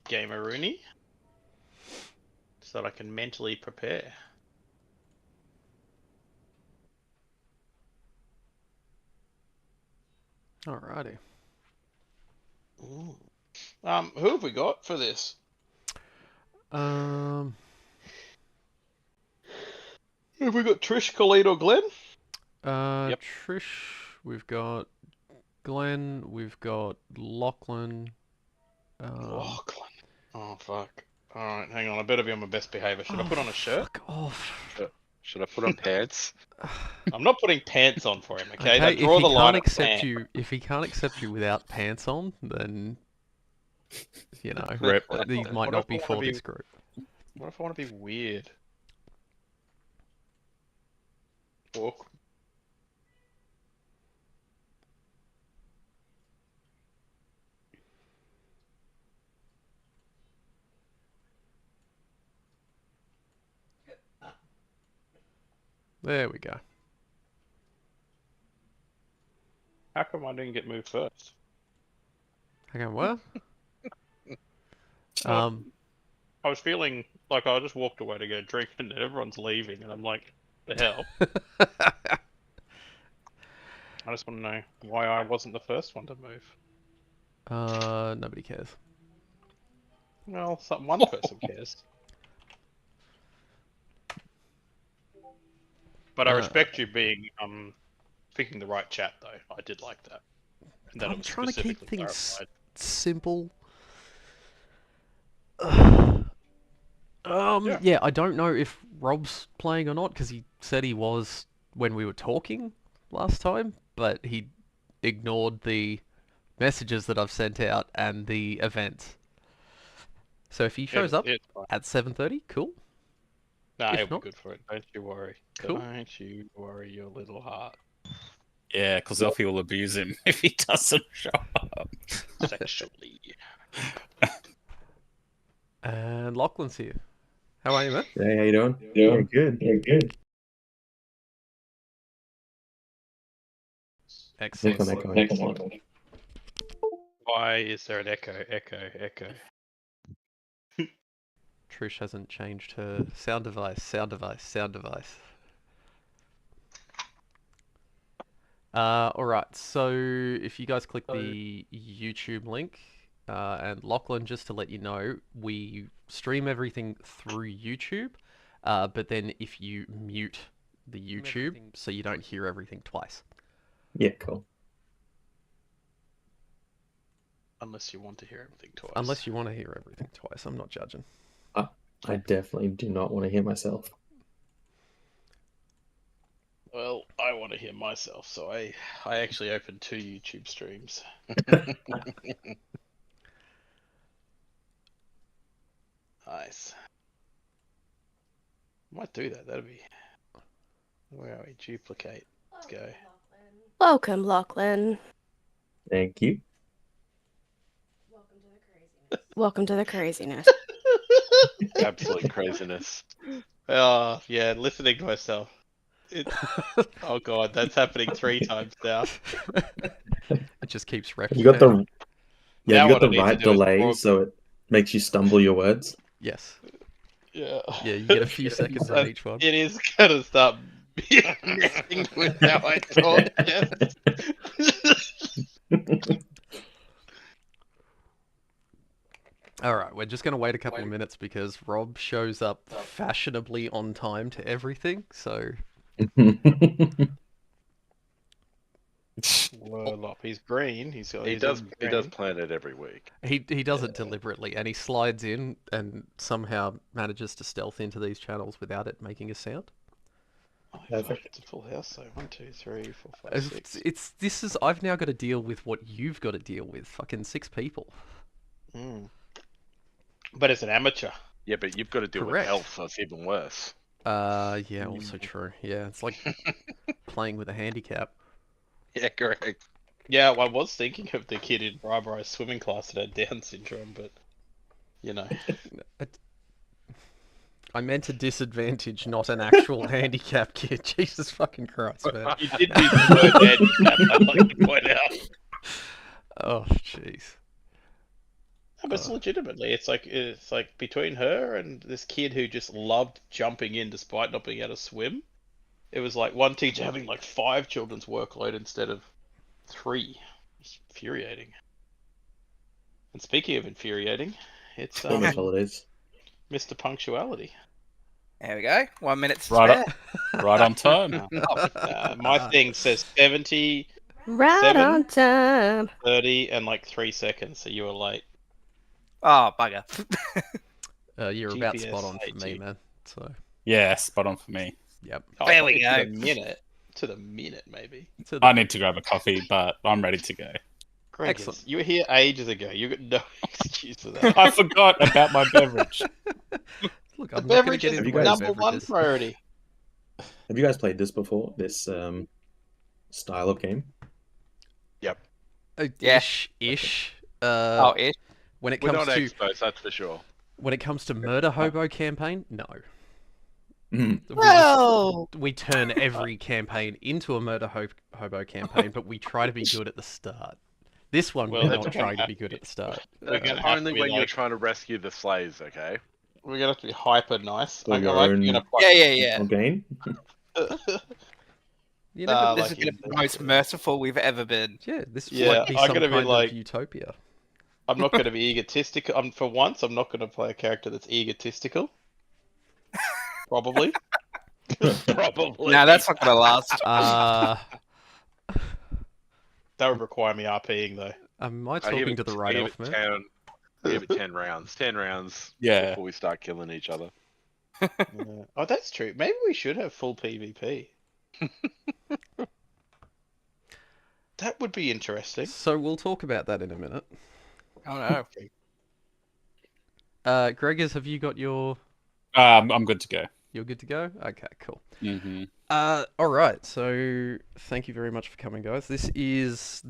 Gamer-Rooney, so that I can mentally prepare. Alrighty. Ooh. Who have we got for this? Um, Have we got Trish, Khalid, or Glenn? Yep. Trish, we've got Glenn, we've got Lachlan. Lachlan. Oh, fuck. Alright, hang on. I better be on my best behavior. Should I put on a shirt? Fuck off. Should I put on pants? I'm not putting pants on for him, okay? Okay, Now draw the line at pants. if he can't accept you without pants on, then you know these might What not if be I for wanna this group. What if I want to be weird? Awkward. There we go. How come I didn't get moved first? Hang on, what? I was feeling like I just walked away to go drink and everyone's leaving and I'm like, the hell? I just want to know why I wasn't the first one to move. Nobody cares. Well, one person cares. But I respect you being picking the right chat though. I did like that. And that I'm trying to keep things simple. Yeah, I don't know if Rob's playing or not because he said he was when we were talking last time, but he ignored the messages that I've sent out and the events. So if he shows up at 7:30, cool. Nah, he'll be good for it. Don't you worry. Cool. Don't you worry your little heart. Yeah, because Elfie will abuse him if he doesn't show up. Sexually. And Lachlan's here. How are you, man? Hey, how you doing? Yeah, good. Yeah, good. Excellent. Why is there an echo? Trish hasn't changed her sound device. Alright, so if you guys click the YouTube link, and Lachlan, just to let you know, we stream everything through YouTube, but then if you mute the YouTube so you don't hear everything twice. Yeah, cool. Unless you want to hear everything twice. Unless you want to hear everything twice, I'm not judging. I definitely do not want to hear myself. Well, I want to hear myself, so I actually opened 2 YouTube streams. Nice. Might do that. That'd be. Where are we? Duplicate. Let's go. Welcome, Lachlan. Thank you. Welcome to the craziness. Absolute craziness. Oh, yeah, listening to myself. Oh god, that's happening 3 times now. It just keeps replicating. You got the right delay, so it makes you stumble your words. Yes. Yeah. Yeah, you get a few seconds on each one. It is gonna start messing with how I talk. Yes. Alright, we're just going to wait a couple of minutes because Rob shows up fashionably on time to everything, so... Warlord, he's green. He does plan it every week. He does it deliberately, and he slides in and somehow manages to stealth into these channels without it making a sound. Oh, fuck, it's a full house, so 1, 2, 3, 4, 5, 6. I've now got to deal with what you've got to deal with. Fucking 6 people. But it's an amateur. Yeah, but you've got to deal with health, so it's even worse. Yeah, also true. Yeah, it's like playing with a handicap. Yeah, correct. Yeah, well, I was thinking of the kid in Bri-Bri's swimming class that had Down syndrome, but, you know. I meant a disadvantage, not an actual handicap kid. Jesus fucking Christ, man. You did use the word handicap, I'd like to point out. Oh, jeez. But legitimately, it's like between her and this kid who just loved jumping in despite not being able to swim. It was like one teacher having like 5 children's workload instead of 3. It's infuriating. And speaking of infuriating, it's Almost holidays. Mr. Punctuality. There we go. 1 minute to Right spare. Right on time. My thing says 70, Right 7, on time. 30, and like 3 seconds, so you were late. Oh, bugger. You're about GPS spot on for me, AG. man. So, Yeah, spot on for me. yep. Oh, There we probably go. To the minute, maybe. To the- I need to grab a coffee, but I'm ready to go. Greg, Excellent. you were here ages ago. You got no excuse for that. I forgot about my beverage. Look, The I'm not going to beverage get is into you my guys- number one beverages. priority. Have you guys played this before? This style of game? Yeah. Ish. Oh, it. When it We're comes not to experts, that's for sure. Murder Hobo campaign, no. Mhm. Well, We turn every campaign into a Murder Hobo campaign, but we try to be good at the start. This one, Well, we're that's not gonna trying to have be good to at the start. We're gonna have Only to be when you're like, trying to rescue the slaves, okay? we're gonna have to be hyper nice. For your I'm own- gonna yeah. Okay. You know, but This has been the most merciful we've ever been. yeah, this Yeah, might be I'm some gonna be kind like- of utopia. I'm not gonna be egotistical. For once, I'm not gonna play a character that's egotistical. Probably. Probably. No, that's not going to last. That would require me RPing though. Am I I give talking it- to the I right give elf, it man? 10 I give it 10 rounds. 10 rounds Yeah. before we start killing each other. Yeah. Oh, that's true. Maybe we should have full PvP. That would be interesting. So we'll talk about that in a minute. Oh, no. Gregors, have you got your... I'm good to go. You're good to go? Okay, cool. Mm-hmm. All right. So thank you very much for coming, guys. This is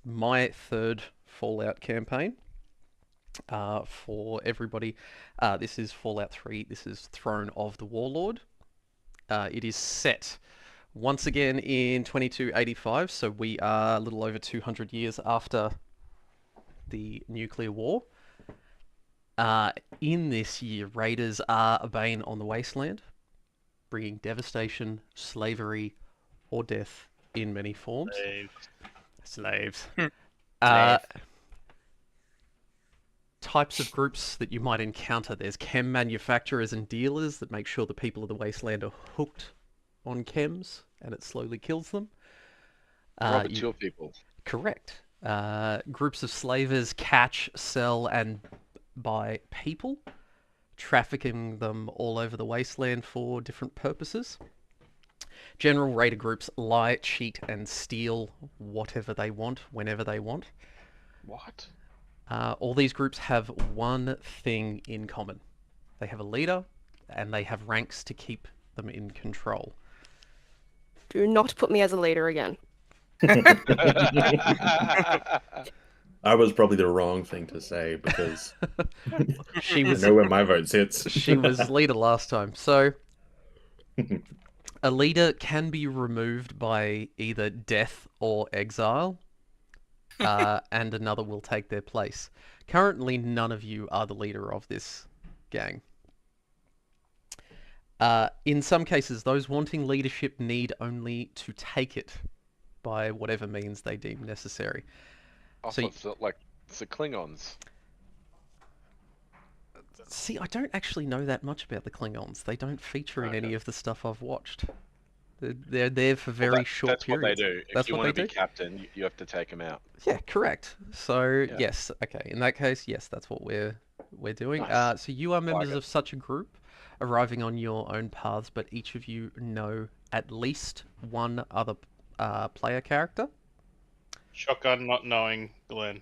my third Fallout campaign. For everybody, this is Fallout 3. This is Throne of the Warlord. It is set once again in 2285. So we are a little over 200 years after the nuclear war. In this year, raiders are a bane on the wasteland, bringing devastation, slavery, or death in many forms. Slaves. Types of groups that you might encounter. There's chem manufacturers and dealers that make sure the people of the wasteland are hooked on chems, and it slowly kills them. Robert Shaw people. Correct. Groups of slavers catch, sell, and buy people, trafficking them all over the wasteland for different purposes. General raider groups lie, cheat, and steal whatever they want, whenever they want. What? All these groups have one thing in common. They have a leader, and they have ranks to keep them in control. Do not put me as a leader again. I was probably the wrong thing to say because She I was know where my vote sits. she was leader last time. So a leader can be removed by either death or exile, and another will take their place. Currently, none of you are the leader of this gang. In some cases, those wanting leadership need only to take it by whatever means they deem necessary. So It's like it's the Klingons. See, I don't actually know that much about the Klingons. They don't feature in any Okay. of the stuff I've watched. They're there for very short That's periods. what they do. If That's you what want they to be do? captain, you have to take them out. Yeah, correct. So Yeah. yes, okay. In that case, yes, that's what we're doing. Nice. So you are members Like it. of such a group, arriving on your own paths, but each of you know at least one other player character. Shotgun not knowing Glenn.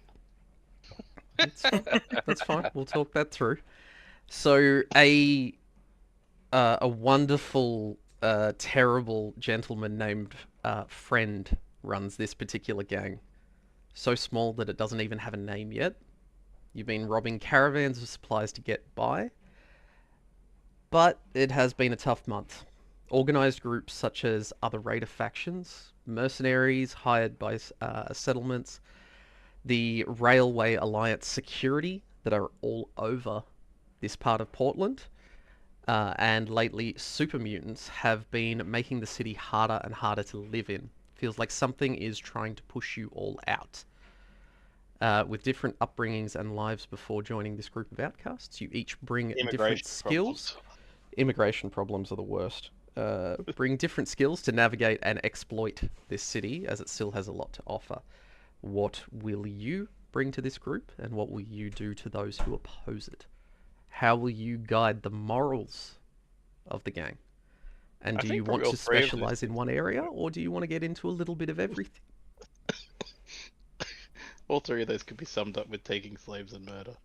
That's fine. That's fine. We'll talk that through. So a wonderful, terrible gentleman named Friend runs this particular gang. So small that it doesn't even have a name yet. You've been robbing caravans of supplies to get by. But it has been a tough month. Organised groups such as other raider factions, mercenaries hired by settlements, The Railway Alliance security that are all over this part of Portland, and lately super mutants have been making the city harder and harder to live in. Feels like something is trying to push you all out. With different upbringings and lives before joining this group of outcasts, you each bring different skills. Immigration problems are the worst. Bring different skills to navigate and exploit this city, as it still has a lot to offer. What will you bring to this group, and what will you do to those who oppose it? How will you guide the morals of the gang? And do you want to specialize in one area, or do you want to get into a little bit of everything? All three of those could be summed up with taking slaves and murder.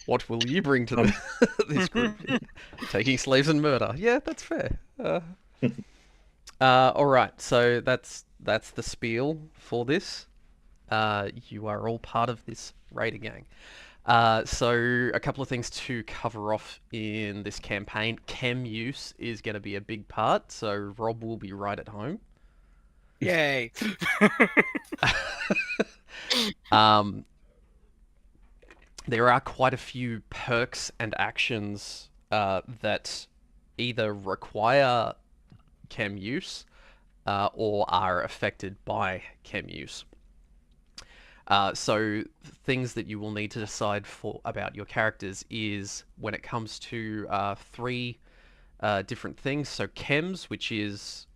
What will you bring to this group? Taking slaves and murder. Yeah, that's fair. All right, so that's the spiel for this. You are all part of this raider gang. So a couple of things to cover off in this campaign. Chem use is going to be a big part, so Rob will be right at home. Yay! There are quite a few perks and actions that either require chem use or are affected by chem use. So things that you will need to decide about your characters is when it comes to three different things. So chems, which is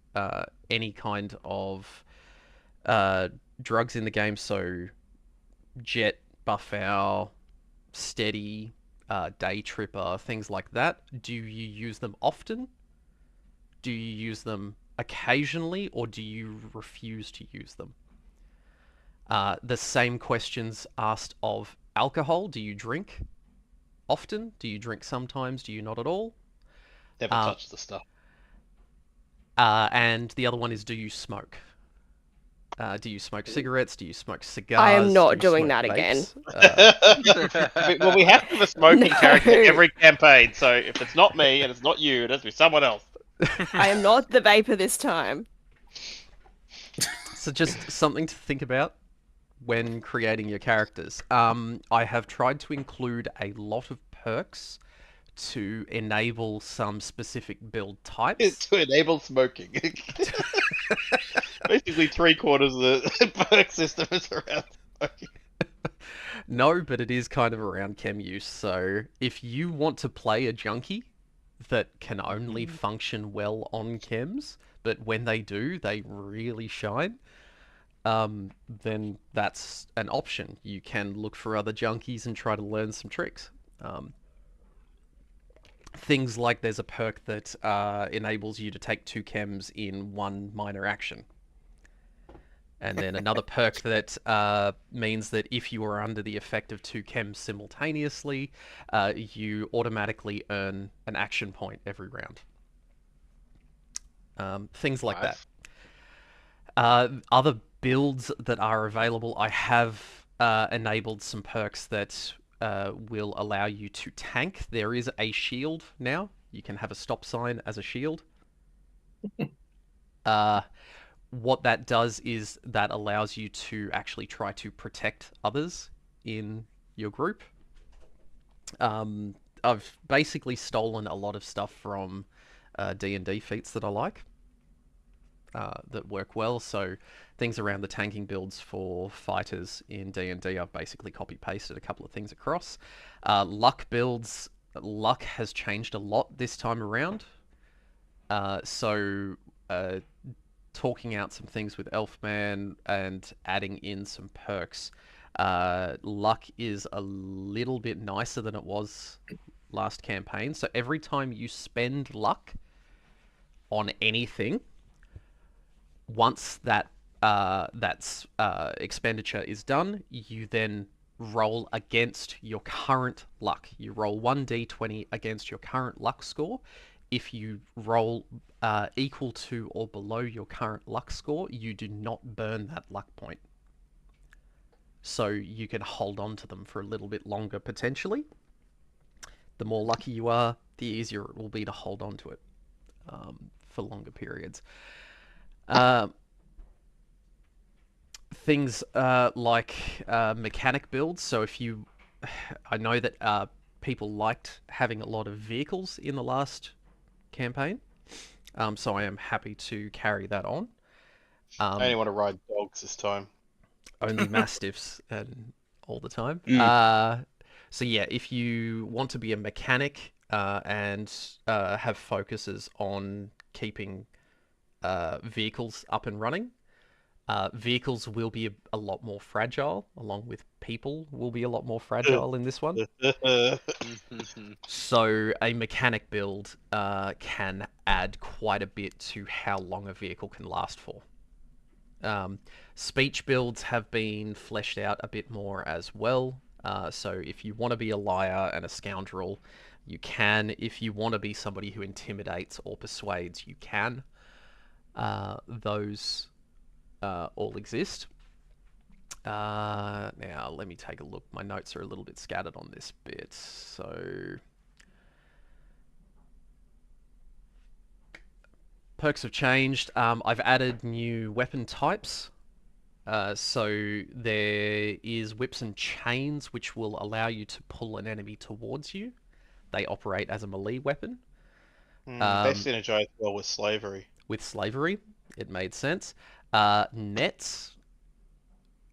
any kind of drugs in the game. So jet, buffour, steady, day tripper, things like that. Do you use them often? Do you use them occasionally, or do you refuse to use them? The same questions asked of alcohol. Do you drink often? Do you drink sometimes? Do you not at all? Never touch the stuff. And the other one is, do you smoke? Do you smoke cigarettes? Do you smoke cigars? I am not Do you doing smoke that again. vapes? Well, we have to have a smoking No. character every campaign, so if it's not me and it's not you, it has to be someone else. I am not the vapor this time. So just something to think about when creating your characters. I have tried to include a lot of perks to enable some specific build types. To enable smoking. Basically, 3/4 of the perk system is around smoking. No, but it is kind of around chem use. So if you want to play a junkie that can only function well on chems, but when they do, they really shine, then that's an option. You can look for other junkies and try to learn some tricks. Things like there's a perk that enables you to take 2 chems in one minor action. And then another perk that means that if you are under the effect of 2 chems simultaneously, you automatically earn an action point every round. Things like that. Other builds that are available, I have enabled some perks that will allow you to tank. There is a shield now. You can have a stop sign as a shield. What that does is that allows you to actually try to protect others in your group. I've basically stolen a lot of stuff from D&D feats that I like, that work well. So things around the tanking builds for fighters in D&D, I've basically copy-pasted a couple of things across. Luck builds, luck has changed a lot this time around. Talking out some things with Elfman and adding in some perks. Luck is a little bit nicer than it was last campaign. So every time you spend luck on anything, once that expenditure is done, you then roll against your current luck. You roll 1d20 against your current luck score. If you roll equal to or below your current luck score, you do not burn that luck point. So you can hold on to them for a little bit longer, potentially. The more lucky you are, the easier it will be to hold on to it for longer periods. things like mechanic builds. So if you, I know that people liked having a lot of vehicles in the last campaign, so I am happy to carry that on. I only want to ride dogs this time. Only mastiffs and all the time. So yeah, if you want to be a mechanic and have focuses on keeping vehicles up and running, vehicles will be a lot more fragile, along with people will be a lot more fragile in this one. So a mechanic build can add quite a bit to how long a vehicle can last for. Speech builds have been fleshed out a bit more as well. So if you want to be a liar and a scoundrel, you can. If you want to be somebody who intimidates or persuades, you can. Those all exist. Now, let me take a look. My notes are a little bit scattered on this bit. So perks have changed. I've added new weapon types. So there is whips and chains, which will allow you to pull an enemy towards you. They operate as a melee weapon. They synergize well with slavery. With slavery, it made sense. Nets,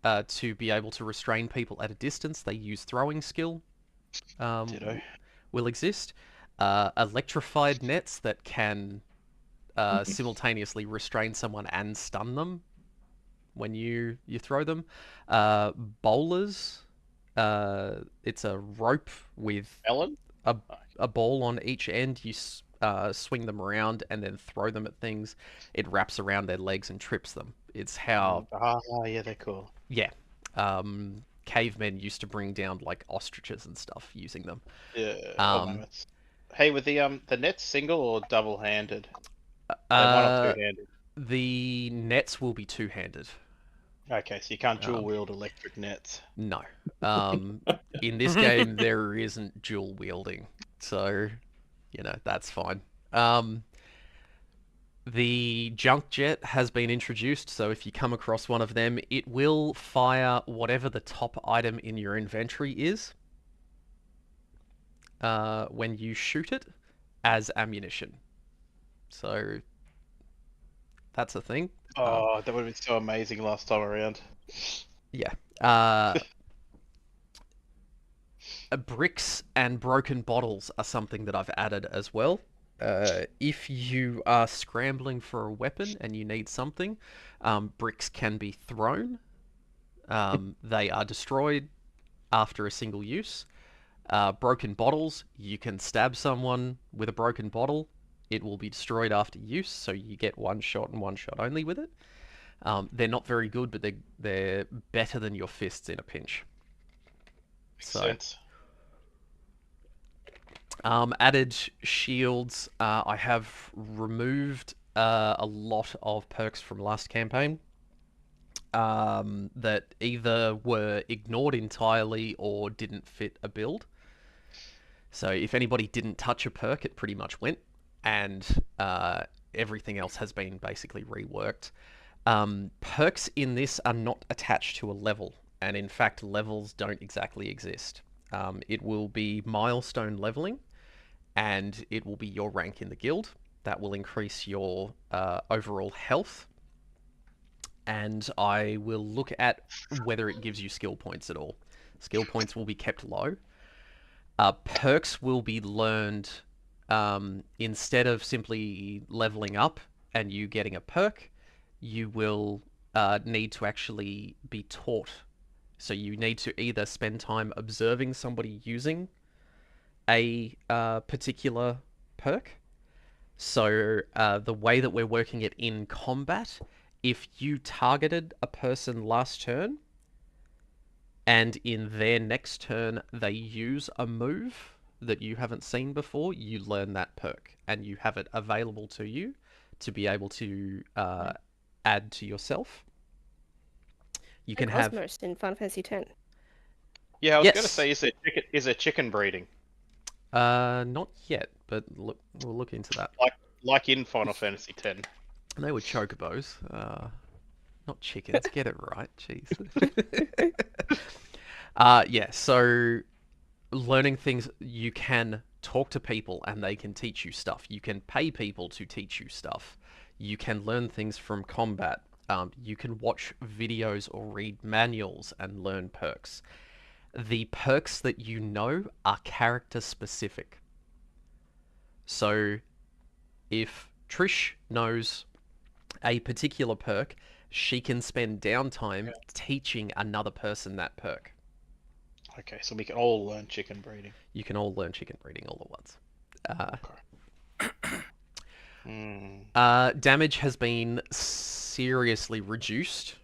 to be able to restrain people at a distance, they use throwing skill. Will exist. Electrified nets that can simultaneously restrain someone and stun them when you throw them. Bowlers, it's a rope with a ball on each end. You swing them around and then throw them at things. It wraps around their legs and trips them. It's how... yeah, they're cool. Yeah. Cavemen used to bring down, like, ostriches and stuff using them. Yeah. Hey, with the nets single or double-handed? One or two-handed? The nets will be two-handed. Okay, so you can't dual-wield electric nets. No. In this game, there isn't dual-wielding, so, you know, that's fine. The junk jet has been introduced, so if you come across one of them, it will fire whatever the top item in your inventory is when you shoot it as ammunition. So that's a thing. Oh, that would have been so amazing last time around. Yeah. Bricks and broken bottles are something that I've added as well. If you are scrambling for a weapon and you need something, bricks can be thrown. They are destroyed after a single use. Broken bottles, you can stab someone with a broken bottle. It will be destroyed after use, so you get one shot and one shot only with it. They're not very good, but they're better than your fists in a pinch. Makes sense. Added shields. I have removed a lot of perks from last campaign that either were ignored entirely or didn't fit a build. So if anybody didn't touch a perk, it pretty much went, and everything else has been basically reworked. Perks in this are not attached to a level, and in fact levels don't exactly exist. It will be milestone leveling, and it will be your rank in the guild. That will increase your overall health, and I will look at whether it gives you skill points at all. Skill points will be kept low. Perks will be learned instead of simply leveling up and you getting a perk. You will need to actually be taught. So you need to either spend time observing somebody using a particular perk. So the way that we're working it in combat, if you targeted a person last turn, and in their next turn they use a move that you haven't seen before, you learn that perk, and you have it available to you to be able to add to yourself. You can have Cosmos in Final Fantasy X. Yeah, I was going to say, is there chicken breeding? Not yet, but we'll look into that. Like in Final Fantasy X. And they were chocobos. not chickens. Get it right, jeez. Yeah. So learning things, you can talk to people and they can teach you stuff. You can pay people to teach you stuff. You can learn things from combat. You can watch videos or read manuals and learn perks. The perks that you know are character specific. So if Trish knows a particular perk, she can spend downtime teaching another person that perk. Okay, so we can all learn chicken breeding. You can all learn chicken breeding all at once. Damage has been seriously reduced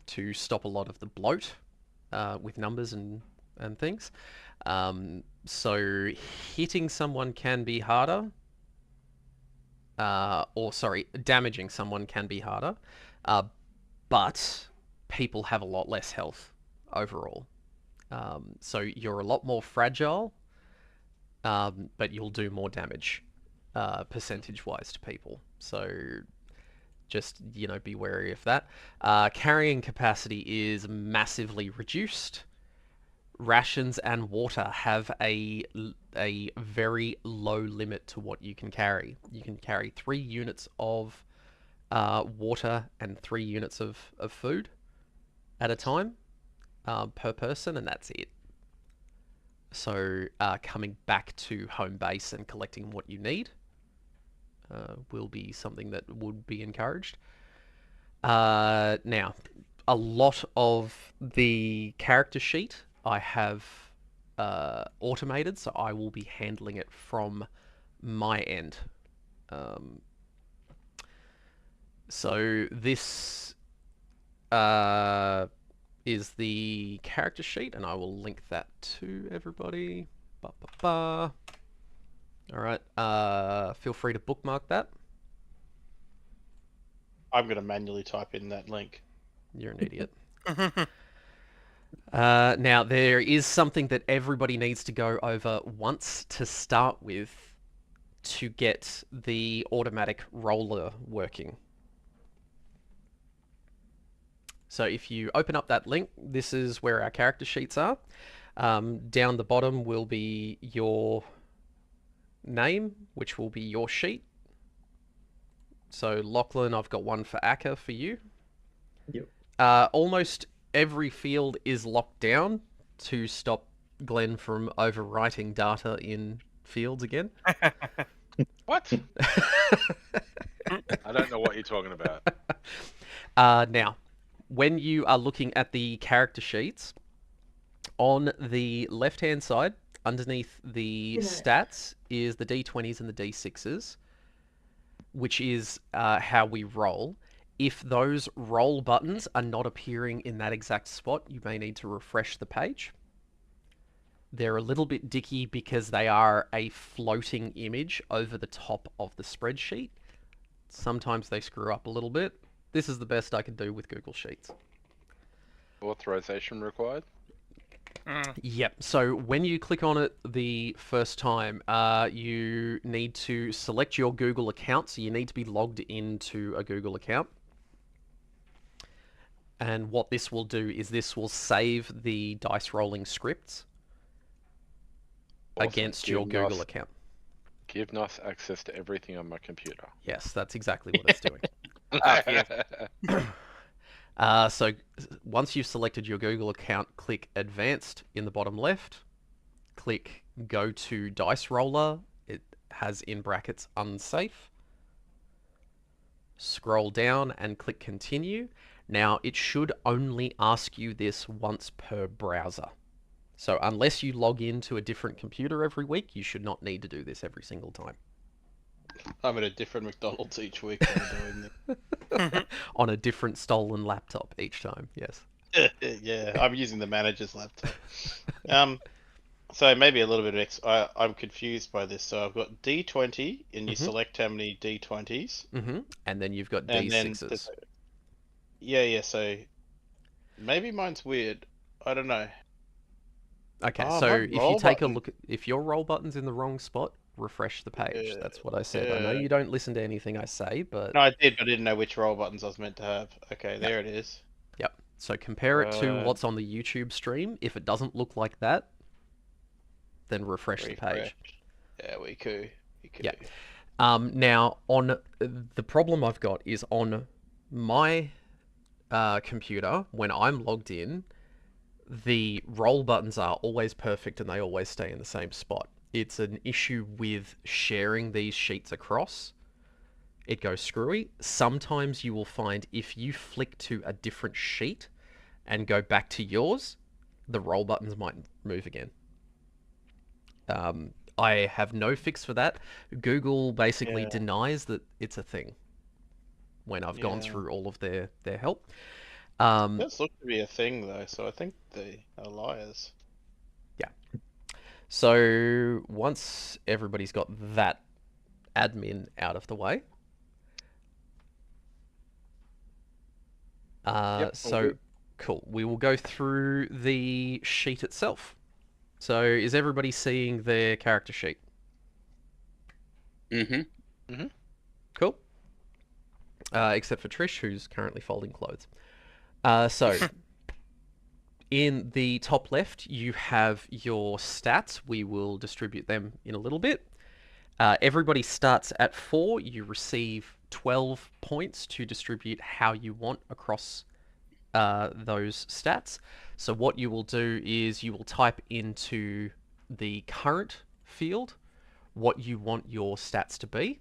to stop a lot of the bloat with numbers and things. So hitting someone can be harder. Damaging someone can be harder. But people have a lot less health overall. So you're a lot more fragile, but you'll do more damage percentage-wise to people. So just, be wary of that. Carrying capacity is massively reduced. Rations and water have a very low limit to what you can carry. You can carry 3 units of water and 3 units of food at a time per person, and that's it. So coming back to home base and collecting what you need will be something that would be encouraged. Now, a lot of the character sheet I have automated, so I will be handling it from my end. So this is the character sheet, and I will link that to everybody. All right, feel free to bookmark that. I'm going to manually type in that link. You're an idiot. Now, there is something that everybody needs to go over once to start with to get the automatic roller working. So if you open up that link, this is where our character sheets are. Down the bottom will be your name, which will be your sheet. So Lachlan, I've got one for Akka for you. Yep. Almost every field is locked down to stop Glenn from overwriting data in fields again. What? I don't know what you're talking about. Now, when you are looking at the character sheets, on the left-hand side, underneath the stats, is the D20s and the D6s, which is how we roll. If those roll buttons are not appearing in that exact spot, you may need to refresh the page. They're a little bit dicky because they are a floating image over the top of the spreadsheet. Sometimes they screw up a little bit. This is the best I can do with Google Sheets. Authorization required? Yep. So when you click on it the first time, you need to select your Google account. So you need to be logged into a Google account. And what this will do is this will save the dice rolling scripts against your Google account. Give NOS access to everything on my computer. Yes, that's exactly what it's doing. So once you've selected your Google account, click Advanced in the bottom left. Click Go to Dice Roller. It has in brackets Unsafe. Scroll down and click Continue. Now, it should only ask you this once per browser. So unless you log into a different computer every week, you should not need to do this every single time. I'm at a different McDonald's each week when I'm doing this. On a different stolen laptop each time, yes. Yeah, I'm using the manager's laptop. So maybe a little bit of I'm confused by this. So I've got D20, and you select how many D20s. And then you've got And D6s. Yeah, so maybe mine's weird. I don't know. Okay, Oh, so my if you roll take a button. look, if your roll button's in the wrong spot, refresh the page. That's what I said. I know you don't listen to anything I say, but... No, I did, but I didn't know which roll buttons I was meant to have. Okay, there it is. Yep. So compare it to what's on the YouTube stream. If it doesn't look like that, then refresh the page. Yeah, we could. Yeah. Now, on the problem I've got is on my computer, when I'm logged in, the roll buttons are always perfect and they always stay in the same spot. It's an issue with sharing these sheets across. It goes screwy. Sometimes you will find if you flick to a different sheet and go back to yours, the roll buttons might move again. I have no fix for that. Google basically denies that it's a thing when I've gone through all of their help. It does look to be a thing though, so I think they are liars. Yeah. So once everybody's got that admin out of the way, so cool. We will go through the sheet itself. So is everybody seeing their character sheet? Cool. Except for Trish, who's currently folding clothes. So in the top left, you have your stats. We will distribute them in a little bit. Everybody starts at 4. You receive 12 points to distribute how you want across those stats. So what you will do is you will type into the current field what you want your stats to be.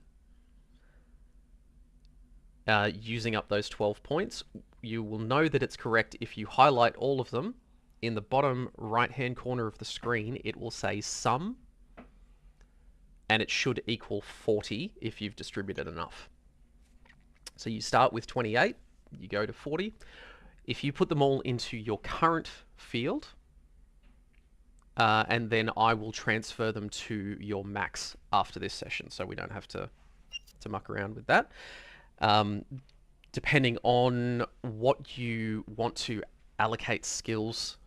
Using up those 12 points, you will know that it's correct if you highlight all of them. In the bottom right-hand corner of the screen, it will say sum, and it should equal 40 if you've distributed enough. So you start with 28, you go to 40. If you put them all into your current field, and then I will transfer them to your max after this session, so we don't have to muck around with that. Depending on what you want to allocate skills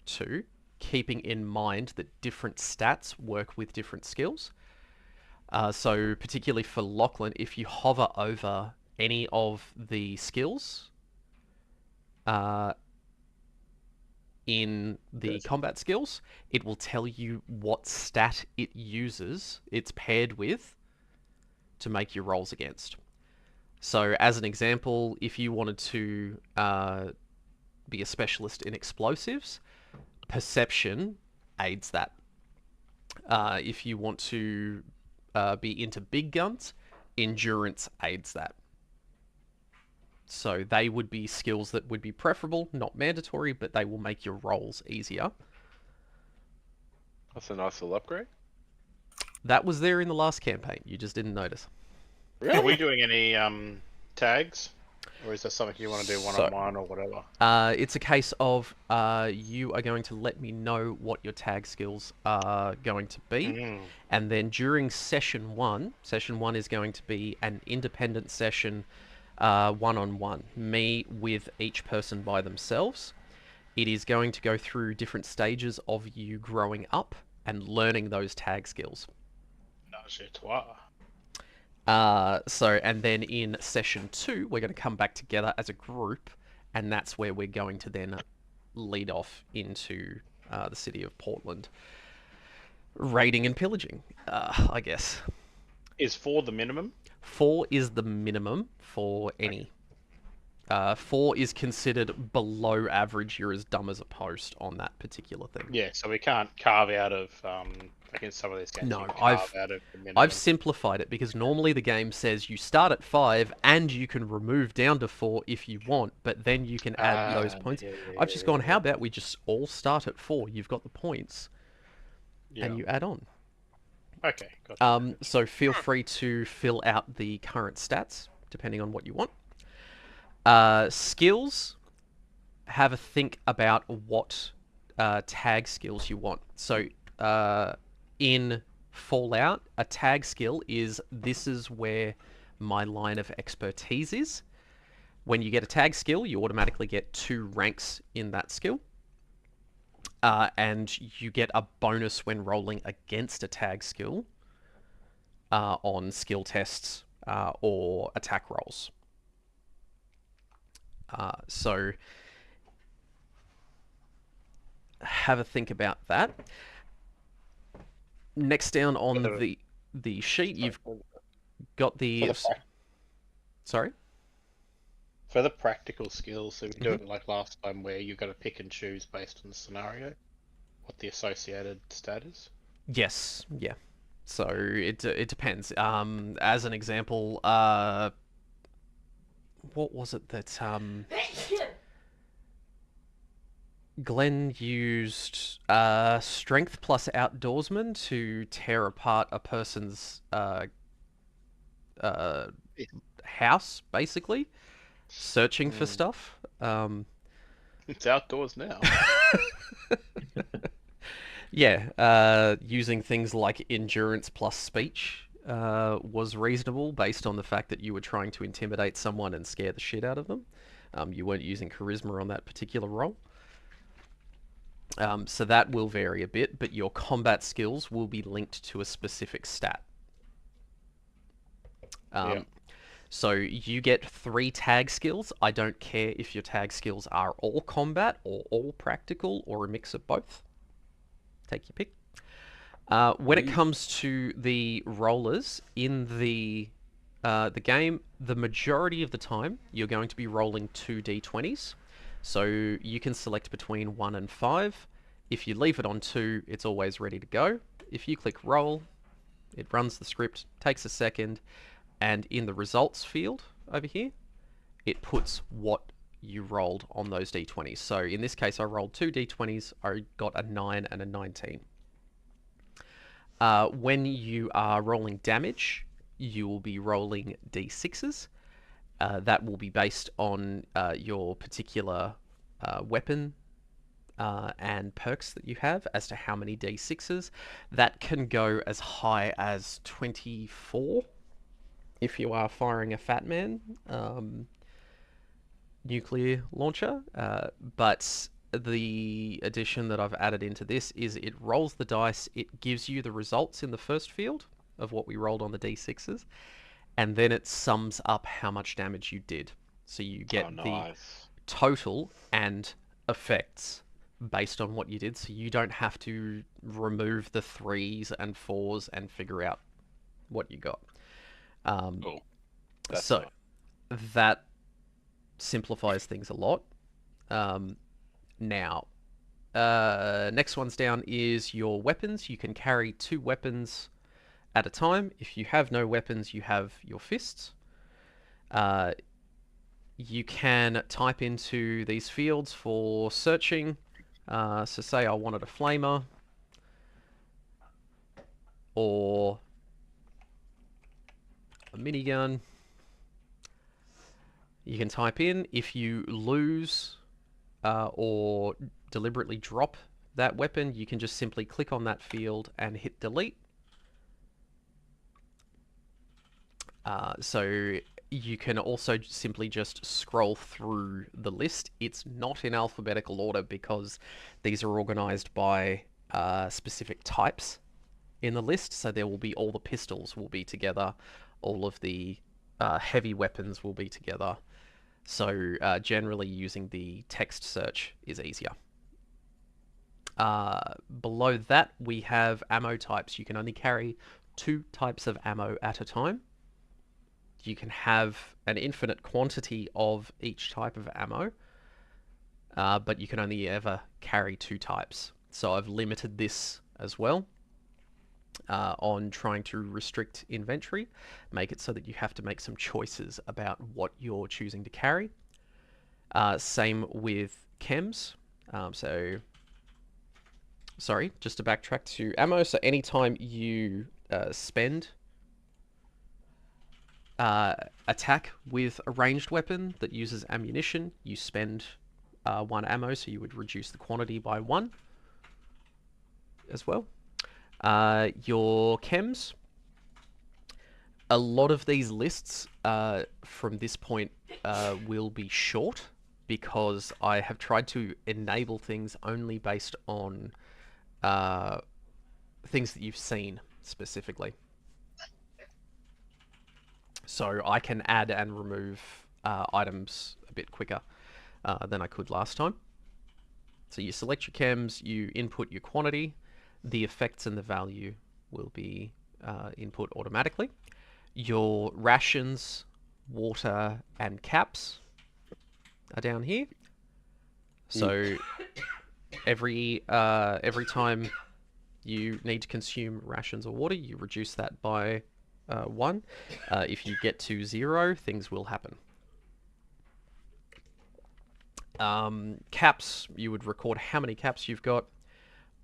to, keeping in mind that different stats work with different skills. So particularly for Lachlan, if you hover over any of the skills in the combat skills, it will tell you what stat it uses, it's paired with, to make your rolls against. So as an example, if you wanted to be a specialist in explosives, perception aids that. If you want to be into big guns, endurance aids that. So they would be skills that would be preferable, not mandatory, but they will make your rolls easier. That's a nice little upgrade. That was there in the last campaign. You just didn't notice. Are we doing any tags? Or is that something you want to do one-on-one or whatever? It's a case of you are going to let me know what your tag skills are going to be. And then during session 1 is going to be an independent session, one-on-one. Me with each person by themselves. It is going to go through different stages of you growing up and learning those tag skills. And then in session 2, we're going to come back together as a group, and that's where we're going to then lead off into the city of Portland, raiding and pillaging, I guess. Is 4 the minimum? 4 is the minimum for any. 4 is considered below average. You're as dumb as a post on that particular thing. Yeah, so we can't carve out of against some of these games. No, I've simplified it because normally the game says you start at 5 and you can remove down to 4 if you want, but then you can add those points. I've just gone, how about we just all start at 4? You've got the points, and you add on. Okay, gotcha. So feel free to fill out the current stats depending on what you want. Skills, have a think about what tag skills you want. So in Fallout, a tag skill is, this is where my line of expertise is. When you get a tag skill, you automatically get 2 ranks in that skill. And you get a bonus when rolling against a tag skill on skill tests or attack rolls. So have a think about that. Next down on the sheet, you've got the... Sorry? For the practical skills, so we do it like last time where you've got to pick and choose based on the scenario, what the associated stat is. Yes, yeah. So it depends. As an example, what was it that Glenn used strength plus outdoorsman to tear apart a person's house, basically, searching for stuff. It's outdoors now. Yeah, using things like endurance plus speech was reasonable based on the fact that you were trying to intimidate someone and scare the shit out of them. You weren't using charisma on that particular roll. So that will vary a bit, but your combat skills will be linked to a specific stat. So you get 3 tag skills. I don't care if your tag skills are all combat or all practical or a mix of both. Take your pick. When it comes to the rollers in the game, the majority of the time you're going to be rolling 2 d20s. So you can select between 1 and 5. If you leave it on 2, it's always ready to go. If you click roll, it runs the script, takes a second, and in the results field over here, it puts what you rolled on those d20s. So in this case, I rolled 2 d20s, I got a 9 and a 19. When you are rolling damage, you will be rolling d6s. That will be based on your particular weapon and perks that you have as to how many d6s. That can go as high as 24 if you are firing a Fat Man nuclear launcher, but the addition that I've added into this is it rolls the dice, it gives you the results in the first field of what we rolled on the d6s, and then it sums up how much damage you did. So you get the total and effects based on what you did, so you don't have to remove the 3s and 4s and figure out what you got. So that simplifies things a lot. Now, next one's down is your weapons. You can carry 2 weapons at a time. If you have no weapons, you have your fists. You can type into these fields for searching. So say I wanted a flamer or a minigun. You can type in. If you lose or deliberately drop that weapon, you can just simply click on that field and hit delete. So you can also simply just scroll through the list. It's not in alphabetical order because these are organized by specific types in the list. So there will be all the pistols will be together, all of the heavy weapons will be together. So generally using the text search is easier. Below that we have ammo types. You can only carry 2 types of ammo at a time. You can have an infinite quantity of each type of ammo, but you can only ever carry 2 types. So I've limited this as well on trying to restrict inventory, make it so that you have to make some choices about what you're choosing to carry. Same with chems. Sorry, just to backtrack to ammo. So anytime you spend attack with a ranged weapon that uses ammunition, you spend 1 ammo, so you would reduce the quantity by 1 as well. Your chems, a lot of these lists from this point will be short because I have tried to enable things only based on things that you've seen specifically. So I can add and remove items a bit quicker than I could last time. So you select your chems, you input your quantity, the effects and the value will be input automatically. Your rations, water, and caps are down here. So every time you need to consume rations or water, you reduce that by 1. If you get to 0, things will happen. Caps, you would record how many caps you've got.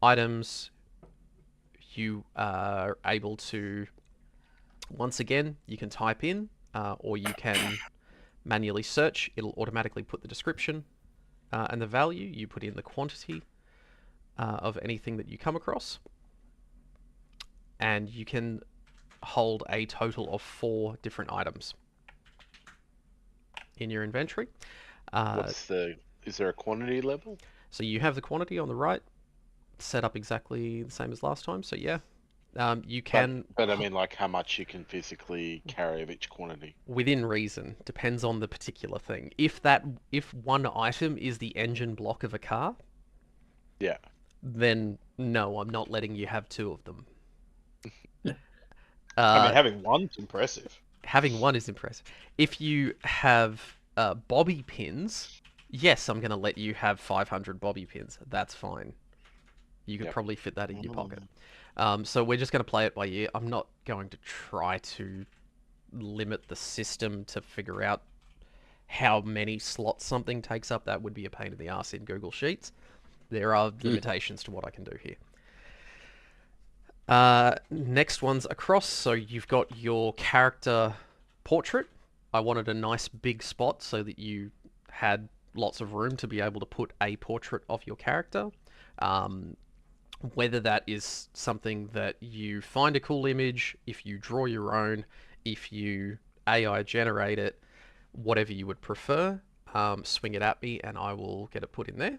Items, you are able to, once again, you can type in or you can manually search. It'll automatically put the description and the value. You put in the quantity of anything that you come across. And you can hold a total of 4 different items in your inventory. Is there a quantity level? So you have the quantity on the right, set up exactly the same as last time. So yeah, you can. But I mean, like how much you can physically carry of each quantity. Within reason, depends on the particular thing. If one item is the engine block of a car, yeah, then no, I'm not letting you have 2 of them. I mean, having one's impressive. Having 1 is impressive. If you have bobby pins, yes, I'm going to let you have 500 bobby pins. That's fine. You could probably fit that in your pocket. So we're just going to play it by ear. I'm not going to try to limit the system to figure out how many slots something takes up. That would be a pain in the ass in Google Sheets. There are limitations to what I can do here. Next one's across. So you've got your character portrait. I wanted a nice big spot so that you had lots of room to be able to put a portrait of your character. Whether that is something that you find a cool image, if you draw your own, if you AI generate it, whatever you would prefer, swing it at me and I will get it put in there.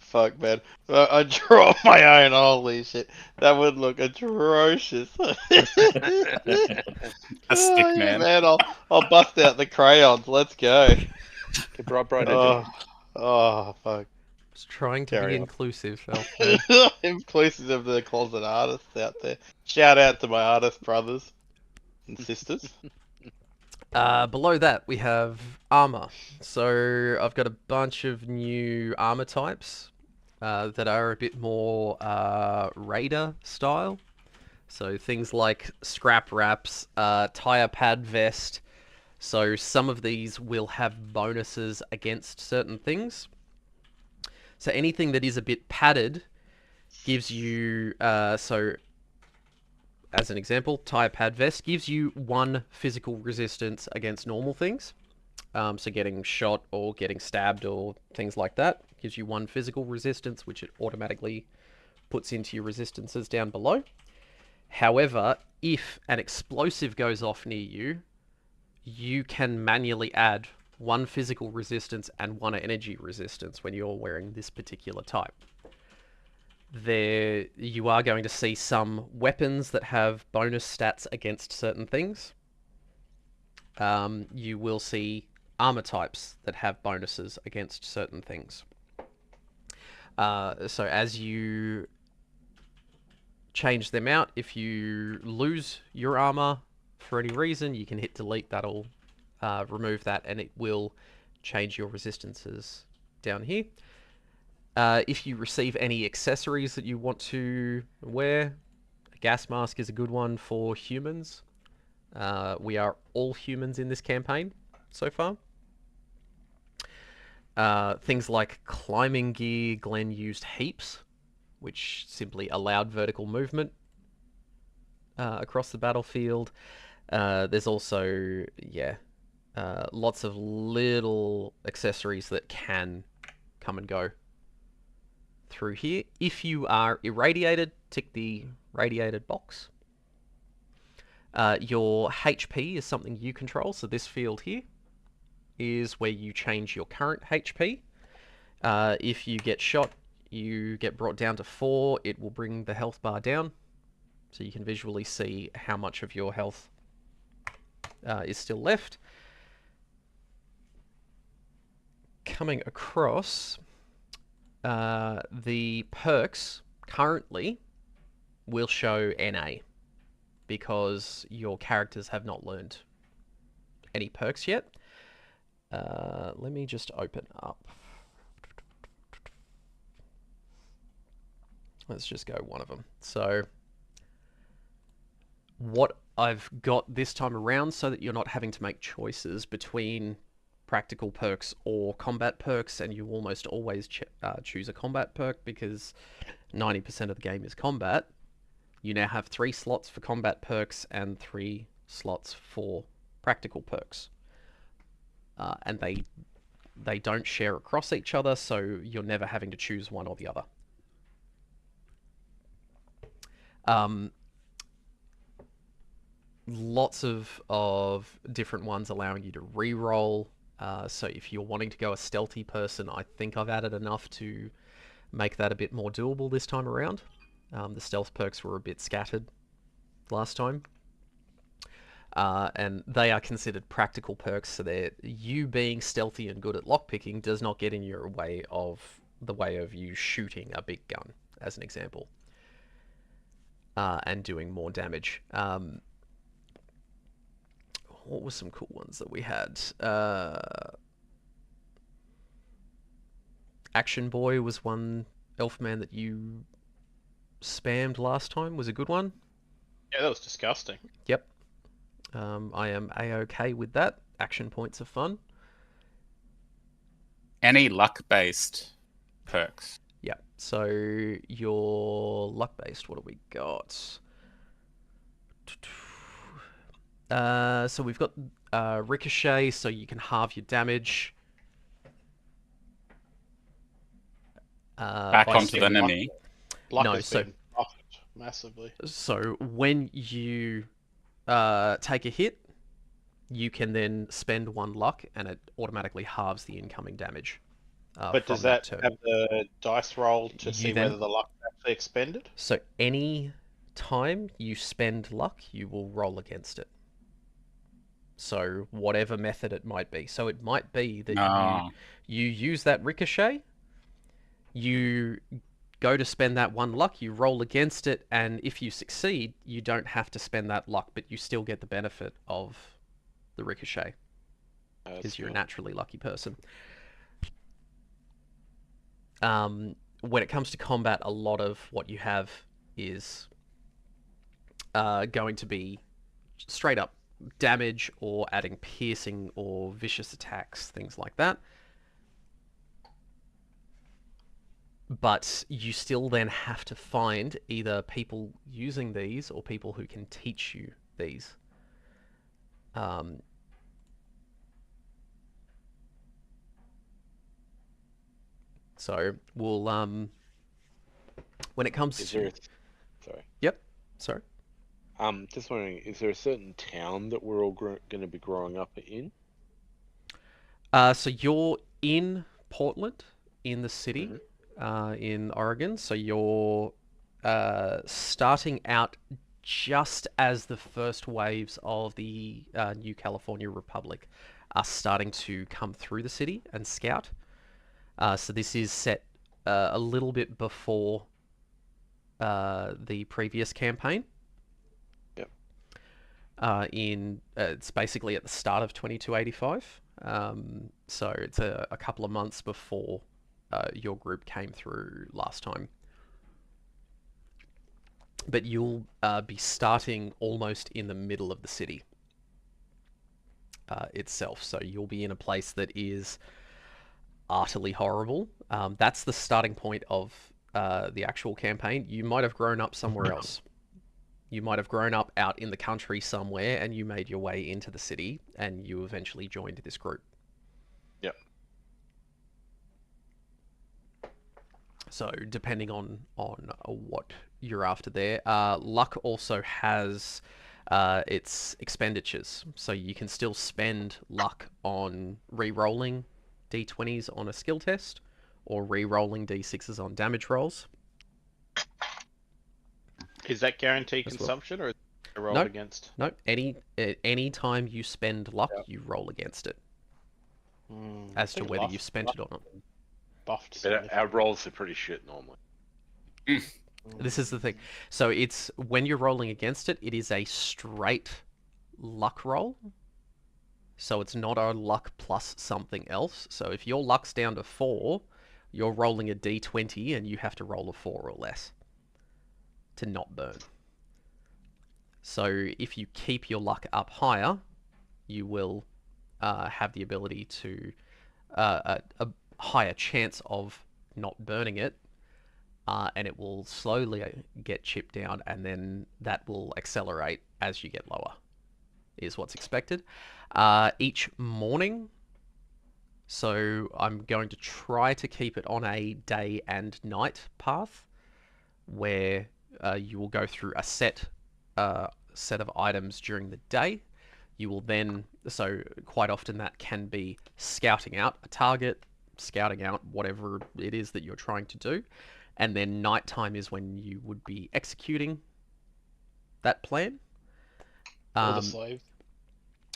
Fuck, man. I draw my own. Holy shit. That would look atrocious. A stick man. Man, I'll bust out the crayons. Let's go. Get right into Oh, fuck. Just trying to Carry be on. inclusive. Inclusive of the closet artists out there. Shout out to my artist brothers and sisters. Below that, we have armor. So I've got a bunch of new armor types that are a bit more raider style. So things like scrap wraps, tire pad vest. So some of these will have bonuses against certain things. So anything that is a bit padded gives you, so as an example, tire pad vest gives you 1 physical resistance against normal things. So getting shot or getting stabbed or things like that gives you 1 physical resistance, which it automatically puts into your resistances down below. However, if an explosive goes off near you, you can manually add 1 physical resistance and 1 energy resistance when you're wearing this particular type. There, you are going to see some weapons that have bonus stats against certain things. You will see armor types that have bonuses against certain things. So as you change them out, if you lose your armor for any reason, you can hit delete. That'll remove that, and it will change your resistances down here. If you receive any accessories that you want to wear, a gas mask is a good one for humans. We are all humans in this campaign so far. Things like climbing gear, Glenn used heaps, which simply allowed vertical movement across the battlefield. There's also, lots of little accessories that can come and go through here. If you are irradiated, tick the radiated box. Your HP is something you control, so this field here is where you change your current HP. If you get shot, you get brought down to 4. It will bring the health bar down. So you can visually see how much of your health is still left. Coming across, the perks currently will show NA because your characters have not learned any perks yet. Let me just open up. Let's just go one of them. So what I've got this time around, so that you're not having to make choices between practical perks or combat perks, and you almost always choose a combat perk because 90% of the game is combat. You now have 3 slots for combat perks and 3 slots for practical perks. And they don't share across each other, so you're never having to choose one or the other. Lots of different ones allowing you to re-roll. So if you're wanting to go a stealthy person, I think I've added enough to make that a bit more doable this time around. The stealth perks were a bit scattered last time. And they are considered practical perks, so you being stealthy and good at lockpicking does not get in your way of you shooting a big gun, as an example, and doing more damage. What were some cool ones that we had? Action Boy was one Elfman that you spammed last time, was a good one. Yeah, that was disgusting. Yep. I am A-OK with that. Action points are fun. Any luck-based perks? Yeah. So your luck-based, what do we got? So we've got Ricochet, so you can halve your damage. Back onto the enemy. Luck No, has so- been buffed massively. So when you take a hit, you can then spend 1 luck, and it automatically halves the incoming damage. But from does that turn. have the dice roll to You see then- whether the luck is actually expended? So any time you spend luck, you will roll against it. So whatever method it might be. So it might be that you use that ricochet, you go to spend that 1 luck, you roll against it, and if you succeed, you don't have to spend that luck, but you still get the benefit of the ricochet because you're a naturally lucky person. When it comes to combat, a lot of what you have is going to be straight up damage or adding piercing or vicious attacks, things like that. But you still then have to find either people using these or people who can teach you these. So we'll when it comes to Sorry. Yep, sorry. Just wondering, is there a certain town that we're all going to be growing up in? So you're in Portland, in the city, in Oregon. So you're starting out just as the first waves of the New California Republic are starting to come through the city and scout. So this is set a little bit before the previous campaign. Yep. It's basically at the start of 2285. So it's a couple of months before your group came through last time. But you'll be starting almost in the middle of the city itself. So you'll be in a place that is utterly horrible. That's the starting point of the actual campaign. You might have grown up somewhere else. You might have grown up out in the country somewhere, and you made your way into the city, and you eventually joined this group. Yep. So depending on what you're after there, luck also has its expenditures. So you can still spend luck on re-rolling d20s on a skill test, or re-rolling d6s on damage rolls. Is that guaranteed As well. consumption or is it rolled Nope. against? No, any time you spend luck, Yep. you roll against it I as to think whether luck- you've spent it or not. Buffed. But our rolls are pretty shit normally. This is the thing. So it's when you're rolling against it, it is a straight luck roll. So it's not a luck plus something else. So if your luck's down to 4, you're rolling a d20 and you have to roll a 4 or less to not burn. So if you keep your luck up higher, you will have the ability to a higher chance of not burning it, and it will slowly get chipped down, and then that will accelerate as you get lower, is what's expected. Each morning, so I'm going to try to keep it on a day and night path, where you will go through a set of items during the day. You will then, so quite often that can be scouting out a target, scouting out whatever it is that you're trying to do, and then nighttime is when you would be executing that plan. For the slaves.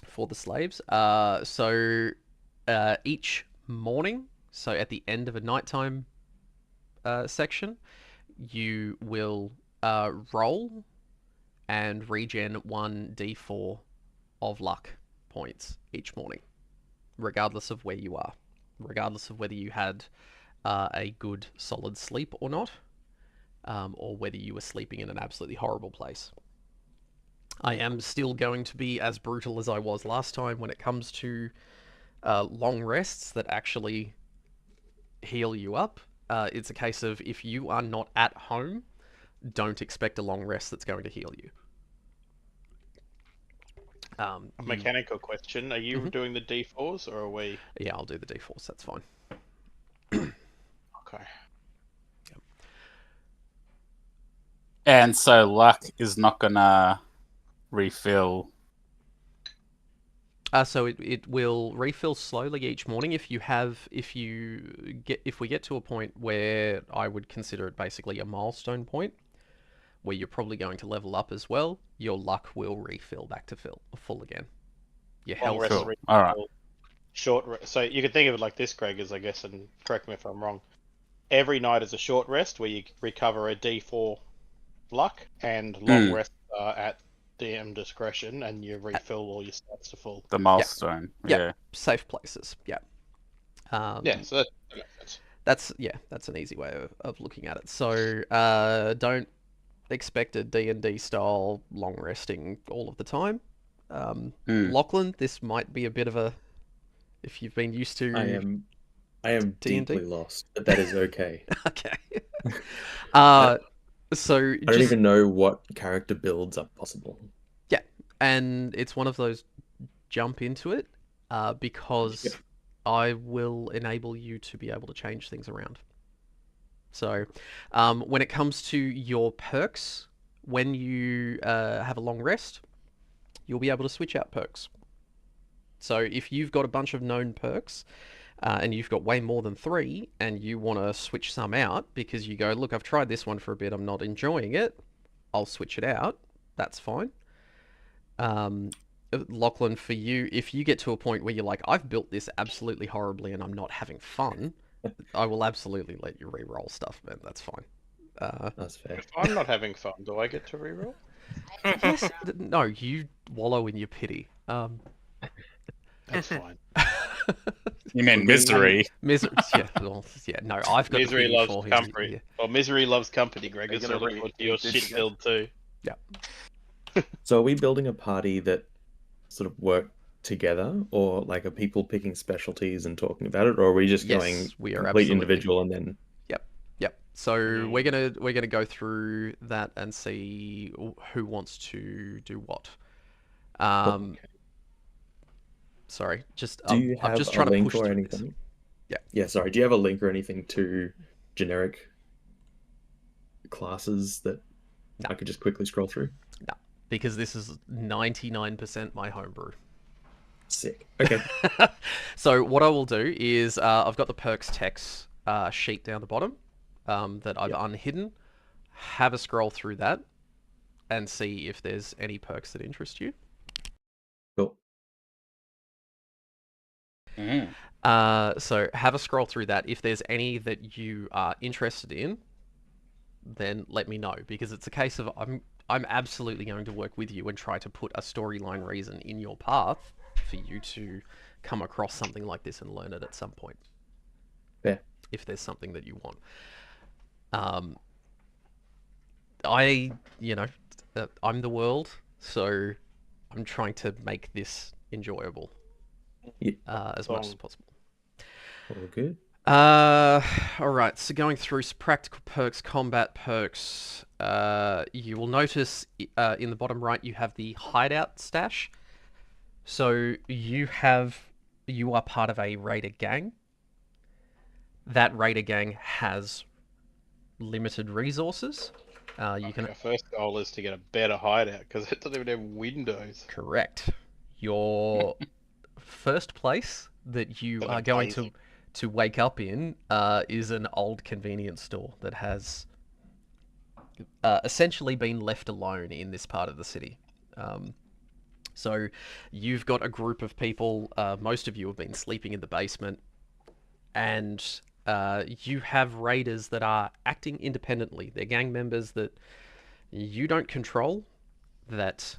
For the slaves. So each morning, so at the end of a nighttime section, you will roll and regen 1d4 of luck points each morning, regardless of where you are, regardless of whether you had a good solid sleep or not, or whether you were sleeping in an absolutely horrible place. I am still going to be as brutal as I was last time when it comes to long rests that actually heal you up. It's a case of if you are not at home, don't expect a long rest that's going to heal you. Mechanical question: are you doing the D4s or are we? Yeah, I'll do the D4s. That's fine. Okay. Yep. And so luck is not gonna refill. So it will refill slowly each morning. If we get to a point where I would consider it basically a milestone point, where you're probably going to level up as well, your luck will refill back to full again. Your Long health. rest, Cool. All right. So you could think of it like this, Greg, is I guess, and correct me if I'm wrong. Every night is a short rest where you recover a D4 luck, and long rests are at DM discretion, and you refill all your stats to full. The milestone. Yep. Yeah. Safe places. Yeah. Yeah, so that makes sense. That's an easy way of looking at it. So don't expect a D&D style long resting all of the time. Lachlan, this might be a bit of a, if you've been used to. I am D&D? deeply lost, but that is okay. Okay. So I don't even know what character builds are possible. Yeah, and it's one of those jump into it because I will enable you to be able to change things around. So when it comes to your perks, when you have a long rest, you'll be able to switch out perks. So if you've got a bunch of known perks and you've got way more than 3 and you want to switch some out because you go, look, I've tried this one for a bit, I'm not enjoying it, I'll switch it out. That's fine. Lachlan, for you, if you get to a point where you're like, I've built this absolutely horribly and I'm not having fun, I will absolutely let you re-roll stuff, man. That's fine. That's fair. If I'm not having fun, do I get to reroll? Yes. No, you wallow in your pity. That's fine. You mean misery? Misery. Yeah. Well, yeah. No, I've got Misery the pity loves for him. company. Yeah. Well, misery loves company, Greg. Are you It's gonna gonna look to your shit build too. Yeah. So are we building a party that sort of work together, or like are people picking specialties and talking about it, or are we just Yes, going we are complete absolutely. individual and then? Yep. So we're gonna go through that and see who wants to do what. Sorry, just Do you have I'm just a trying to link push or through anything? this. Yeah. Yeah, sorry. Do you have a link or anything to generic classes that I could just quickly scroll through? No, because this is 99% my homebrew. Sick. Okay. So what I will do is I've got the perks text sheet down the bottom that I've unhidden. Have a scroll through that. and see if there's any perks that interest you. Cool. Mm. So have a scroll through that. If there's any that you are interested in, then let me know, because it's a case of I'm absolutely going to work with you and try to put a storyline reason in your path for you to come across something like this and learn it at some point. Fair. If there's something that you want. I'm the world, so I'm trying to make this enjoyable Yeah. as much as possible. All good. Alright, so going through some practical perks, combat perks, you will notice in the bottom right you have the hideout stash. So you are part of a raider gang. That raider gang has limited resources. You can Our first goal is to get a better hideout because it doesn't even have windows. correct. Your first place that you They're are going blazing. to wake up in is an old convenience store that has essentially been left alone in this part of the city. So you've got a group of people, most of you have been sleeping in the basement, and you have raiders that are acting independently. They're gang members that you don't control, that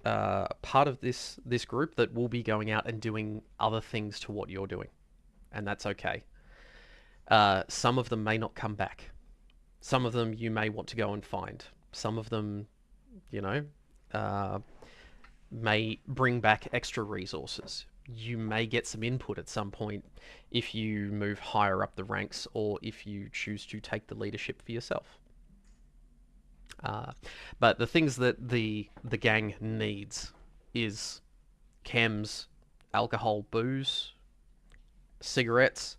part of this group that will be going out and doing other things to what you're doing, and that's okay. Some of them may not come back. Some of them you may want to go and find. Some of them, may bring back extra resources. You may get some input at some point if you move higher up the ranks or if you choose to take the leadership for yourself. But the things that the gang needs is chems, alcohol, booze, cigarettes,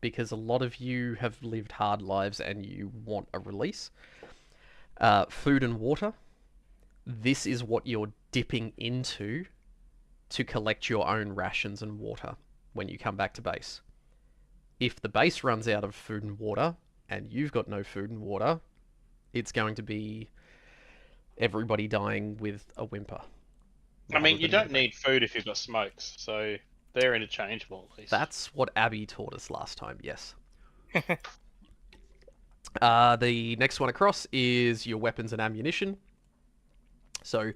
because a lot of you have lived hard lives and you want a release. Food and water. This is what you're dipping into to collect your own rations and water when you come back to base. If the base runs out of food and water, and you've got no food and water, it's going to be everybody dying with a whimper. I mean, rather you than don't need food if you've got smokes, so they're interchangeable at least. That's what Abby taught us last time, yes. The next one across is your weapons and ammunition. So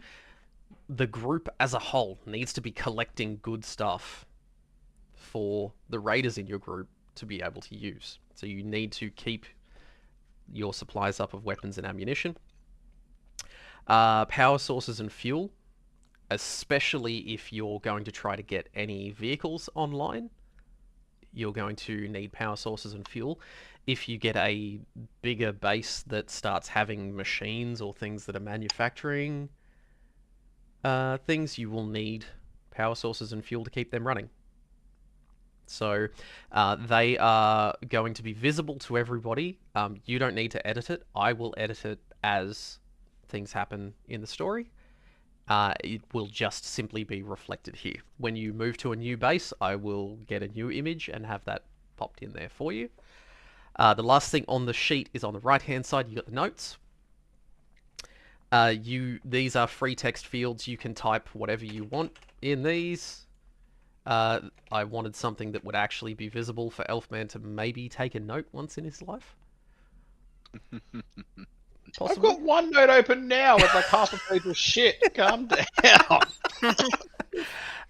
the group as a whole needs to be collecting good stuff for the raiders in your group to be able to use. So you need to keep your supplies up of weapons and ammunition. Power sources and fuel, especially if you're going to try to get any vehicles online. You're going to need power sources and fuel. If you get a bigger base that starts having machines or things that are manufacturing things, you will need power sources and fuel to keep them running. So they are going to be visible to everybody. You don't need to edit it. I will edit it as things happen in the story. It will just simply be reflected here. When you move to a new base, I will get a new image and have that popped in there for you. The last thing on the sheet is on the right-hand side. You got the notes. These are free text fields. You can type whatever you want in these. I wanted something that would actually be visible for Elfman to maybe take a note once in his life. I've got one note open now with like half a page of shit. Calm down.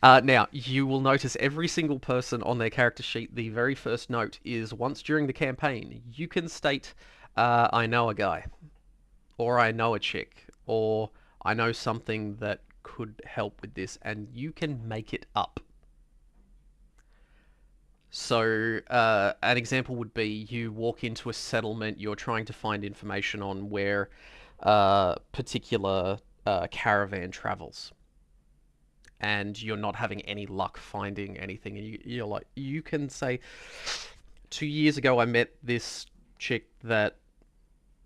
Now, you will notice every single person on their character sheet, the very first note is once during the campaign, you can state, I know a guy, or I know a chick, or I know something that could help with this, and you can make it up. So, an example would be you walk into a settlement, you're trying to find information on where a particular caravan travels, and you're not having any luck finding anything, and you're like, you can say, 2 years ago I met this chick that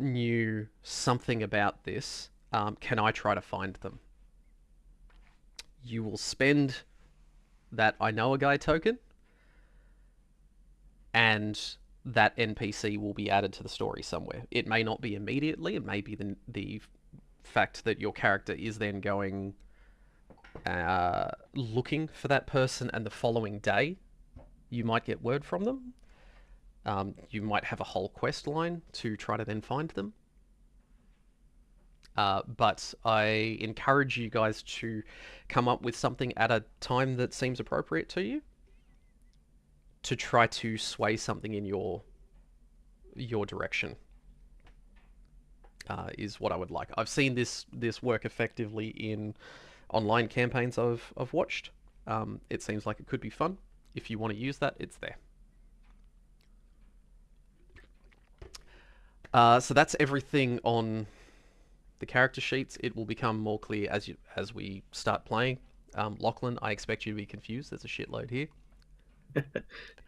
knew something about this, can I try to find them? You will spend that I know a guy token, and that NPC will be added to the story somewhere. It may not be immediately, it may be the fact that your character is then going looking for that person, and the following day you might get word from them. You might have a whole quest line to try to then find them. But I encourage you guys to come up with something at a time that seems appropriate to you to try to sway something in your direction. Is what I would like. I've seen this work effectively in online campaigns I've watched. It seems like it could be fun. If you want to use that, it's there. So that's everything on the character sheets. It will become more clear as we start playing. Lachlan, I expect you to be confused. There's a shitload here.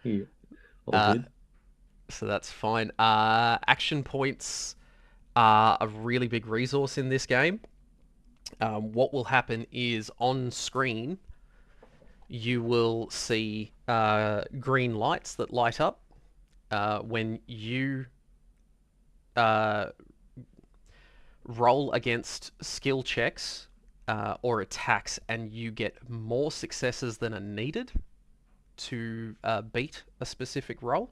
Yeah. All good. So that's fine. Action points are a really big resource in this game. What will happen is on screen, you will see green lights that light up when you roll against skill checks or attacks, and you get more successes than are needed to beat a specific roll.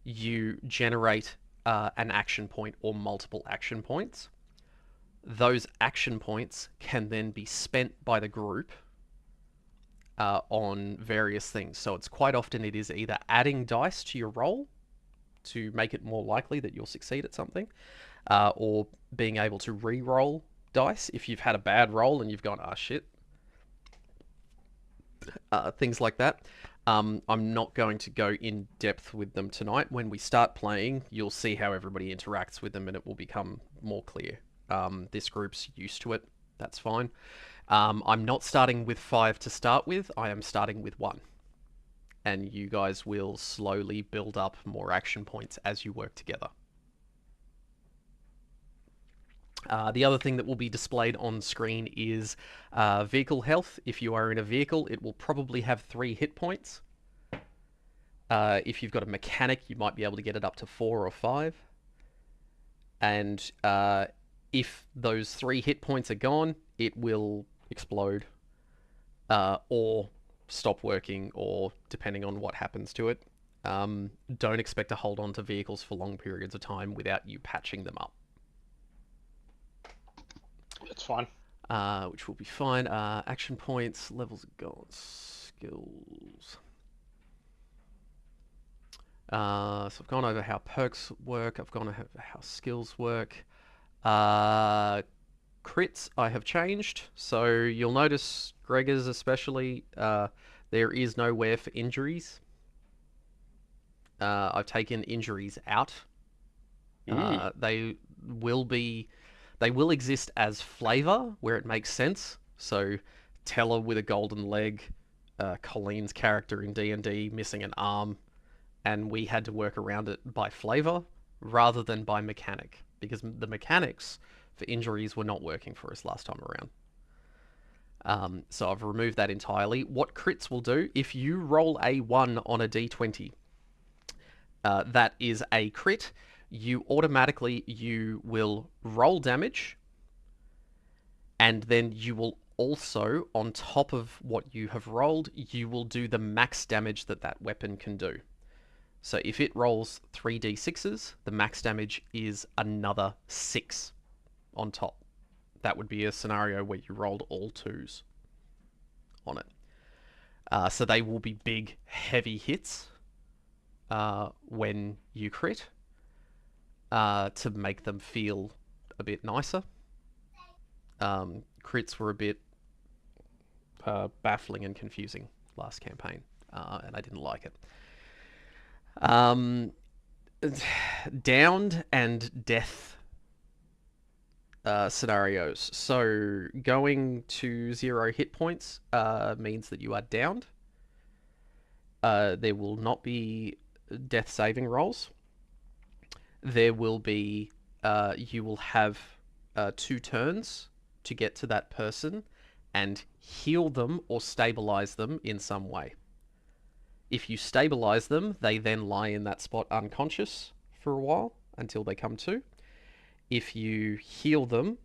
You generate an action point or multiple action points. Those action points can then be spent by the group on various things. So it's quite often it is either adding dice to your roll to make it more likely that you'll succeed at something, or being able to re-roll dice if you've had a bad roll and you've gone, ah, shit. Things like that. I'm not going to go in depth with them tonight. When we start playing, you'll see how everybody interacts with them and it will become more clear. This group's used to it. That's fine. I'm not starting with 5 to start with. I am starting with 1. And you guys will slowly build up more action points as you work together. The other thing that will be displayed on screen is vehicle health. If you are in a vehicle, it will probably have 3 hit points. If you've got a mechanic, you might be able to get it up to 4 or 5. And if those 3 hit points are gone, it will explode or stop working, or depending on what happens to it. Don't expect to hold on to vehicles for long periods of time without you patching them up. That's fine. Which will be fine. Action points, levels of gold, skills. So I've gone over how perks work. I've gone over how skills work. Crits I have changed. So you'll notice Gregor's especially, there is nowhere for injuries. I've taken injuries out. They will exist as flavor where it makes sense. So Teller with a golden leg, Colleen's character in D&D missing an arm, and we had to work around it by flavor rather than by mechanic, because the mechanics for injuries were not working for us last time around. So I've removed that entirely. What crits will do, if you roll a 1 on a d20, that is a crit. You will roll damage, and then you will also, on top of what you have rolled, you will do the max damage that weapon can do. So if it rolls 3d6s, the max damage is another 6 on top. That would be a scenario where you rolled all 2s on it. So they will be big, heavy hits when you crit, to make them feel a bit nicer. Crits were a bit baffling and confusing last campaign, and I didn't like it. Downed and death scenarios. So going to 0 hit points means that you are downed. There will not be death saving rolls. There will be, you will have 2 turns to get to that person and heal them or stabilize them in some way. If you stabilize them, they then lie in that spot unconscious for a while until they come to. If you heal them,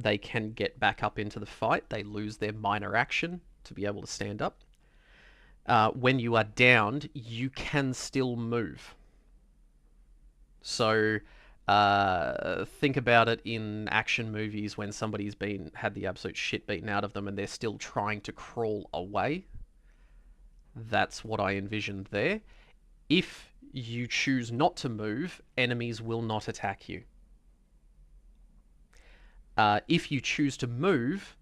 they can get back up into the fight. They lose their minor action to be able to stand up. When you are downed, you can still move. So think about it in action movies when somebody's had the absolute shit beaten out of them and they're still trying to crawl away. That's what I envisioned there. If you choose not to move, enemies will not attack you. If you choose to move,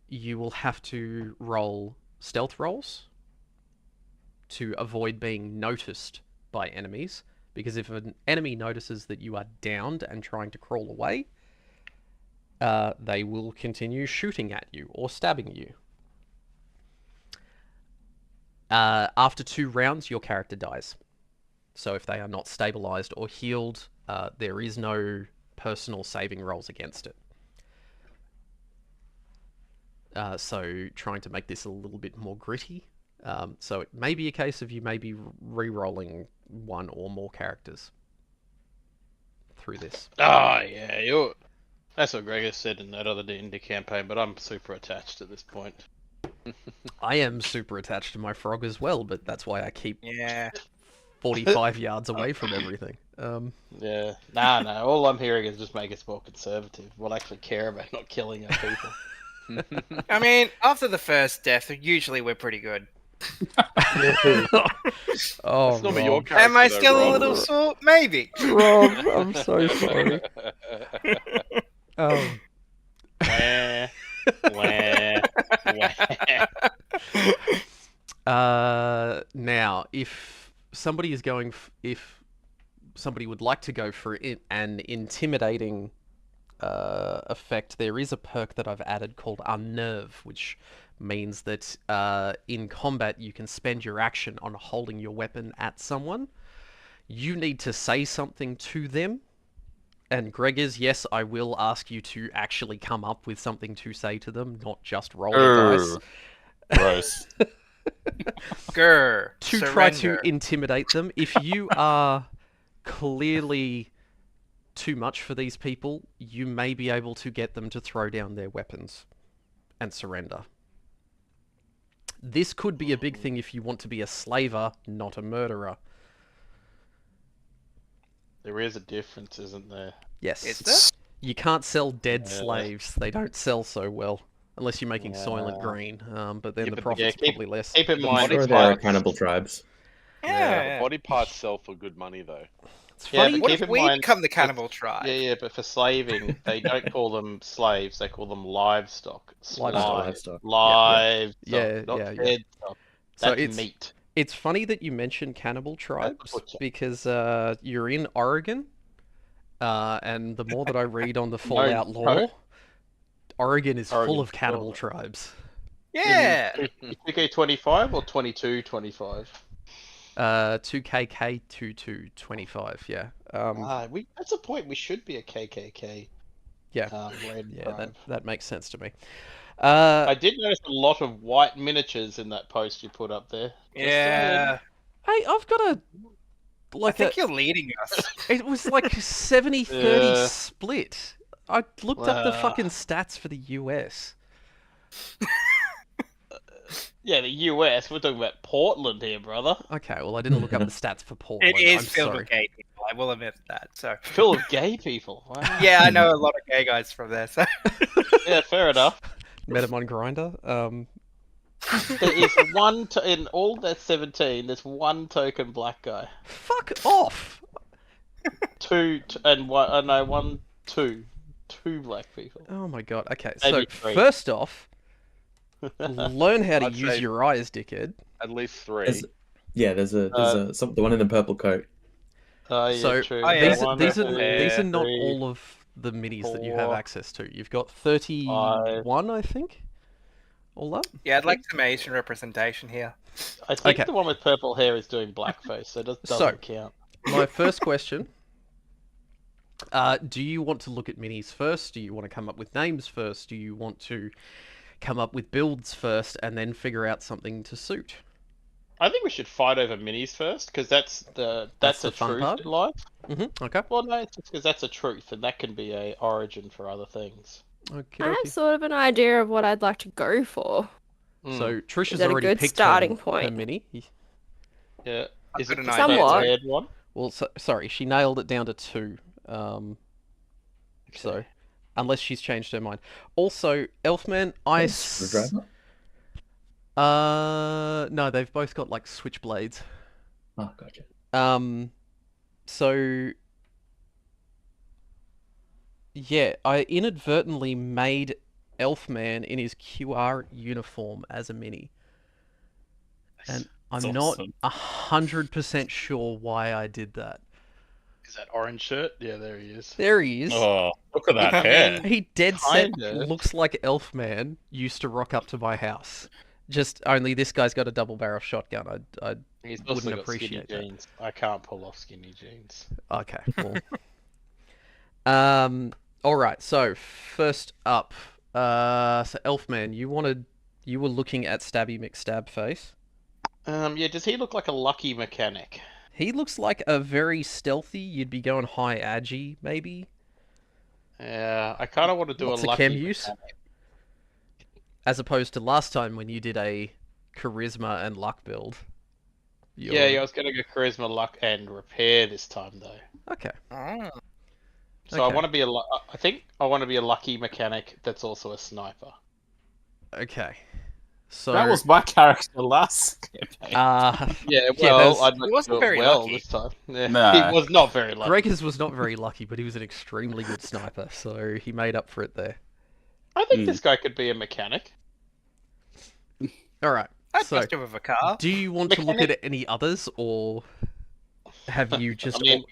you will have to roll stealth rolls to avoid being noticed by enemies. Because if an enemy notices that you are downed and trying to crawl away, they will continue shooting at you or stabbing you. After 2 rounds, your character dies. So if they are not stabilized or healed, there is no personal saving rolls against it. So trying to make this a little bit more gritty. So it may be a case of you may be re-rolling 1 or more characters through this. Oh, yeah, that's what Gregor said in that other D&D campaign, but I'm super attached at this point. I am super attached to my frog as well, but that's why I keep Yeah. 45 yards away from everything. Yeah, nah, all I'm hearing is just make us more conservative. We'll actually care about not killing our people. I mean, after the first death, usually we're pretty good. Oh, That's not your Rob. character. Am I though, still a Rob. little sore? Maybe. Rob, I'm so sorry. Wah, wah, wah. Now, if somebody is going, if somebody would like to go for an intimidating effect, there is a perk that I've added called Unnerve, which means that in combat you can spend your action on holding your weapon at someone. You need to say something to them. And Gregors, yes, I will ask you to actually come up with something to say to them, not just roll the dice. Gross. Grr. To try to Surrender. intimidate them. If you are clearly too much for these people, you may be able to get them to throw down their weapons and surrender. This could be a big thing if you want to be a slaver, not a murderer. There is a difference, isn't there? Yes. Is there? You can't sell dead Yeah. slaves. They don't sell so well. Unless you're making Soylent Yeah. Green. But then Yeah, the but profit's keep- probably less. Keep in The mind, body Or it's there are like, cannibal tribes. Yeah. Body parts sell for good money, though. It's Yeah, funny. but What keep if in we mind- become the cannibal tribe? yeah, but for slaving, they don't call them slaves; they call them livestock. Livestock. Livestock, Yeah, not yeah, yeah. dead stock. So That's it's meat. It's funny that you mentioned cannibal tribes butcher. because you're in Oregon, and the more that I read on the No, Fallout no. lore, Oregon is full Oregon's of cannibal full. tribes. Yeah. 2K25 or 2225? 2KK 2225, yeah. That's a point. We should be a KKK. Yeah. Red Yeah, tribe. that makes sense to me. I did notice a lot of white miniatures in that post you put up there. Just Yeah. Hey, I've got I like think you're leading us. it was like 70-30 Yeah. split. I looked up the Wow. fucking stats for the US. Yeah, the US. We're talking about Portland here, brother. Okay, well, I didn't look up the stats for Portland. It is I'm filled sorry. with gay people. I will admit that. So Full of gay people. Wow. yeah, I know a lot of gay guys from there. So Yeah, fair enough. Met him on Grindr. There is one in all that 17. There's one token black guy. Fuck off! Two black people. Oh my god. Okay, Maybe so three. first off, learn how to I'd use say- your eyes, dickhead. At least 3. There's the one in the purple coat. Oh yeah, So true. Oh, yeah. these, One, these two, are not three, all of the minis that you have four, access to. You've got 31, I think. All up. yeah, I'd like some Asian representation here. I think Okay. the one with purple hair is doing blackface, so it doesn't So- count. My first question. Do you want to look at minis first? Do you want to come up with names first? Do you want to come up with builds first and then figure out something to suit? I think we should fight over minis first, because that's That's a the fun truth part? in life. Mm-hmm. Okay. Well, no, it's just because that's a truth, and that can be a origin for other things. Okay, I have okay. sort of an idea of what I'd like to go for. So Trish has that a already good picked starting her point? mini. yeah. I've Is got it an the idea Somewhat. too. red one? Well, sorry, she nailed it down to 2. So, Okay. unless she's changed her mind. Also, Elfman, Screwdriver? No, they've both got like switchblades. Oh, gotcha. So yeah, I inadvertently made Elfman in his QR uniform as a mini, and I'm That's not awesome. 100% sure why I did that. Is that orange shirt? Yeah, there he is. There he is. Oh, look at that I hair. mean, He dead set Kinda. looks like Elfman used to rock up to my house. Just only this guy's got a double barrel shotgun. I He's also wouldn't got skinny appreciate that. jeans. I can't pull off skinny jeans. Okay, well. All right. So first up, so Elfman, you were looking at Stabby McStabface. Yeah. Does he look like a lucky mechanic? He looks like a very stealthy. You'd be going high agi, maybe. Yeah, I kind of want to do Lots a of lucky chem use, mechanic. as opposed to last time when you did a charisma and luck build. Yeah, I was gonna go charisma, luck, and repair this time though. Okay. Oh. So I Okay. want to be I think I want to be a lucky mechanic that's also a sniper. Okay. So That was my character last campaign. Yeah, Yeah, well, there's- I'd like He wasn't to do it very well lucky. this time. Yeah, Nah. he was not very lucky. Gregors was not very lucky, but he was an extremely good sniper, so he made up for it there. I think this guy could be a mechanic. All right. I'd So, trust him with a car. do you want to look Mechanic- at any others, or have you just I mean,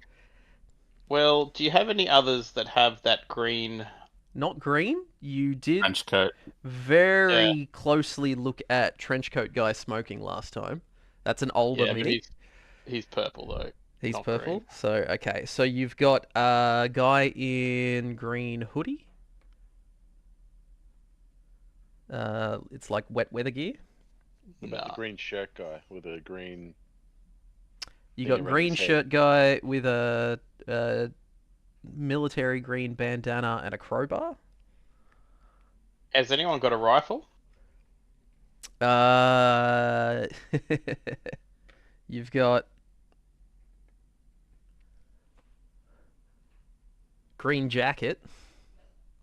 well, do you have any others that have that green? not green? You did Trench coat. very closely look at Trenchcoat Guy smoking last time. That's an older Yeah, but mini. he's purple though. He's not purple. green. So, okay. So you've got a guy in green hoodie. It's like wet weather gear. What about Nah. the green shirt guy with a green? You Thing got around green his head. shirt guy with a military green bandana and a crowbar. Has anyone got a rifle? You've got green jacket,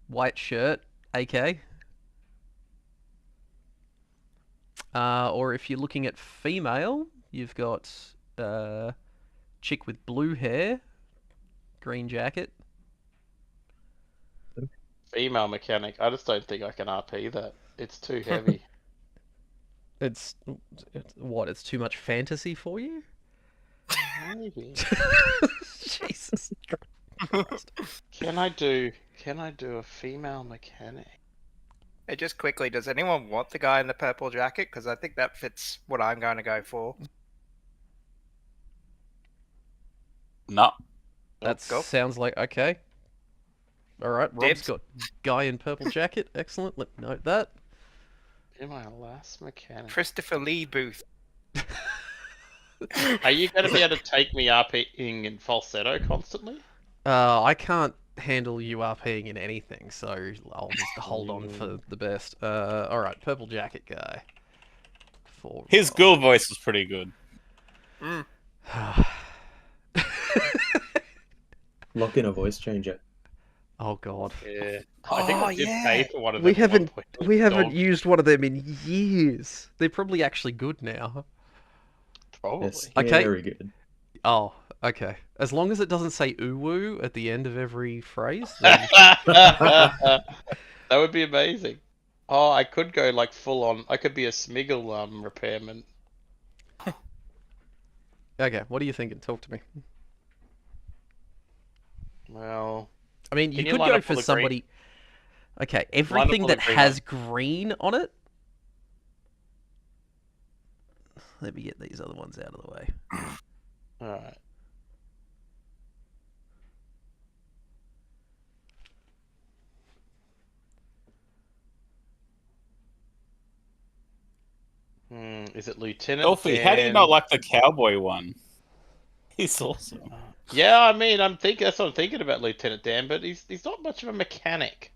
white shirt, AK. Or if you're looking at female, you've got chick with blue hair, green jacket. Female mechanic. I just don't think I can RP that. It's too heavy. It's what? It's too much fantasy for you? Maybe. Jesus. Can I do a female mechanic? Hey, just quickly, does anyone want the guy in the purple jacket? Because I think that fits what I'm going to go for. No. That Go. sounds like okay. All right, Rob's Dibs. got guy in purple jacket. Excellent. Let me note that. Am I last mechanic? Christopher Lee Booth. Are you going to be able to take me RPing in falsetto constantly? I can't handle you RPing in anything, so I'll just hold on for the best. All right, purple jacket guy. For His ghoul voice was pretty good. Lock in a voice changer. Oh God, Yeah. I think I did yeah. pay for one of them. we at one haven't point. we haven't Dog, used one of them in years. They're probably actually good now. Probably. They're Okay. very good. Oh, okay. As long as it doesn't say uwu at the end of every phrase. Then... That would be amazing. Oh, I could go like full on. I could be a Smiggle repairman. Okay, what are you thinking? Talk to me. Well, I mean, Can you you could line go up for all the green- somebody. Okay, everything all the that green has green on it. Let me get these other ones out of the way. all right. Is it Lieutenant? Elfie, how do you Dan? not like the cowboy one? He's awesome. Yeah, I mean, that's what I'm thinking about Lieutenant Dan, but he's not much of a mechanic.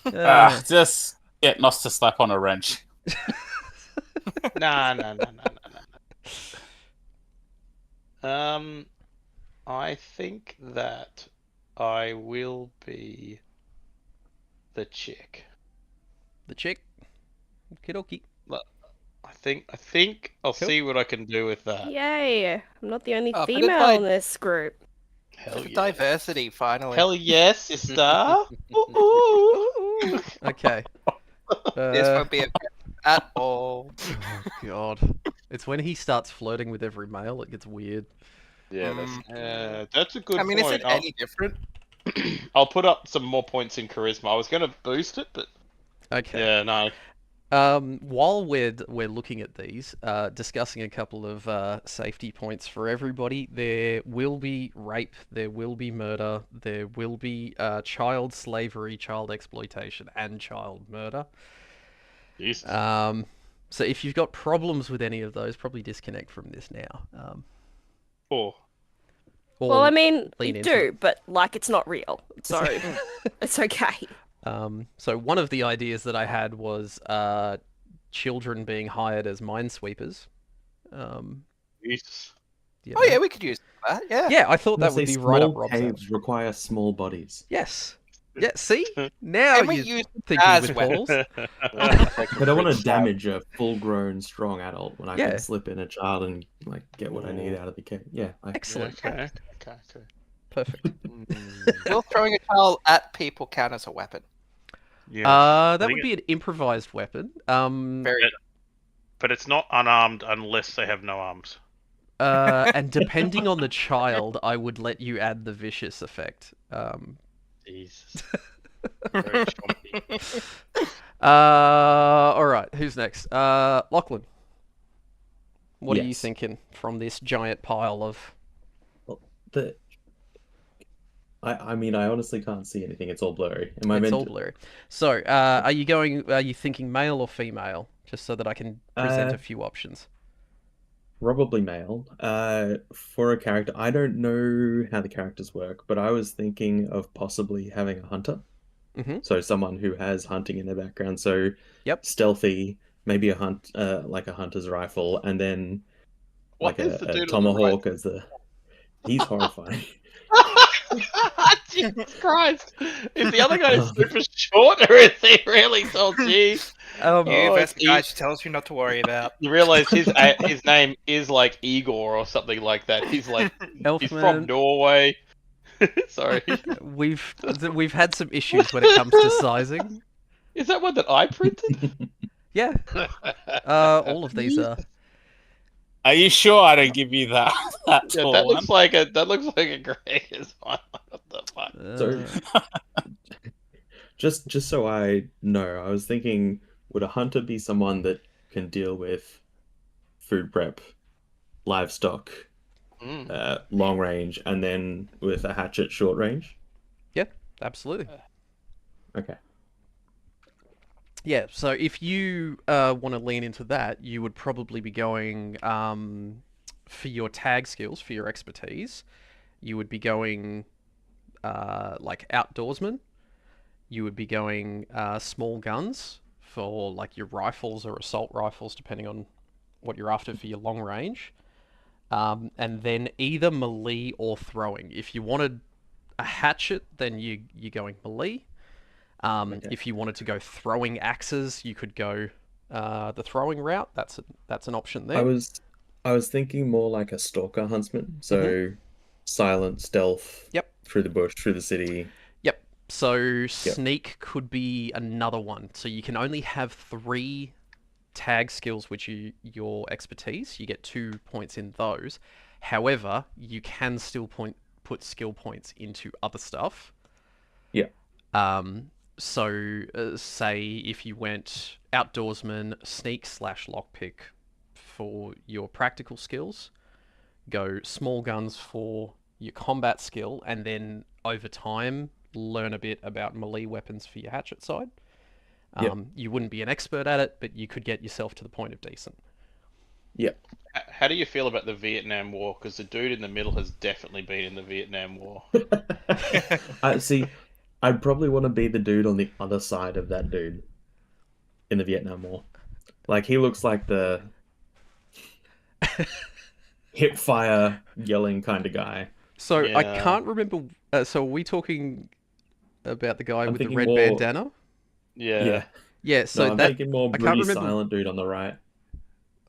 Just get Nos to slap on a wrench. Nah. I think that I will be the chick. The chick. Kidoki. I think I'll Cool. see what I can do with that. Yay! I'm not the only Oh, but female it in this group. Hell yeah. Diversity, finally. Hell yes, sister. Ooh. Okay. This won't be a at all. Oh god. It's when he starts flirting with every male it gets weird. Yeah, That's a good I mean, point. is it any different? I'll put up some more points in charisma. I was going to boost it, but Okay. yeah, no. While we're looking at these, discussing a couple of safety points for everybody, there will be rape, there will be murder, there will be child slavery, child exploitation, and child murder. Jesus. So if you've got problems with any of those, probably disconnect from this now. Or Well, I mean, you lean into do, but like it's not real, so it's okay. So one of the ideas that I had was children being hired as minesweepers. Jesus. Oh yeah, we could use that. Yeah. Yeah, I thought that would be right up Small Rob's caves alley. require small bodies. Yes. Yeah, see? Now Can we you're use thinking as with weapons? balls. But I want to damage a full-grown, strong adult when I Yeah. can slip in a child and like get what I need out of the cave. Yeah, Excellent. Okay. Perfect. Will throwing a child at people count as a weapon? Yeah. That would be an improvised weapon. Very. But it's not unarmed unless they have no arms. And depending on the child, I would let you add the vicious effect. Jesus. Very chompy. All right, who's next? Lachlan. What are you Yes. thinking from this giant pile of? The... I mean, I honestly can't see anything. It's all blurry. Am I It's meant all to... blurry. So, are you thinking male or female? Just so that I can present a few options. Probably male. For a character, I don't know how the characters work, but I was thinking of possibly having a hunter. Mhm. So someone who has hunting in their background. So Yep. stealthy, maybe like a hunter's rifle, and then What like is the dude a on the tomahawk as the. He's horrifying. Jesus Christ! Is the other guy super short, or is he really tall? Jeez. That's the guy he- she tells you not to worry about. You realize his name is like Igor or something like that. He's like he's from Elfman. Norway. Sorry. We've had some issues when it comes to sizing. Is that one that I printed? Yeah. All of these are. Are you sure I don't give you that Yeah, tall that one? looks like a Gregor's one. What the fuck? So, just so I know, I was thinking, would a hunter be someone that can deal with food prep, livestock, long range, and then with a hatchet short range? Yeah, absolutely. Okay. Yeah, so if you want to lean into that, you would probably be going for your tag skills, for your expertise. You would be going like outdoorsman. You would be going small guns for like your rifles or assault rifles, depending on what you're after for your long range. And then either melee or throwing. If you wanted a hatchet, then you're going melee. Okay. If you wanted to go throwing axes, you could go the throwing route. That's an option there. I was thinking more like a stalker huntsman, so silent stealth. Yep. Through the bush, through the city. Yep. So sneak could be another one. So you can only have 3 tag skills, which are your expertise. You get 2 points in those. However, you can still put skill points into other stuff. Yeah. So, say if you went outdoorsman, sneak/lockpick for your practical skills, go small guns for your combat skill, and then over time learn a bit about melee weapons for your hatchet side. You wouldn't be an expert at it, but you could get yourself to the point of decent. Yep. How do you feel about the Vietnam War? Because the dude in the middle has definitely been in the Vietnam War. See, I'd probably want to be the dude on the other side of that dude in the Vietnam War. Like, he looks like the hip fire yelling kind of guy. So I Yeah. can't remember. So are we talking about the guy I'm with the thinking red more- bandana? Yeah. Yeah. So No, I'm that thinking more I can't broody remember silent dude on the right.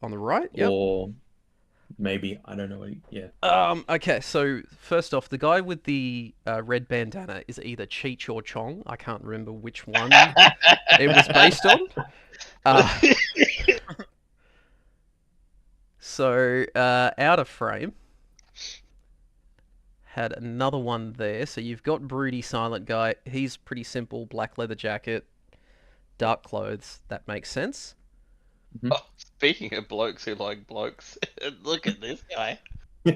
on the right. Yep. Or maybe, I don't know. Yeah. Okay, so first off, the guy with the red bandana is either Cheech or Chong. I can't remember which one it was based on. So, Out of Frame had another one there. So you've got Broody Silent Guy. He's pretty simple. Black leather jacket, dark clothes. That makes sense. Oh, speaking of blokes who like blokes, look at this guy. He's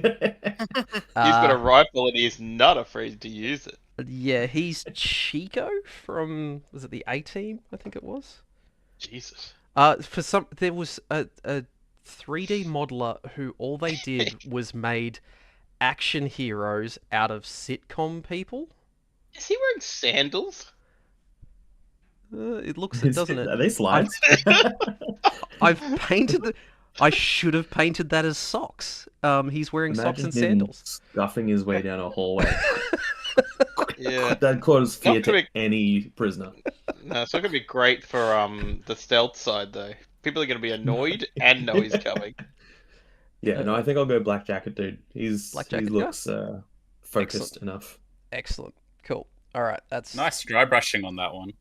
got a rifle and he's not afraid to use it. Yeah, he's Chico from, was it the A-Team? I think it was. Jesus. There was a 3D modeler who all they did was made action heroes out of sitcom people. Is he wearing sandals? It looks it, doesn't it? Are they slides? I've painted the. I should have painted that as socks. He's wearing socks Imagine and him sandals. scuffing his way down a hallway. Yeah. That cause fear Not to gonna any prisoner. No, it's not gonna be great for the stealth side though. People are gonna be annoyed and know he's coming. Yeah, no, I think I'll go Black Jacket, dude. He Jacket, looks focused Excellent. enough. Excellent. Cool. All right, that's Nice dry brushing on that one.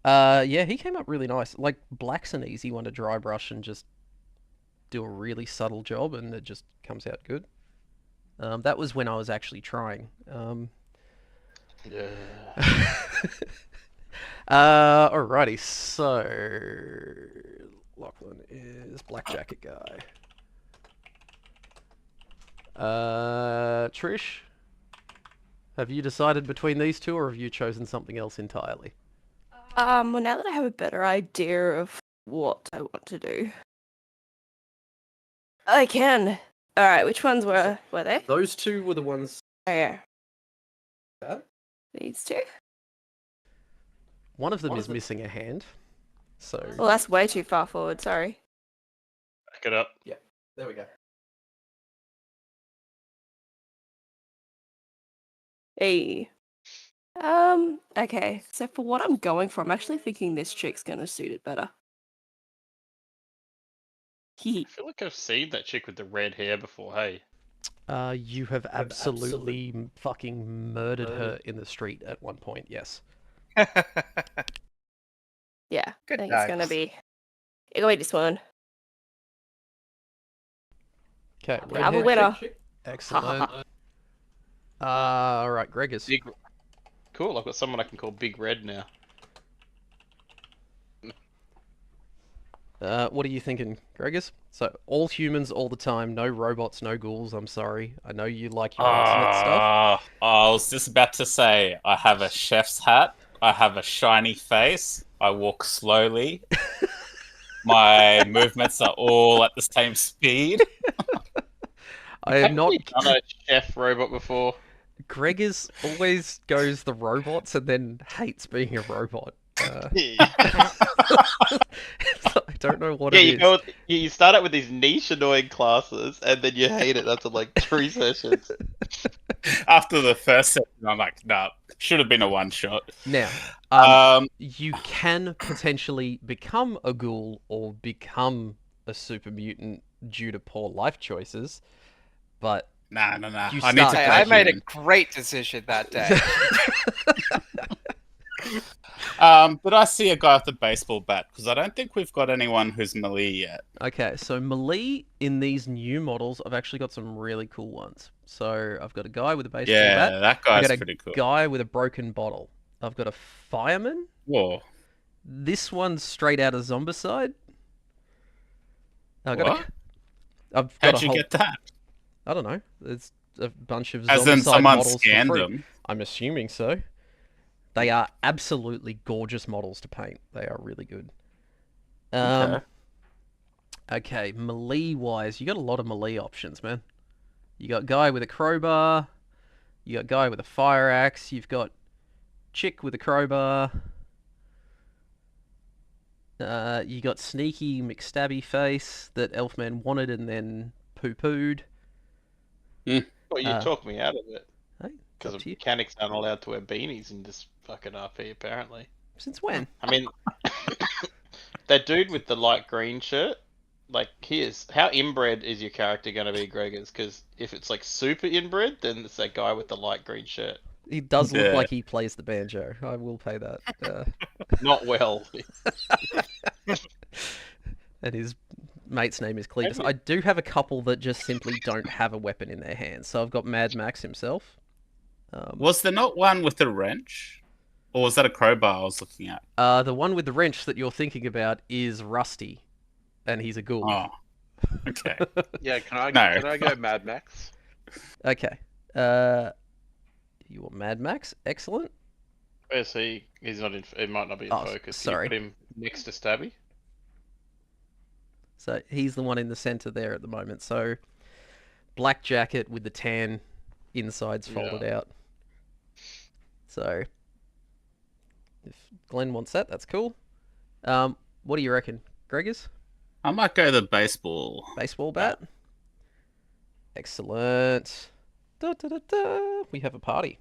Yeah, he came up really nice. Like, black's an easy one to dry brush and just do a really subtle job, and it just comes out good. That was when I was actually trying. Yeah. Alrighty, so Lachlan is Black Jacket guy. Trish, have you decided between these two, or have you chosen something else entirely? Well, now that I have a better idea of what I want to do, I can. All right, which ones were they? Those two were the ones. Oh yeah, That? these two. One of them is missing a hand, so Well, that's way too far forward. Sorry. Back it up. there we go. Hey. Okay. So for what I'm going for, I'm actually thinking this chick's gonna suit it better. I feel like I've seen that chick with the red hair before. Hey. You have absolutely fucking murdered her in the street at one point. Yes. Yeah. Good I think it's gonna times. be. It'll be this one. Okay. We have a winner. Excellent. All right, Gregors. Big... Cool, I've got someone I can call Big Red now. What are you thinking, Gregors? So, all humans all the time, no robots, no ghouls, I'm sorry. I know you like your ultimate stuff. I was just about to say, I have a chef's hat, I have a shiny face, I walk slowly, my movements are all at the same speed. I am not... Have you done a chef robot before? Gregors always goes the robots and then hates being a robot. Yeah, I don't know what it you is. go. You start out with these niche annoying classes, and then you hate it after like 3 sessions. After the first session, I'm like, nah, should have been a one-shot. Now, you can potentially become a ghoul or become a super mutant due to poor life choices, but Nah. You I need to start- play Hey, I made a human. great decision that day. But I see a guy with a baseball bat, because I don't think we've got anyone who's melee yet. Okay, so melee in these new models, I've actually got some really cool ones. So I've got a guy with a baseball Yeah, bat. that I've guy's got a pretty cool. guy with a broken bottle. I've got a fireman. Whoa. This one's straight out of Zombicide. I've got What? I've got How'd you get that? I don't know. There's a bunch of As in Zombicide someone models for scanned free. them? I'm assuming so. They are absolutely gorgeous models to paint. They are really good. Okay, melee-wise, you got a lot of melee options, man. You got guy with a crowbar. You got guy with a fire axe. You've got chick with a crowbar. You got sneaky McStabby face that Elfman wanted and then poo-pooed. Well, you Uh, talked me out of it. Hey, it's Because up to you. mechanics aren't allowed to wear beanies in this fucking RP, apparently. Since when? I mean, that dude with the light green shirt, like, how inbred is your character going to be, Gregors? Because if it's like super inbred, then it's that guy with the light green shirt. He does look Yeah. like he plays the banjo. I will pay that. Not well. And his mate's name is Cletus. Maybe- I do have a couple that just simply don't have a weapon in their hands. So I've got Mad Max himself. Was there not one with a wrench? Or was that a crowbar I was looking at? The one with the wrench that you're thinking about is Rusty, and he's a ghoul. Oh. Okay. Yeah, can I No. can I go Mad Max? Okay. You want Mad Max? Excellent. Where's he? He's not in. He might not be in Oh, focus. sorry. Can you put him next to Stabby? So he's the one in the center there at the moment. So black jacket with the tan insides folded out. So if Glenn wants that, that's cool. What do you reckon, Gregors? I might go the baseball. Baseball bat? Excellent. Da, da, da, da. We have a party.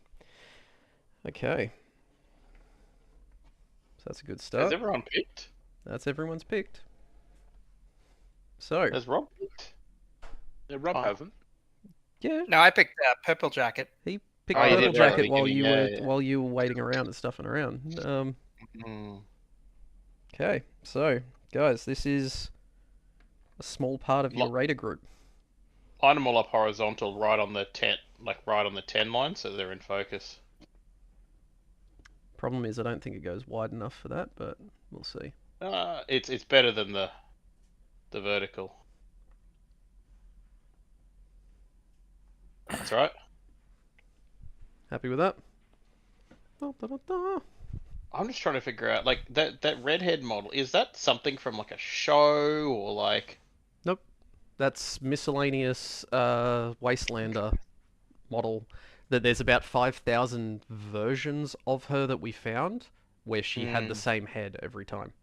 Okay. So that's a good Has start. everyone picked? That's everyone's picked. So, Has Rob picked? Yeah, Rob Oh. hasn't. yeah, No, I picked Purple Jacket. he picked Oh, you Purple did right at the Jacket while you beginning, were yeah. while you were waiting around and stuffing around. Mm. Okay, so guys, this is a small part of your Lo- raider group. Line them all up horizontal, right on the 10, like right on the 10 line, so they're in focus. Problem is, I don't think it goes wide enough for that, but we'll see. It's better than the vertical. That's right. Happy with that? Da, da, da, da. I'm just trying to figure out, like, that redhead model, is that something from like a show or like? Nope, that's miscellaneous Wastelander model. That there's about 5,000 versions of her that we found, where she had the same head every time.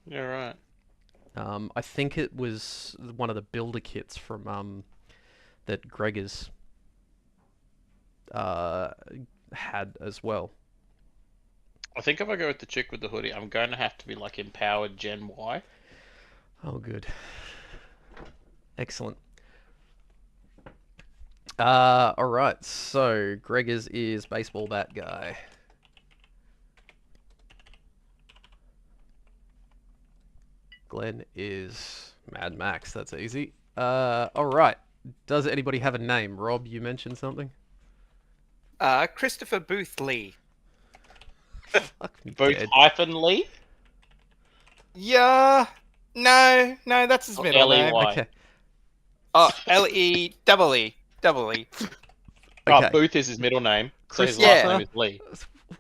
Yeah, right. I think it was one of the builder kits from that Gregors had as well. I think if I go with the chick with the hoodie, I'm going to have to be like empowered Gen Y. Oh, good. Excellent. Alright, so Gregors is baseball bat guy. Glenn is Mad Max, that's easy. Alright. Does anybody have a name? Rob, you mentioned something? Christopher Booth Lee. Fuck me Booth dead. hyphen Lee? Yeah. No, that's his Or middle name. L-E-Y. Okay. Oh, L-E-double-E. Double E. Okay. Oh, Booth is his middle name, so his Christopher- last name is Lee.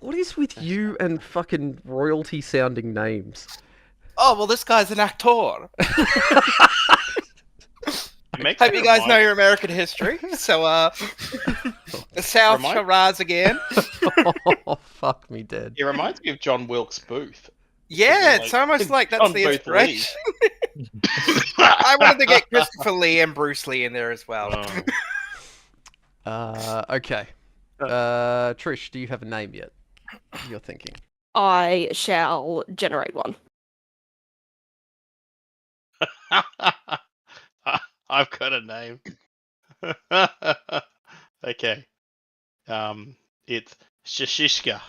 What is with you and fucking royalty sounding names? Oh, well, this guy's an actor. It makes Hope me you guys know remind- your American history. So, the South Remind- hurrahs again. Oh, fuck me dead. It reminds me of John Wilkes Booth. Yeah, Like, it's almost like that's John the Booth inspiration. I wanted to get Christopher Lee and Bruce Lee in there as well. Okay. Trish, do you have a name yet? You're thinking. I shall generate one. I've got a name. Okay. It's Shashishka.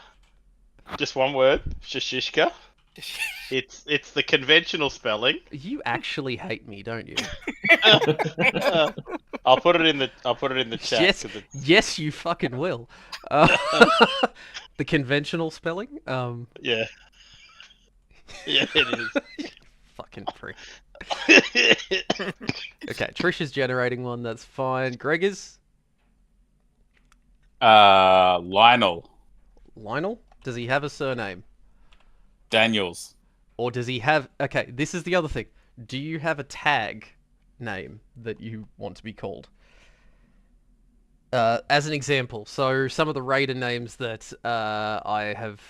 Just one word, Shashishka. It's the conventional spelling. You actually hate me, don't you? I'll put it in the chat. Yes, 'cause it's- yes, you fucking will. The conventional spelling. Yeah. Yeah, it Fucking prick. is. Okay, Trish is generating one. That's fine. Gregors, Lionel Lionel. Does he have a surname, Daniels. or does he have? Okay, this is the other thing. Do you have a tag name that you want to be called? As an example, so some of the raider names that I have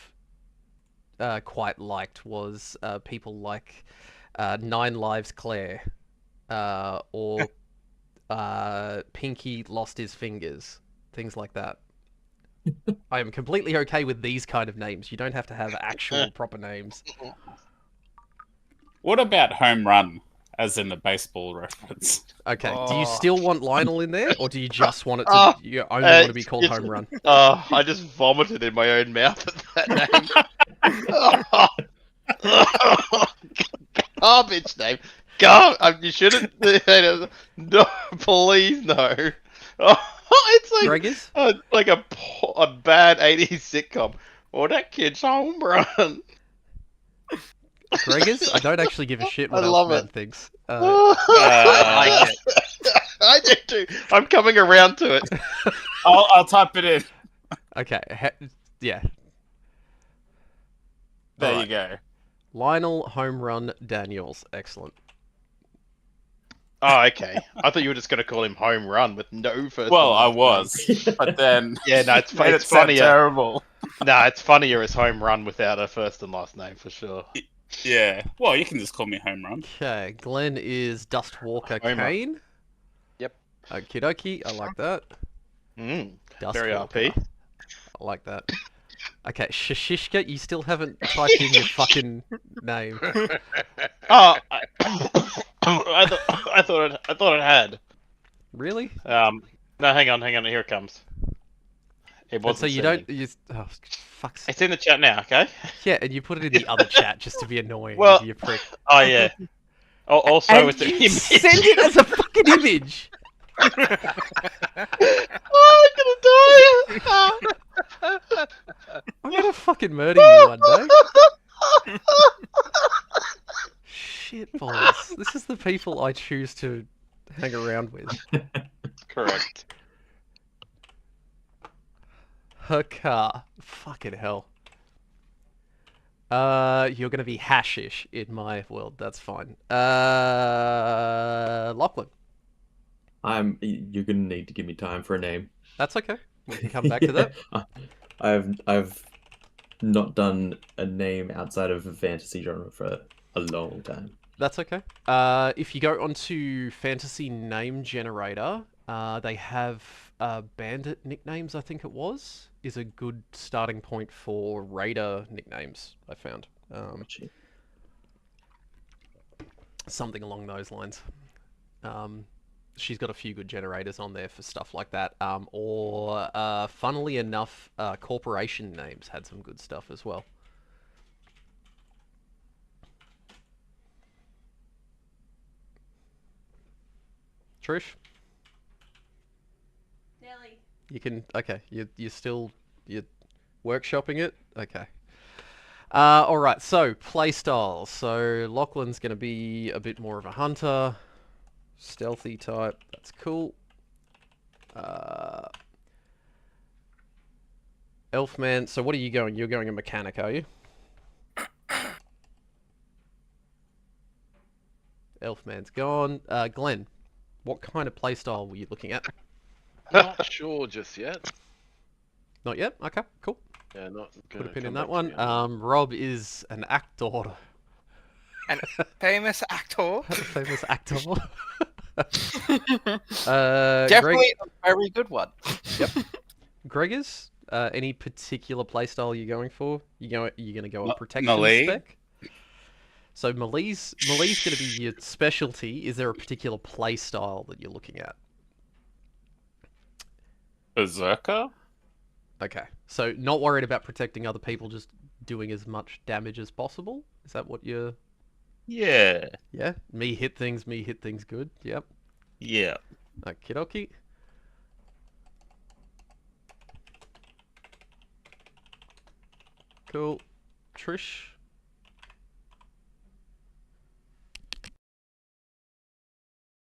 quite liked was people like Nine Lives Claire, or Pinky Lost His Fingers, things like that. I am completely okay with these kind of names. You don't have to have actual proper names. What about home run, as in the baseball reference? Okay, do you Oh. still want Lionel in there, or do you just want it to? Oh, You only want to be called it's- Home Run? I just vomited in my own mouth at that name. Garbage name. You shouldn't. No, please no. It's like Gregors? like a bad '80s sitcom. Oh, that kid's home run. Gregors? I don't actually give a shit what I love Elfman it. thinks. I like it. I do too. I'm coming around to it. I'll type it in. Okay, yeah. There Alright. you go. Lionel Home Run Daniels. Excellent. Oh, okay. I thought you were just going to call him Home Run with no first. Well, I and last name. was, but then Yeah, no, it's made it's it sound funnier. terrible. No, it's funnier as Home Run without a first and last name for sure. Yeah. Well, you can just call me home run. Okay, Glenn is Dustwalker Homer. Kane. Yep. Okie dokie, I like that. Mm, Dustwalker. very RP. I like that. Okay, Shishishka, you still haven't typed in your fucking name. Oh, I thought it had. Really? No, hang on, here it comes. It And wasn't. so you sending. don't. You, oh, fuck's sake. It's in the chat now, okay? Yeah, and you put it in the other chat just to be annoying. Well- You prick. Oh yeah. Also, And it's an you image. send it as a fucking image. Oh, I'm gonna die. I'm gonna fucking murder you one day. Shit balls. This is the people I choose to hang around with. Correct. Her car. Fucking hell. You're gonna be hashish in my world. That's fine. Lachlan. You're gonna need to give me time for a name. That's okay. We can come back to that. I've not done a name outside of the fantasy genre for a long time. That's okay. If you go onto Fantasy Name Generator, they have Bandit nicknames, I think it was, is a good starting point for Raider nicknames, I found. Something along those lines. She's got a few good generators on there for stuff like that. Or, funnily enough, corporation names had some good stuff as well. Trish? Nelly. You can, okay, you're workshopping it? Okay. Alright, so, playstyle. So, Lachlan's gonna be a bit more of a hunter. Stealthy type, that's cool. Elfman, so what are you going? You're going a mechanic, are you? Elfman's gone. Glenn, what kind of playstyle were you looking at? Not sure just yet. Not yet? Okay, cool. Yeah, not Put a gonna pin in come that back to one. me on Rob is an actor. Famous actor. Famous actor. Definitely a very good one. Gregors, any particular playstyle you're going for? You're going to go a protection melee. spec? So melee's going to be your specialty. Is there a particular playstyle that you're looking at? Berserker? Okay, so not worried about protecting other people, just doing as much damage as possible? Is that what you're... Yeah. Yeah? Me hit things good. Yep. Yeah. Okie dokie. Cool. Trish?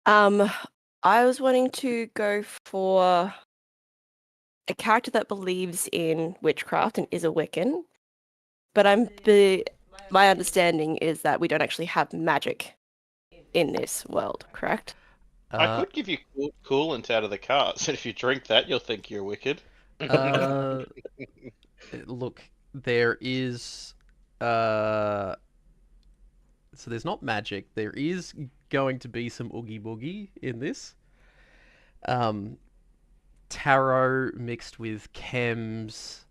I was wanting to go for a character that believes in witchcraft and is a Wiccan, but my understanding is that we don't actually have magic in this world, correct? I could give you coolant out of the cars, and if you drink that, you'll think you're wicked. Look, there is so there's not magic. There is going to be some oogie boogie in this. Tarot mixed with chems,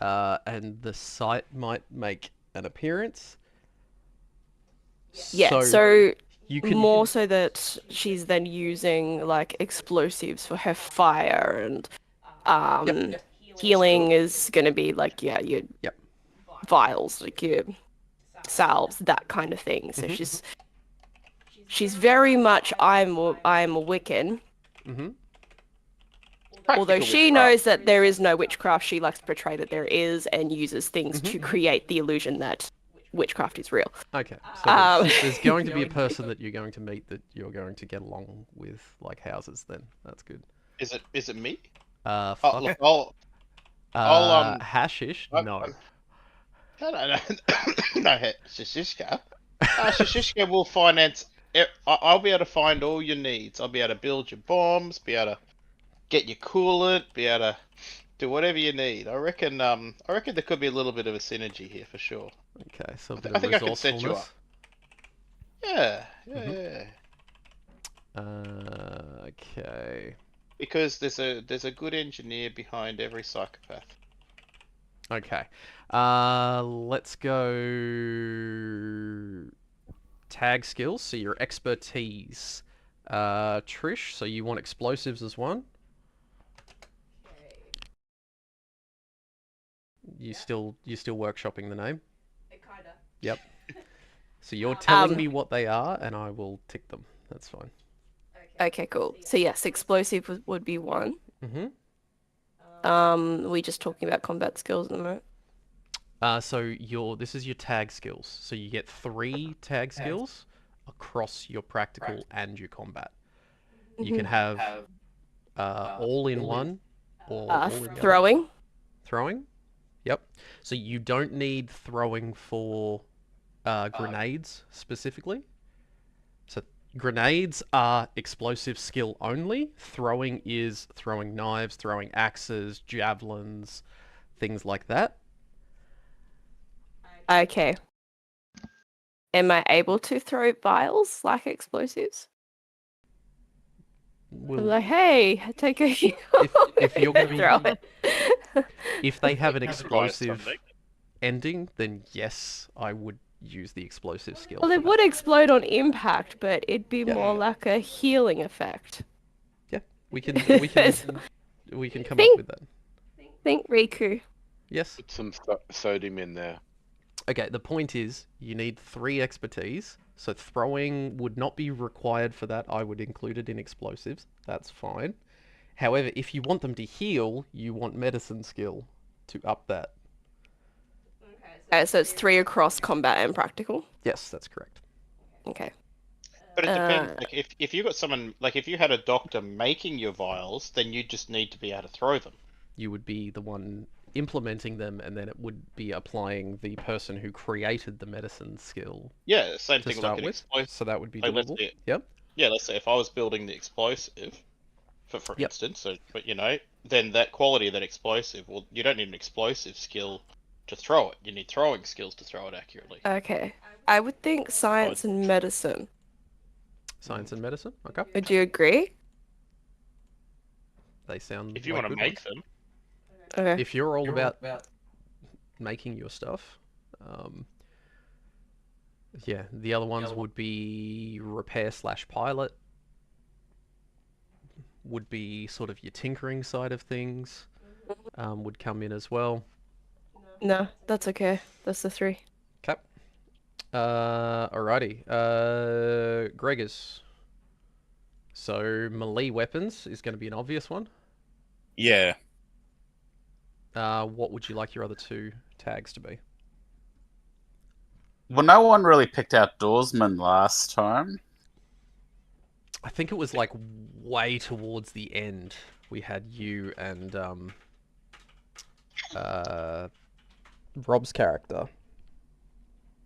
and the sight might make an appearance. Yeah, so you can more so that she's then using like explosives for her fire, and healing is gonna be like your vials, like your salves, that kind of thing. So she's very much I'm a Wiccan. Mm-hmm. Although she knows that there is no witchcraft, she likes to portray that there is and uses things to create the illusion that witchcraft is real. Okay, so there's going to be a person that you're going to meet that you're going to get along with, like houses. Then that's good. Is it me? Fuck. Oh, look, Hashish? No. No, Shishishka. Shishishka will finance. I'll be able to find all your needs. I'll be able to build your bombs. Be able to get your coolant. Be able to do whatever you need. I reckon. I reckon there could be a little bit of a synergy here for sure. Okay, so a bit I of think I can set you resourcefulness. up. Yeah. Okay. Because there's a good engineer behind every psychopath. Okay. Let's go tag skills. So your expertise. Trish, so you want explosives as one? You still workshopping the name? Kinda. Yep. So you're telling me what they are, and I will tick them. That's fine. Okay, cool. So yes, explosive would be one. Mm-hmm. We just talking about combat skills at the moment. So this is your tag skills. So you get 3 tag skills across your practical and your combat. You can have all in one or all in the other. Throwing. Throwing? Yep. So you don't need throwing for grenades specifically. So grenades are explosive skill only. Throwing is throwing knives, throwing axes, javelins, things like that. Okay. Am I able to throw vials like explosives? Well, I'm like, hey, take a if you're gonna be throw it. if they have an Improvise explosive something. ending, then yes, I would use the explosive skill. Well, for it that. would explode on impact, but it'd be Yeah. more like a healing effect. Yeah, we can come Think- up with that. Think Riku. Yes. Put some sodium in there. Okay, the point is you need 3 expertise. So throwing would not be required for that. I would include it in explosives. That's fine. However, if you want them to heal, you want medicine skill to up that. Okay, so it's 3 across combat and practical. Yes, that's correct. Okay. But it depends. Like if you got someone, like if you had a doctor making your vials, then you just need to be able to throw them. You would be the one implementing them, and then it would be applying the person who created the medicine skill Yeah, same to thing start like an with. explosive. So that would be Like, let's doable. say- Yep. Yeah, let's say if I was building the explosive, for Yep. instance, so but then that quality of that explosive, well, you don't need an explosive skill to throw it. You need throwing skills to throw it accurately. Okay. I would think science and medicine. Science and medicine. Okay. Would you agree? They sound. If you like want to good make ones. them, Okay. If you're all about making your stuff, yeah, the other ones would be repair/pilot. Would be sort of your tinkering side of things. Would come in as well. No, that's okay. That's the 3. Okay. Alrighty. Gregors. So melee weapons is going to be an obvious one. Yeah. What would you like your other 2 tags to be? Well, no one really picked outdoorsman last time. I think it was like way towards the end. We had you and Rob's character.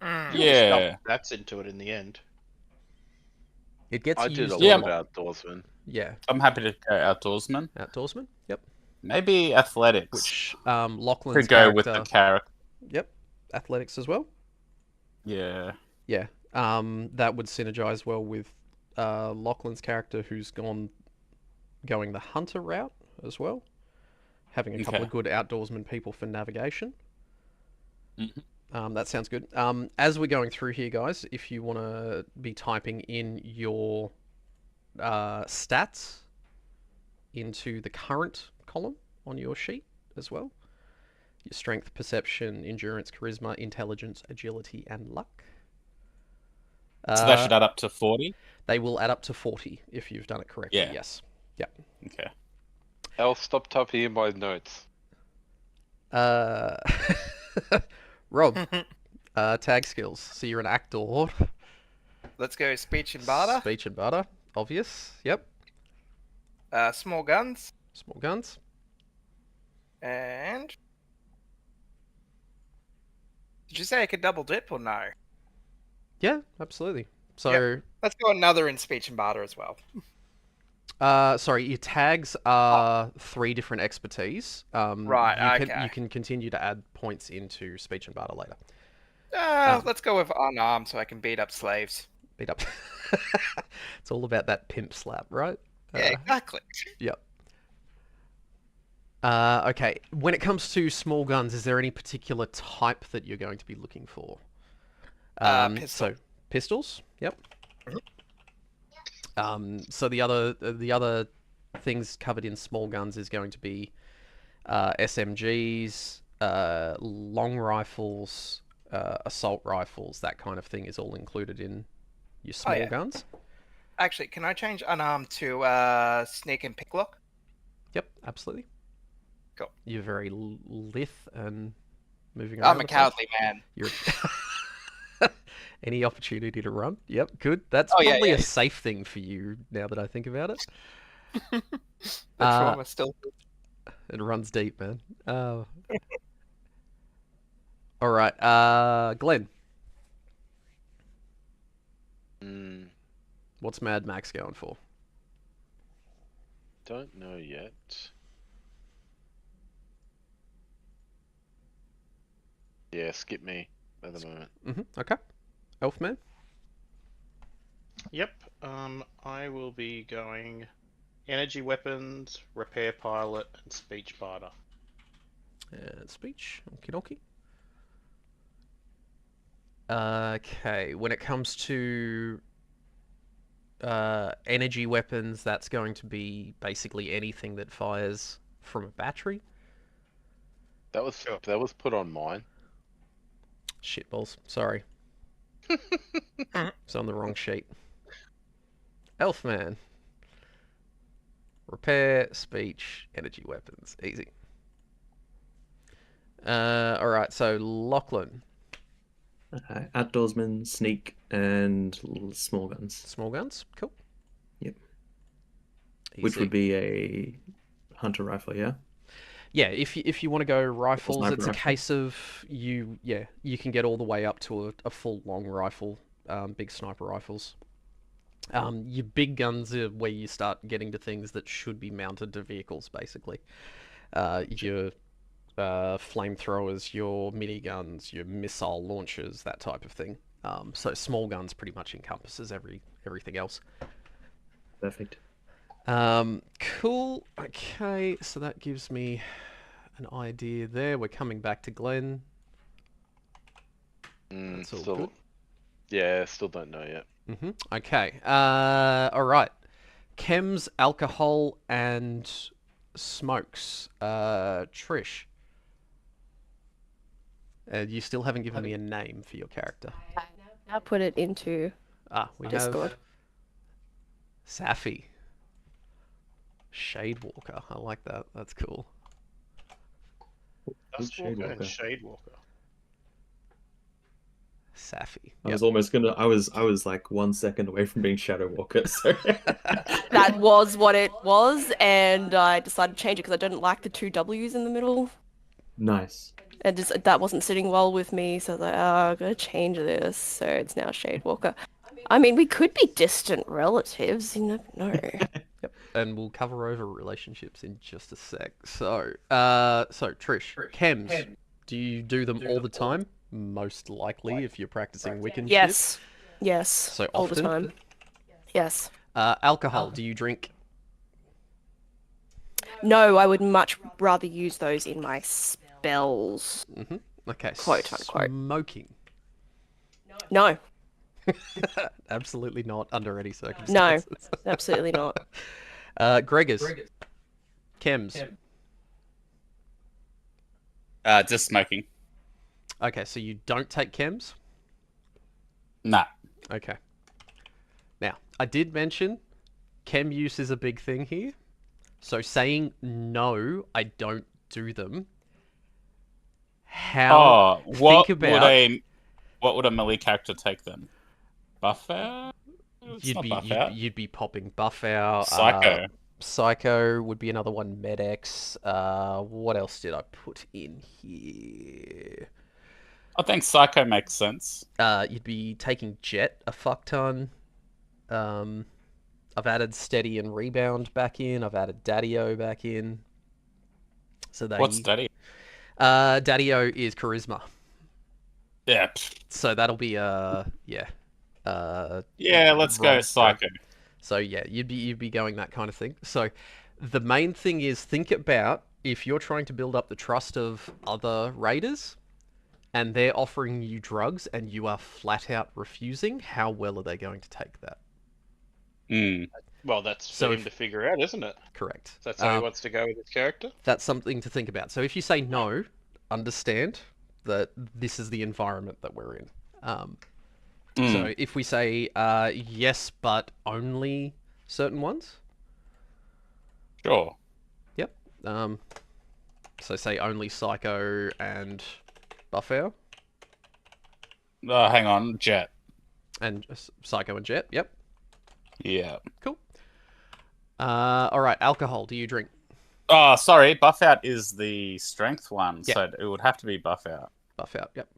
you just Yeah. dump that's into it in the end. It gets I did used a a Yeah. lot lot. of outdoorsman. Yeah, I'm happy to go outdoorsman. outdoorsman. Yep. Maybe athletics. Which Lachlan's could go with the character. character. Yep. Athletics as well. Yeah. Yeah. That would synergize well with Lachlan's character, who's going the hunter route as well, having a couple Okay. of good outdoorsman people for navigation. Mhm. That sounds good. As we're going through here, guys, if you want to be typing in your stats into the current column on your sheet as well, your strength, perception, endurance, charisma, intelligence, agility, and luck. So that should add up to 40. They will add up to 40 if you've done it correctly. Yeah. Yes. Yep. Okay. I'll stop typing in my notes. Rob, tag skills. So you're an actor. Let's go speech and barter. Speech and barter. Obvious. Yep. Small guns. Small guns. And... Did you say I could double dip or no? Yeah, absolutely. So, Let's go another in speech and barter as well. sorry, your tags are 3 different expertise. Right, You okay. can continue to add points into speech and barter later. Let's go with unarmed so I can beat up slaves. Beat up. It's all about that pimp slap, right? Yeah, exactly. Yep. Okay. When it comes to small guns, is there any particular type that you're going to be looking for? Pistol. So pistols. Yep. So the other things covered in small guns is going to be SMGs, long rifles, assault rifles, that kind of thing is all included in your small yeah. guns. Actually, can I change unarmed to sneak and picklock? Yep, absolutely. Cool. You're very lithe and moving around. I'm a the place. cowardly man. You're any opportunity to run. Yep, good. That's Oh, yeah, probably yeah. a safe thing for you now that I think about it. The trauma still. It runs deep, man. All right, Glenn. What's Mad Max going for? Don't know yet. Yeah, skip me at the moment. Okay. Elfman. Yep. I will be going energy weapons, repair pilot, and speech barter. And speech. Okie dokie. Okay. When it comes to energy weapons, that's going to be basically anything that fires from a battery. That was put on mine. Shitballs. Sorry. It's on the wrong sheet. Elfman. Repair, speech, energy weapons. Easy. Alright, so Lachlan. Outdoorsman, sneak, and small guns. Small guns. Cool. Yep. Easy. Which would be a hunter rifle, yeah? Yeah, if you want to go rifles, Sniper it's a rifle. case of you can get all the way up to a full long rifle, big sniper rifles. Your big guns are where you start getting to things that should be mounted to vehicles, basically. Your flamethrowers, your miniguns, your missile launchers, that type of thing. So small guns pretty much encompasses everything else. Perfect. Cool. Okay, so that gives me an idea there. We're coming back to Glenn. That's all Still, good. yeah, still don't know yet. Okay. All right. Chems, alcohol, and smokes. Trish. You still haven't given me a name for your character. I'll put it into We Discord. have Safi. Shadewalker. I like that. That's cool. Dustwalker and Shadewalker. Shadewalker. Safi. I was almost gonna. I was like 1 second away from being Shadow Walker. So That was what it was, and I decided to change it because I didn't like the 2 W's in the middle. nice. And just that wasn't sitting well with me, so I was like, oh, I've got to change this. So it's now Shadewalker. I mean, we could be distant relatives. You never know. Yep. And we'll cover over relationships in just a sec. So, Trish, chems, do you do them all the time? Most likely, if you're practicing Wiccan shit. Yes. Yes. So all the often? time. Yes. Alcohol, do you drink? No, I would much rather use those in my spells. Okay. Quote unquote. Smoking? No. Absolutely not, under any No. circumstances. Absolutely not. Gregors, chems. Just smoking. Okay, so you don't take chems? Nah. Okay. Now, I did mention chem use is a big thing here. So saying no, I don't do them. How? What Think about. what would a melee character take then? Buff out? It's not buff out. You'd be popping buff out. Psycho. Psycho would be another one. Med-X. What else did I put in here? I think Psycho makes sense. You'd be taking Jet a fuck ton. I've added Steady and Rebound back in. I've added Daddy-O back in. So What's Daddy? Daddy-O is Charisma. Yeah. So that'll be yeah, let's go Psycho. So yeah, you'd be going that kind of thing. So the main thing is think about if you're trying to build up the trust of other raiders and they're offering you drugs and you are flat out refusing, how well are they going to take that? Well, that's for him to figure out, isn't it? Correct. That's how he wants to go with his character? That's something to think about. So if you say no, understand that this is the environment that we're in. So if we say yes, but only certain ones? Sure. Yep. So say only Psycho and Buffour? Hang on, Jet. And Psycho and Jet, yep. Yeah. Cool. Alright, alcohol, do you drink? Oh, sorry, buff out is the strength one, Yeah. so it would have to be buff out. Buff out, yep.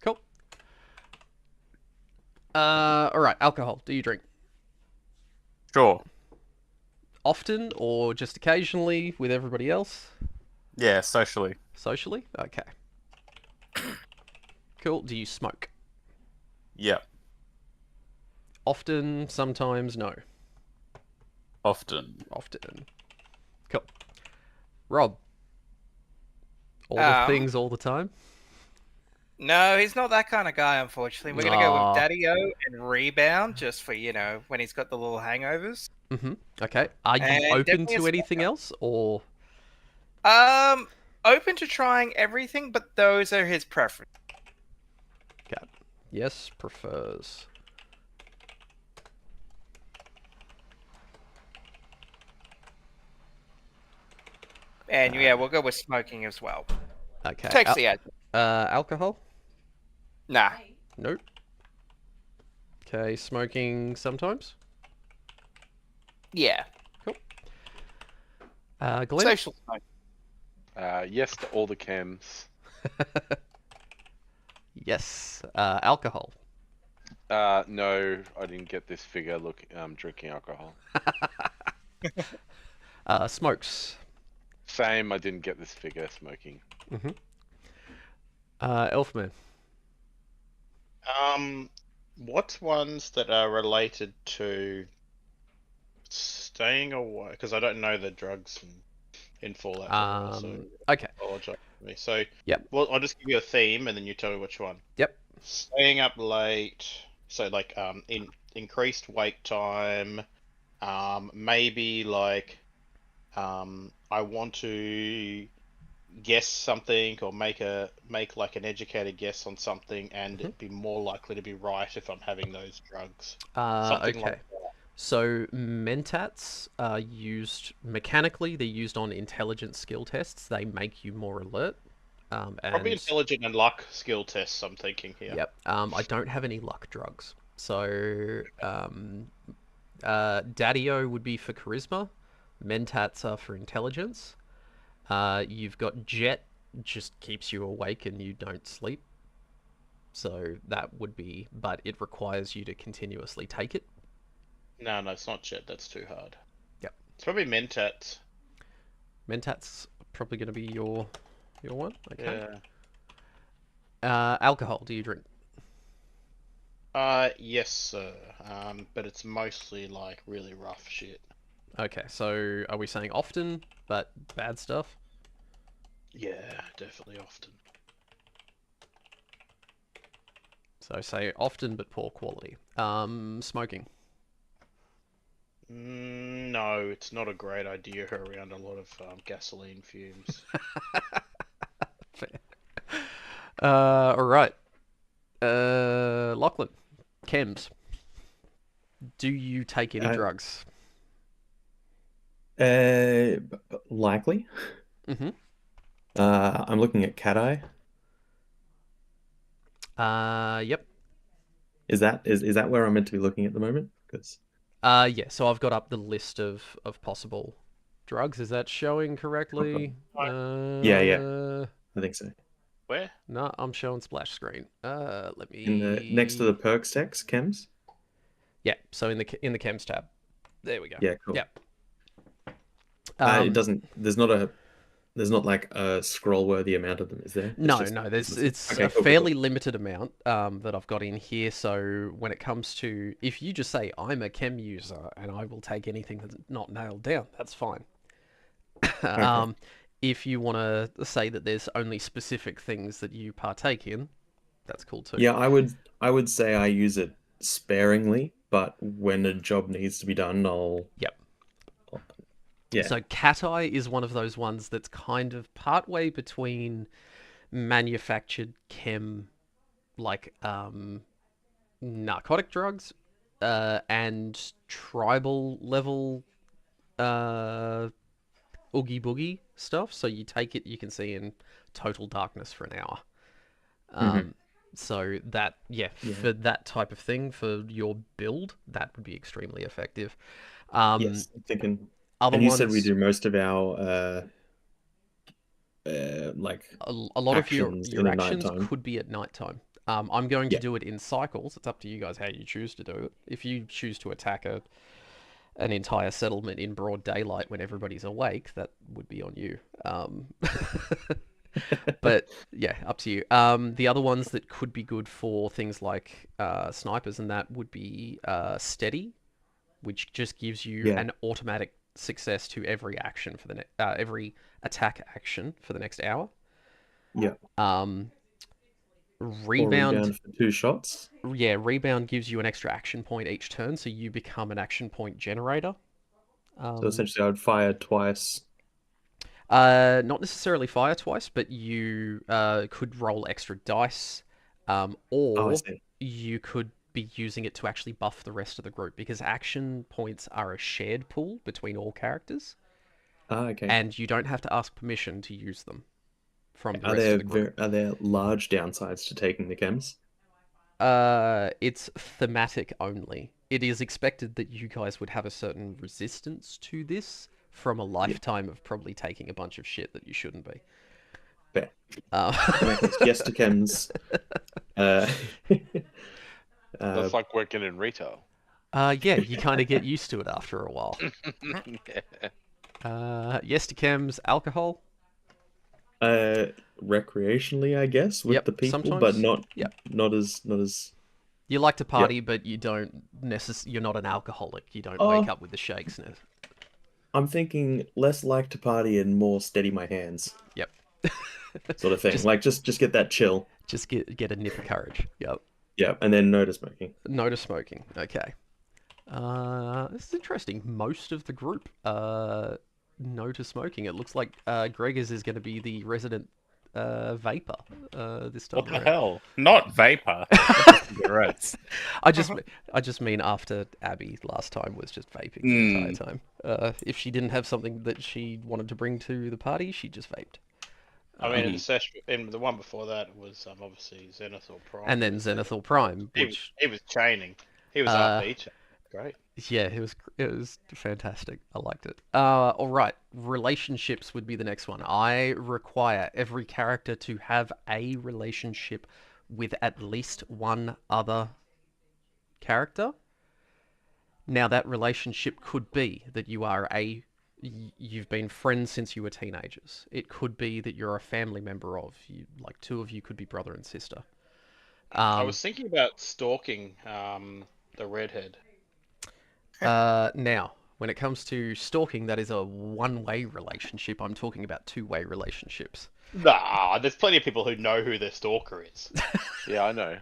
Cool. Alright, alcohol, do you drink? Sure. Often or just occasionally with everybody else? Yeah, socially. Socially? Okay. Cool. Do you smoke? Yep. Often, sometimes, no. Often. Often. Cool. Rob. All the things all the time? No, he's not that kind of guy, unfortunately. We're going to go with Daddy-O and Rebound, just for, when he's got the little hangovers. Okay. Are you And open definitely a to anything else, or...? Open to trying everything, but those are his preferences. Okay. Yes, prefers. And yeah, we'll go with smoking as well. Okay. Takes the edge. Alcohol? Nah. Nope. Okay, smoking sometimes? Yeah. Cool. Glenn? Social smoke. Yes to all the chems. Yes. Alcohol? No, I didn't get this figure. Look, drinking alcohol. Smokes? Same, I didn't get this figure. Smoking. Elfman? What's ones that are related to staying away? Because I don't know the drugs in Fallout. Okay. Apologize for me. So, Yep. well, I'll just give you a theme, and then you tell me which one. Yep. Staying up late. So, like, increased wake time. Maybe like, I want to guess something or make like an educated guess on something, and it'd be more likely to be right if I'm having those drugs. Something Okay. like that. So mentats are used mechanically. They're used on intelligence skill tests. They make you more alert. Probably intelligent and luck skill tests, I'm thinking here. Yep. I don't have any luck drugs. So Daddy-O would be for charisma. Mentats are for intelligence. You've got Jet just keeps you awake and you don't sleep. So that would be, but it requires you to continuously take it. No, it's not Jet. That's too hard. Yep. It's probably Mentats. Mentat's probably going to be your one. Okay. Yeah. Alcohol, do you drink? Yes, sir. But it's mostly like really rough shit. Okay, so are we saying often, but bad stuff? Yeah, definitely often. So say often, but poor quality. Smoking. No, it's not a great idea around a lot of gasoline fumes. Fair. All right. Lachlan, chems. Do you take any drugs? Likely. Mm-hmm. I'm looking at Cat Eye. Yep. Is that where I'm meant to be looking at the moment? Because yeah. So I've got up the list of possible drugs. Is that showing correctly? Yeah. I think so. Where? No, I'm showing splash screen. Let me. In the next to the perks text, chems. Yeah. So in the chems tab. There we go. Yeah, cool. Yep. It doesn't. There's not like a scroll-worthy amount of them, is there? No. It's okay, a cool. fairly limited amount that I've got in here. So when it comes to, if you just say I'm a chem user and I will take anything that's not nailed down, that's fine. Okay. If you want to say that there's only specific things that you partake in, that's cool too. Yeah, I would say I use it sparingly, but when a job needs to be done, Yep. Yeah. So Cat Eye is one of those ones that's kind of partway between manufactured chem, like narcotic drugs, and tribal level oogie boogie stuff. So you take it, you can see in total darkness for an hour. So that, yeah, for that type of thing, for your build, that would be extremely effective. Yes, I'm thinking. Other And you ones, said we do most of our like a lot of your actions in the actions nighttime. could be at nighttime. I'm going to do it in cycles. It's up to you guys how you choose to do it. If you choose to attack an entire settlement in broad daylight when everybody's awake, that would be on you. But yeah, up to you. The other ones that could be good for things like snipers and that would be steady, which just gives you an automatic success to every action for the every attack action for the next hour. Yeah. Rebound for 2 shots. Yeah, rebound gives you an extra action point each turn, so you become an action point generator. So essentially, I would fire twice. Not necessarily fire twice, but you could roll extra dice, or you could be using it to actually buff the rest of the group, because action points are a shared pool between all characters. Okay. And you don't have to ask permission to use them from the rest of the group. Are there large downsides to taking the chems? It's thematic only. It is expected that you guys would have a certain resistance to this from a lifetime of probably taking a bunch of shit that you shouldn't be. Fair. Yes to chems. That's like working in retail. Yeah, you kind of get used to it after a while. Yes to chems, alcohol. Recreationally, I guess, with the people, sometimes, but not as. You like to party, but you don't you're not an alcoholic. You don't wake up with the shakes. I'm thinking less like to party and more steady my hands. Yep. Sort of thing. Just get that chill. Just get a nip of courage. Yep. Yeah, and then no to smoking. No to smoking. Okay. This is interesting. Most of the group no to smoking. It looks like Gregors is going to be the resident vapor this time. What the hell? Not vapor. Cigarettes. I just mean after Abby last time was just vaping the entire time. If she didn't have something that she wanted to bring to the party, she just vaped. I mean, in the session, in the one before that was obviously Zenithal Prime. And then Zenithal Prime, which he was chaining. He was upbeat. Great. Yeah, it was fantastic. I liked it. All right, relationships would be the next one. I require every character to have a relationship with at least one other character. Now, that relationship could be that you've been friends since you were teenagers. It could be that you're a family member of you, like two of you could be brother and sister. I was thinking about stalking the redhead. Now, when it comes to stalking, that is a one-way relationship. I'm talking about two-way relationships. Nah, there's plenty of people who know who their stalker is. Yeah, I know.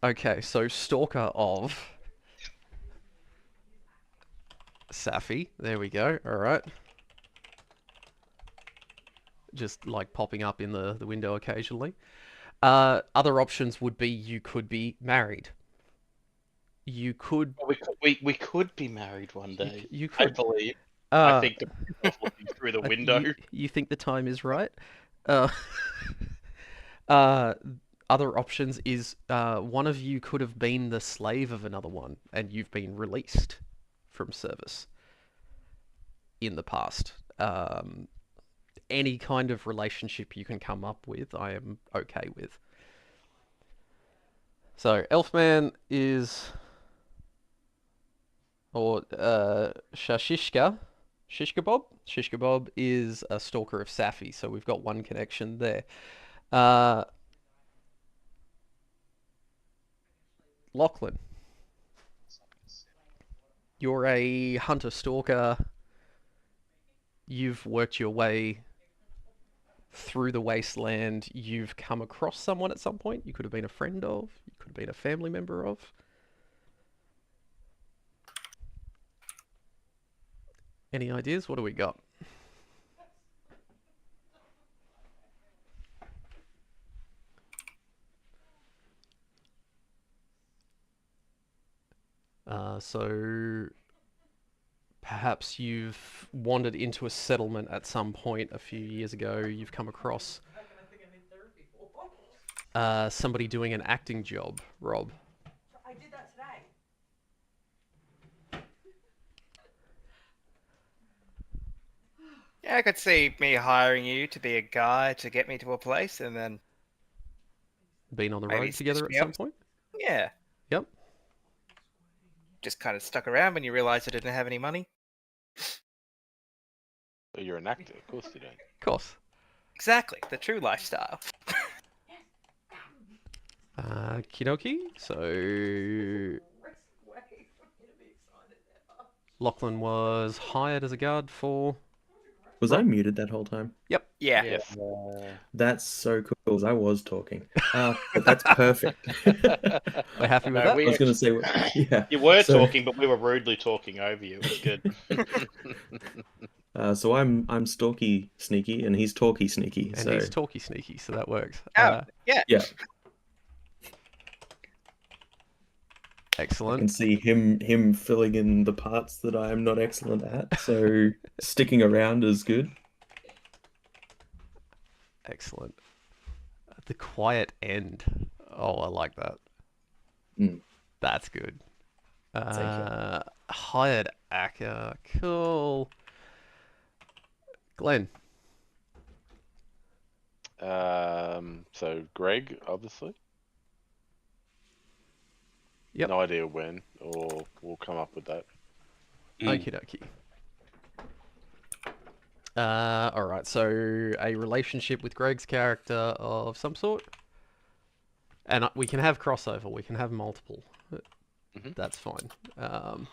Okay, so stalker of Safi. There we go. All right. Just like popping up in the window occasionally. Other options would be you could be married. You could. We could be married one day. You I could. believe. I think looking through the Uh, window. you think the time is right? Uh, uh, other options is one of you could have been the slave of another one, and you've been released from service in the past. Any kind of relationship you can come up with, I am okay with. So, Elfman is... Or Shishka Bob? Shishka Bob is a stalker of Safi, so we've got one connection there. Lachlan. You're a hunter-stalker. You've worked your way through the wasteland. You've come across someone at some point. You could have been a friend of. You could have been a family member of. Any ideas? What do we got? So perhaps you've wandered into a settlement at some point a few years ago. You've come across somebody doing an acting job, Rob. I did that today. Yeah, I could see me hiring you to be a guy to get me to a place, and then Been on the maybe road together stitch at me some up. point? Yeah, Yep. just kind of stuck around when you realised I didn't have any money. But you're an actor, of course you don't. Of course. Exactly, the true lifestyle. Kinoki. So Lachlan was hired as a guard for... Was I muted that whole time? Yeah. Yeah. That's so cool, 'cause I was talking. But that's perfect. We're happy with No, that? we I was going to say, yeah. You were So- talking, but we were rudely talking over you. It was good. So I'm stalky sneaky, and he's talky sneaky. And so he's talky sneaky, so that works. Oh, yeah. yeah, I Excellent. can see him filling in the parts that I am not excellent at. So sticking around is good. Excellent. The quiet end. Oh, I like that. Mm. That's good. Thank Hired actor. Cool. Glenn. So Greg, obviously. Yep. No idea when, or we'll come up with that. Okie dokie. Alright, so a relationship with Greg's character of some sort. And we can have crossover, we can have multiple. Mhm. That's fine.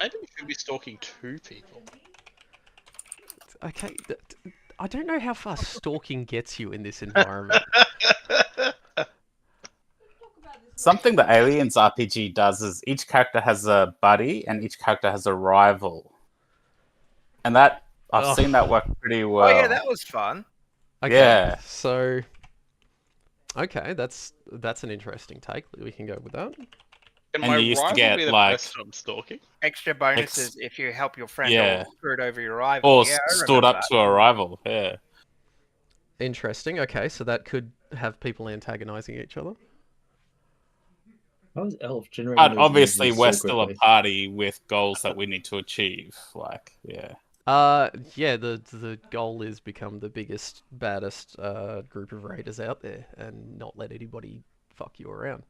Maybe we should be stalking two people. Okay, I don't know how far stalking gets you in this environment. Something the Aliens RPG does is each character has a buddy and each character has a rival. And that I've seen that work pretty well. Oh yeah, that was fun. Okay, Yeah. so... Okay, that's an interesting take. We can go with that. Can And my you used to rival get, be the like- person I'm stalking? Extra bonuses if you help your friend Yeah. or screwed over your rival. Or Yeah, I stood remember up that. to a rival. Yeah. Interesting. Okay, so that could have people antagonizing each other. How is Elf generating But those obviously, images we're so still a quickly? party with goals that we need to achieve. Like, yeah. Yeah, the goal is become the biggest, baddest group of raiders out there, and not let anybody fuck you around.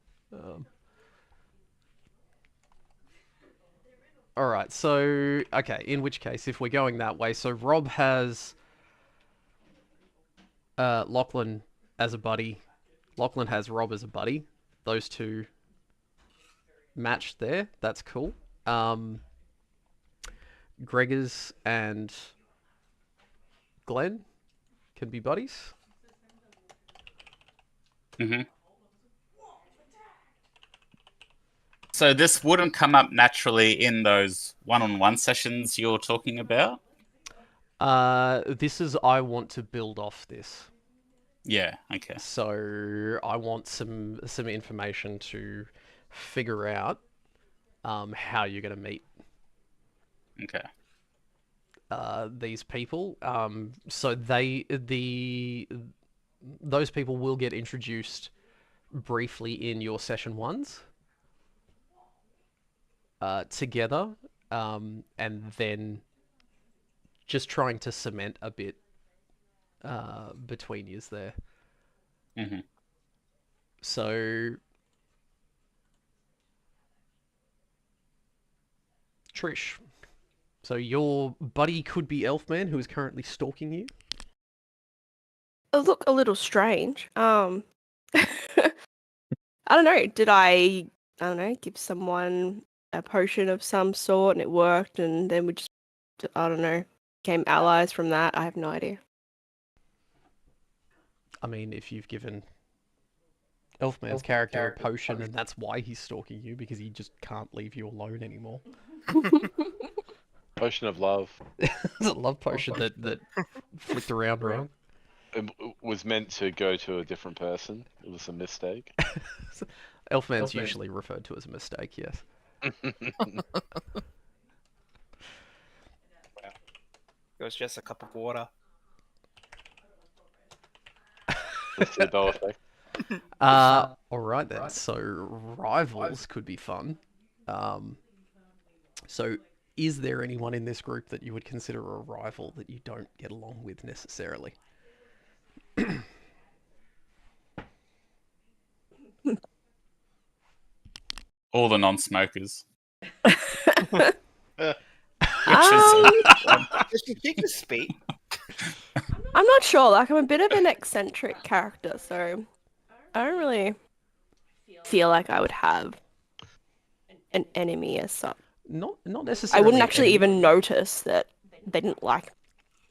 All right, so okay. In which case, if we're going that way, so Rob has Lachlan as a buddy. Lachlan has Rob as a buddy. Those two matched there. That's cool. Gregors and Glenn can be buddies. hmm So this wouldn't come up naturally in those one-on-one sessions you're talking about? This is I want to build off this. Yeah, okay. So I want some information to figure out how you're going to meet Okay. these people. So those people will get introduced briefly in your session ones together, and then just trying to cement a bit between yous there. hmm So, Trish, so your buddy could be Elfman, who is currently stalking you. Look a little strange. I don't know. Did I don't know, give someone a potion of some sort and it worked, and then we just, I don't know, became allies from that? I have no idea. I mean, if you've given Elfman's character a potion, and that's why he's stalking you, because he just can't leave you alone anymore. Potion of love. It's a love potion that flicked around wrong. It was meant to go to a different person. It was a mistake. Elfman's usually referred to as a mistake, yes. It was just a cup of water. Placebo effect. Alright then, so rivals could be fun. So is there anyone in this group that you would consider a rival that you don't get along with necessarily? All the non-smokers. Does she just speak? I'm not sure. Like, I'm a bit of an eccentric character, so I don't really feel like I would have an enemy as such. Not I necessarily. wouldn't actually enemy. even notice that they didn't like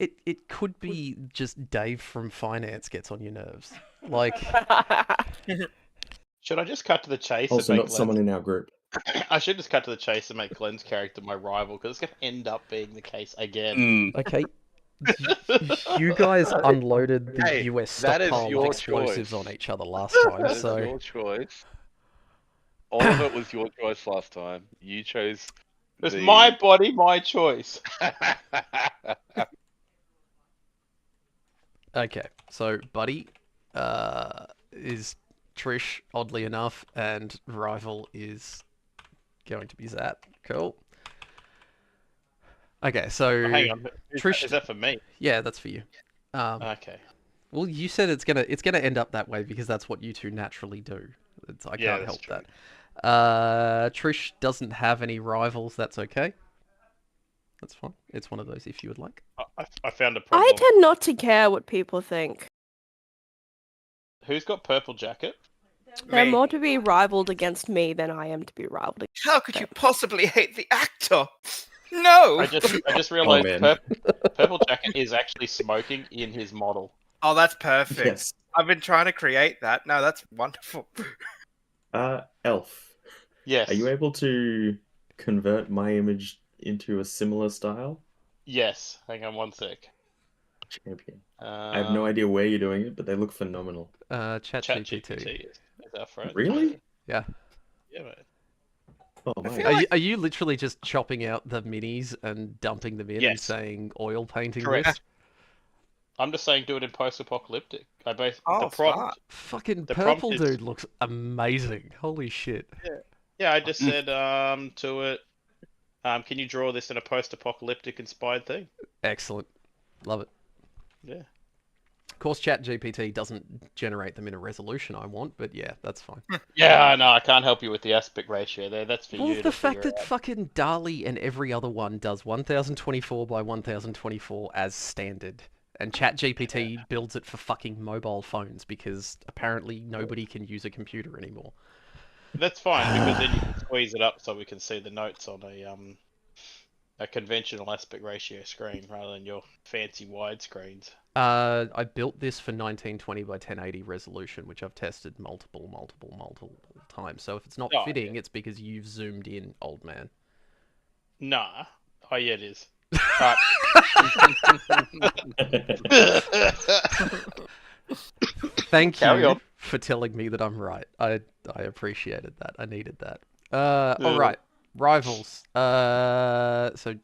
me. It could be just Dave from finance gets on your nerves. Like, Should I just cut to the chase? Also, and not make someone in our group. I should just cut to the chase and make Glenn's character my rival, because it's going to end up being the case again. okay, you guys unloaded the Hey, US that is stockpile of your explosives choice. on each other last time, That is so your choice. All of it was your choice last time. You chose. It's my body, my choice. okay. So Buddy is Trish, oddly enough, and rival is going to be Zap. Cool. Okay, so Oh, hang on, Trish, is that for me? yeah, that's for you. Okay. Well, you said it's gonna end up that way because that's what you two naturally do. I Yeah, can't that's help true. that. Trish doesn't have any rivals. That's okay. That's fine. It's one of those if you would like. I found a problem. I tend not to care what people think. Who's got purple jacket? They're Me. more to be rivaled against me than I am to be rivaled against. How could you possibly hate the actor? No! I just realized man. purple jacket is actually smoking in his model. Oh, that's perfect. Yes. I've been trying to create that. No, that's wonderful. Elf. Yes. Are you able to convert my image into a similar style? Yes. Hang on one sec. Champion. I have no idea where you're doing it, but they look phenomenal. ChatGPT. ChatGPT is our friend. Really? Yeah. Yeah, mate. Oh I my. feel Are you literally just chopping out the minis and dumping them in and Yes. saying oil painting Correct. this? I'm just saying do it in post-apocalyptic. The Oh, prompt. smart. Fucking The prompt purple is- dude looks amazing. Holy shit. Yeah, I just said to it. Can you draw this in a post-apocalyptic inspired thing? Excellent. Love it. Yeah. Of course, ChatGPT doesn't generate them in a resolution I want, but yeah, that's fine. Yeah, no, I can't help you with the aspect ratio there. That's for Well, you the to fact figure that out. fucking DALI and every other one does 1024 by 1024 as standard, and ChatGPT builds it for fucking mobile phones because apparently nobody can use a computer anymore. That's fine because then you can squeeze it up so we can see the notes on a conventional aspect ratio screen rather than your fancy widescreens. I built this for 1920 by 1080 resolution, which I've tested multiple times. So if it's not Oh, fitting, it's because you've zoomed in, old man. Nah. Oh yeah, it is. Alright. Thank Carry you on. for telling me that I'm right. I appreciated that. I needed that. All right, rivals. So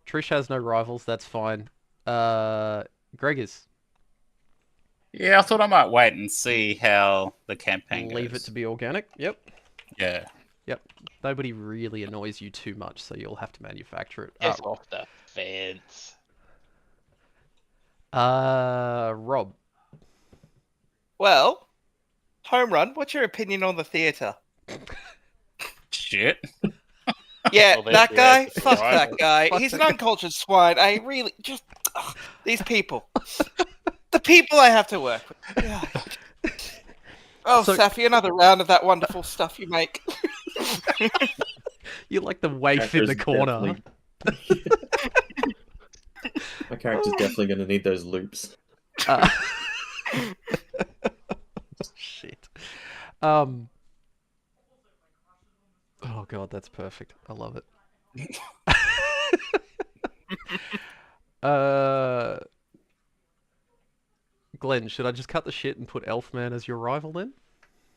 Trish has no rivals. That's fine. Gregors, Yeah, I thought I might wait and see how the campaign goes. leave it to be organic. Yep. Yeah. Yep. Nobody really annoys you too much, so you'll have to manufacture it. Get off the fence. Rob. Well, Home Run, what's your opinion on the theatre? Shit. Yeah, Well, there's that your guy? answer for Fuck that rival. guy. Fuck He's an that guy. uncultured swine. I really just these people. The people I have to work with. Yeah. Oh, So- Safi, another round of that wonderful stuff you make. You're like the waif in the corner. My character's definitely going to need those loops. Shit. Oh god, that's perfect. I love it. Glenn, should I just cut the shit and put Elfman as your rival then?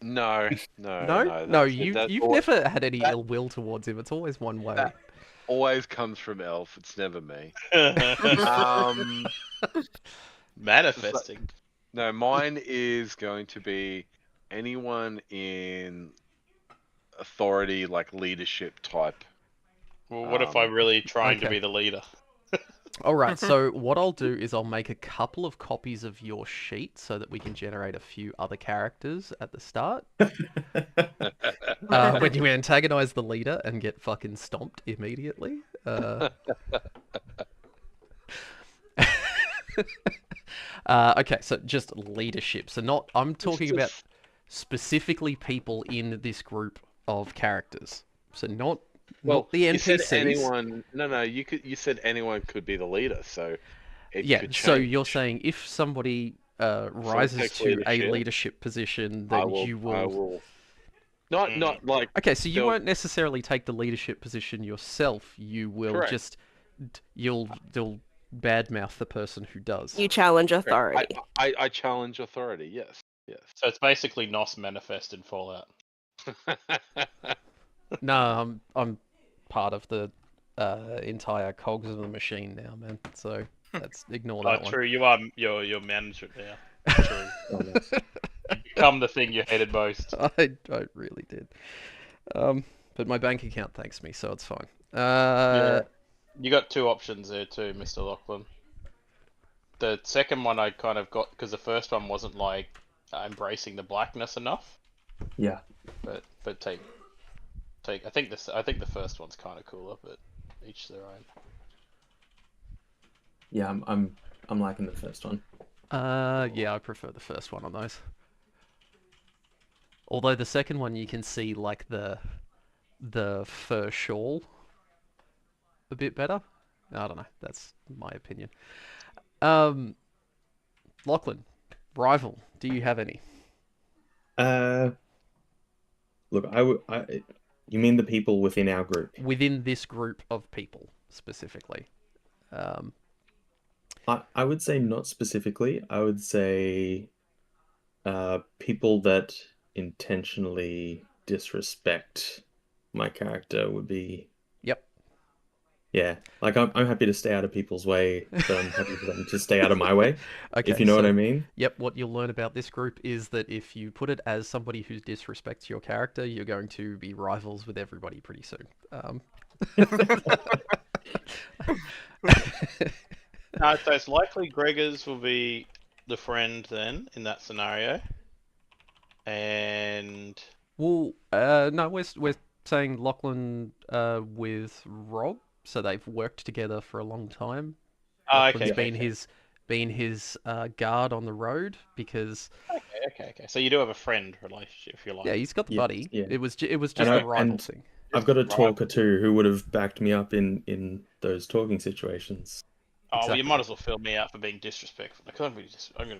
No. No, you've all- never had any that- ill will towards him. It's always one way. that- always comes from Elf. It's never me. Um, Manifesting. no, mine is going to be anyone in authority, like leadership type. Well, what if I'm really trying to okay. be the leader? Alright, so what I'll do is I'll make a couple of copies of your sheet so that we can generate a few other characters at the start. When you antagonize the leader and get fucking stomped immediately. Okay, so just leadership. So not, I'm talking about specifically people in this group of characters. So not the you said NPCs. anyone. No. You said anyone could be the leader, so it Yeah, could so change. you're saying if somebody rises takes to a leadership, leadership position, I then will. you will. I will. Not like. Okay, so you they'll- won't necessarily take the leadership position yourself. You will Correct. just you'll badmouth the person who does. You challenge authority. I challenge authority. Yes. So it's basically NOS manifest in Fallout. No, I'm part of the entire cogs of the machine now, man. So let's ignore that one. True. You are your manager now. True. You become the thing you hated most. I really did. But my bank account thanks me, so it's fine. Yeah. You got two options there too, Mr. Lachlan. The second one I kind of got because the first one wasn't like embracing the blackness enough. Yeah. But take. I think the first one's kind of cooler, but each their own. Yeah, I'm liking the first one. Yeah, I prefer the first one on those. Although the second one you can see like the fur shawl a bit better. I don't know. That's my opinion. Lachlan, rival. Do you have any? Look, you mean the people within our group? Within this group of people specifically. I would say not specifically. I would say people that intentionally disrespect my character would be. Yep. Yeah, like I'm happy to stay out of people's way, but I'm happy for them to stay out of my way, if Okay, you know what so I mean. yep, what you'll learn about this group is that if you put it as somebody who disrespects your character, you're going to be rivals with everybody pretty soon. No, so it's likely Gregors will be the friend then in that scenario, and Well, no, we're saying Lachlan with Rob, so they've worked together for a long time. oh, Lachlan's okay, been his guard on the road because okay. So you do have a friend relationship, if you like. yeah, he's got the Yeah, buddy. yeah. It was And just a rival and thing. I've got a Right. talker too who would have backed me up in those talking situations. Oh, well, you Exactly. might as well fill me out for being disrespectful. I'm going to be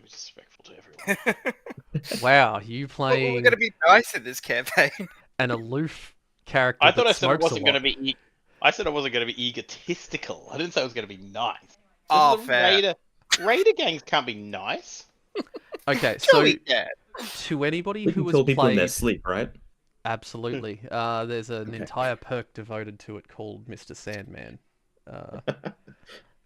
disrespectful to everyone. Wow, you We're playing gonna be nice in this campaign. an aloof character I thought that I said it smokes a wasn't going to lot. be. I said I wasn't going to be egotistical. I didn't say it was going to be nice. This Oh, is a fair. Raider gangs can't be nice. Okay, Sure so we can. to anybody We who can has kill people in their played, sleep, right? absolutely, there's an Okay. entire perk devoted to it called Mr. Sandman.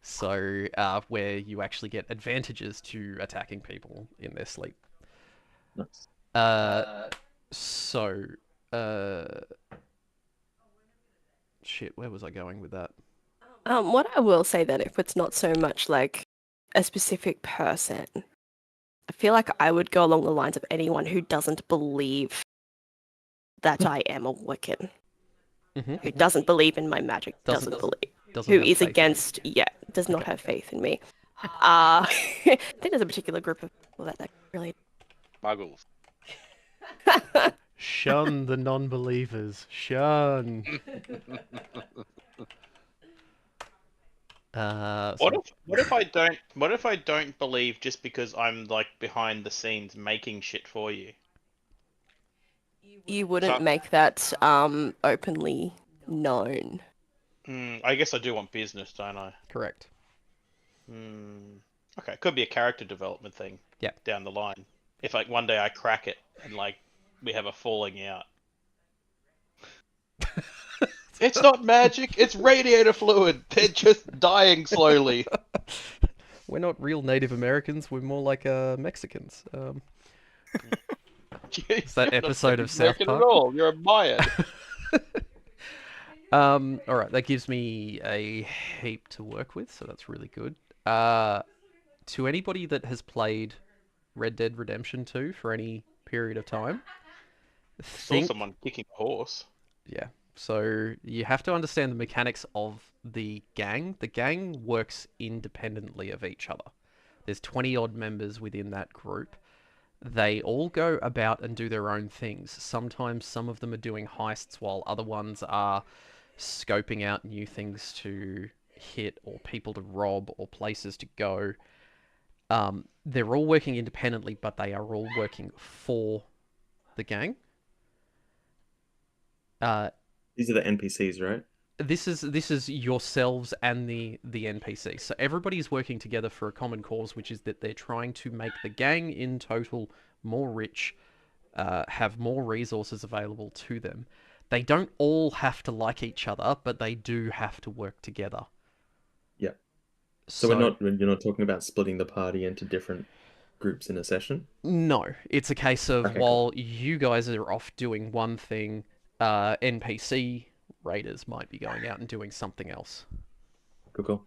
So where you actually get advantages to attacking people in their sleep. Nice. So, uh, shit, where was I going with that? What I will say then, if it's not so much like a specific person, I feel like I would go along the lines of anyone who doesn't believe that I am a Wiccan, who doesn't believe in my magic, doesn't believe, Doesn't who have is faith in you. against, yeah, does not Okay. have faith in me. I think there's a particular group of people that really. Muggles. Shun the non-believers. Shun. What if I don't believe just because I'm like behind the scenes making shit for you? You wouldn't So- make that openly known. I guess I do want business, don't I? Correct. Okay, could be a character development thing. Yeah. Down the line, if like one day I crack it and like we have a falling out. It's not magic. It's radiator fluid. They're just dying slowly. We're not real Native Americans. We're more like Mexicans. It's that episode of South American Park? at all. You're a Mayan. All right, that gives me a heap to work with, so that's really good. To anybody that has played Red Dead Redemption 2 for any period of time, Saw someone kicking a horse. Yeah. So you have to understand the mechanics of the gang. The gang works independently of each other. There's 20 odd members within that group. They all go about and do their own things. Sometimes some of them are doing heists while other ones are scoping out new things to hit or people to rob or places to go. They're all working independently, but they are all working for the gang. These are the NPCs, right? This is yourselves and the NPC. So everybody's working together for a common cause, which is that they're trying to make the gang in total more rich, have more resources available to them. They don't all have to like each other, but they do have to work together. Yeah. So you're not talking about splitting the party into different groups in a session? No, it's a case of Okay, while you guys are off doing one thing, NPC raiders might be going out and doing something else. Cool.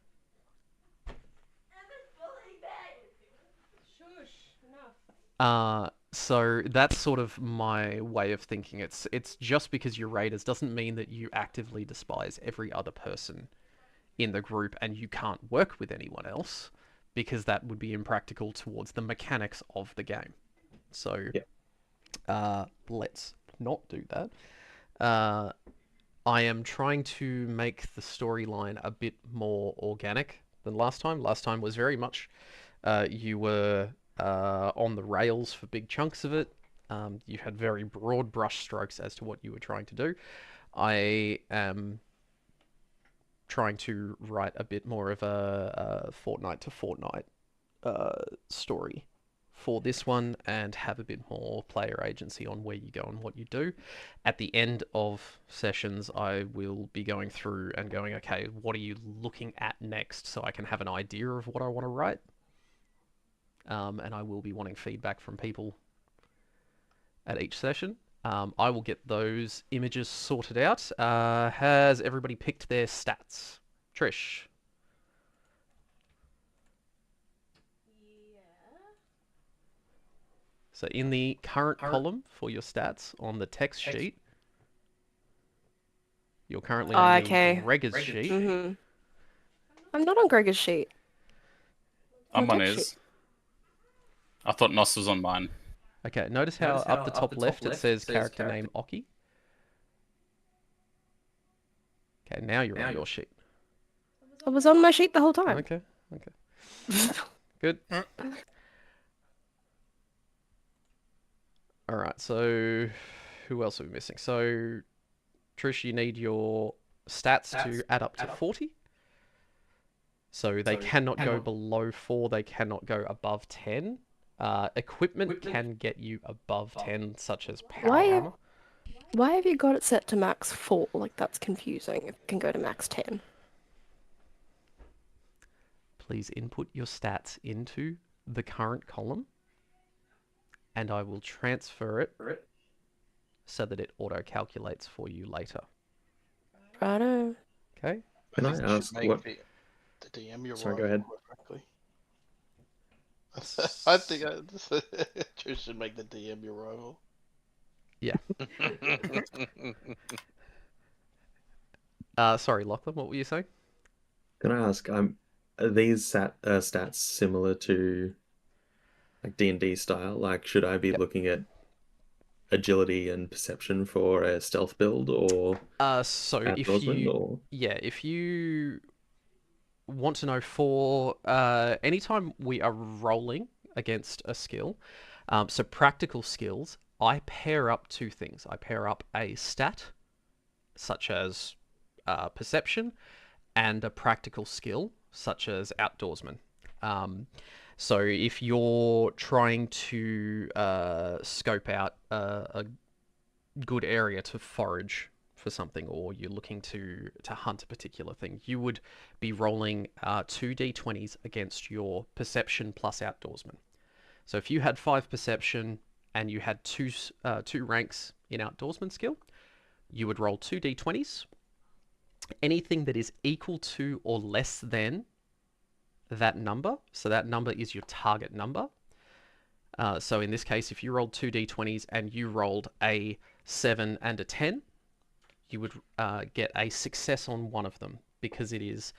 So that's sort of my way of thinking. It's just because you're raiders doesn't mean that you actively despise every other person in the group and you can't work with anyone else, because that would be impractical towards the mechanics of the game. So, let's not do that. I am trying to make the storyline a bit more organic than last time. Last time was very much you were on the rails for big chunks of it. You had very broad brush strokes as to what you were trying to do. I am trying to write a bit more of a fortnight to fortnight story for this one and have a bit more player agency on where you go and what you do. At the end of sessions, I will be going through and going, okay, what are you looking at next, so I can have an idea of what I want to write. And I will be wanting feedback from people at each session. I will get those images sorted out. Has everybody picked their stats? Trish? So in the current column for your stats on the text sheet, you're currently on okay. Gregor's sheet. Mm-hmm. I'm not on Gregor's sheet. I'm on text his. sheet. I thought Nos was on mine. Okay, notice how up the top left it says character name Oki. Okay, now you're on your sheet. I was on my sheet the whole time. Okay. Good. Alright, so who else are we missing? So, Trish, you need your stats to add up to 40. So they cannot go below 4, they cannot go above 10. Equipment can get you above 10, such as power armor. Why have you got it set to max 4? Like, that's confusing. It can go to max 10. Please input your stats into the current column, and I will transfer it so that it auto-calculates for you later. Righto. Okay? Can I think you should ask make what? the DM your Sorry, role go ahead. more correctly. I think Trish should make the DM your rival. Yeah. Sorry, Lachlan, what were you saying? Can I ask? Are these stats similar to like D&D style? Like, should I be looking at agility and perception for a stealth build, or So outdoorsman, or if you want to know for anytime we are rolling against a skill, so practical skills, I pair up two things. I pair up a stat, such as perception, and a practical skill, such as outdoorsman. So if you're trying to scope out a good area to forage for something, or you're looking to hunt a particular thing, you would be rolling 2d20s against your perception plus outdoorsman. So if you had 5 perception and you had two ranks in outdoorsman skill, you would roll 2d20s. Anything that is equal to or less than that number, so that number is your target number. So in this case, if you rolled 2d20s and you rolled a 7 and a 10, you would get a success on one of them because it is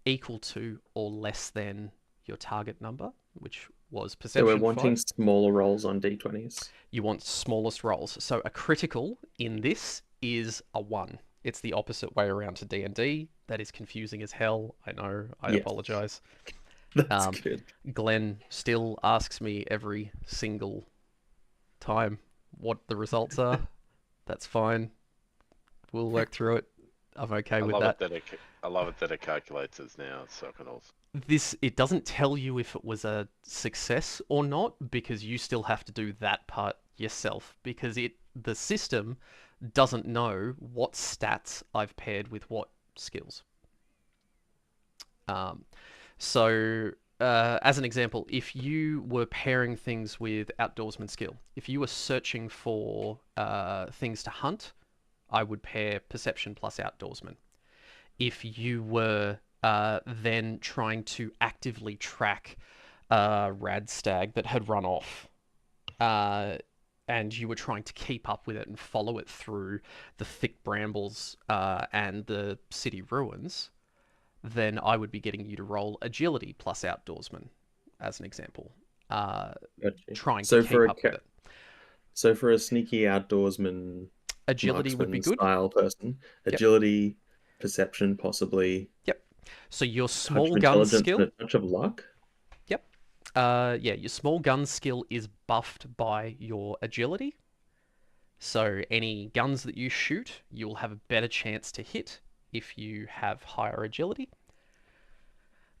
equal to or less than your target number, which was perception. So we're wanting 5. smaller rolls on d20s. You want smallest rolls. So a critical in this is a 1. It's the opposite way around to D&D. That is confusing as hell. I know. I apologize. That's good. Glenn still asks me every single time what the results are. That's fine. We'll work through it. I'm okay with that. I love it that it calculates as now, so I can also... It doesn't tell you if it was a success or not, because you still have to do that part yourself, because the system doesn't know what stats I've paired with what skills. So as an example, if you were pairing things with outdoorsman skill, if you were searching for things to hunt, I would pair perception plus outdoorsman. If you were then trying to actively track a rad stag that had run off, and you were trying to keep up with it and follow it through the thick brambles and the city ruins, then I would be getting you to roll agility plus outdoorsman, as an example. Trying to keep up with it. So for a sneaky outdoorsman, agility would be good. Style person, agility, perception, possibly. Yep. So your small gun skill. And a touch of luck. Yep. Your small gun skill is buffed by your agility. So any guns that you shoot, you'll have a better chance to hit if you have higher agility.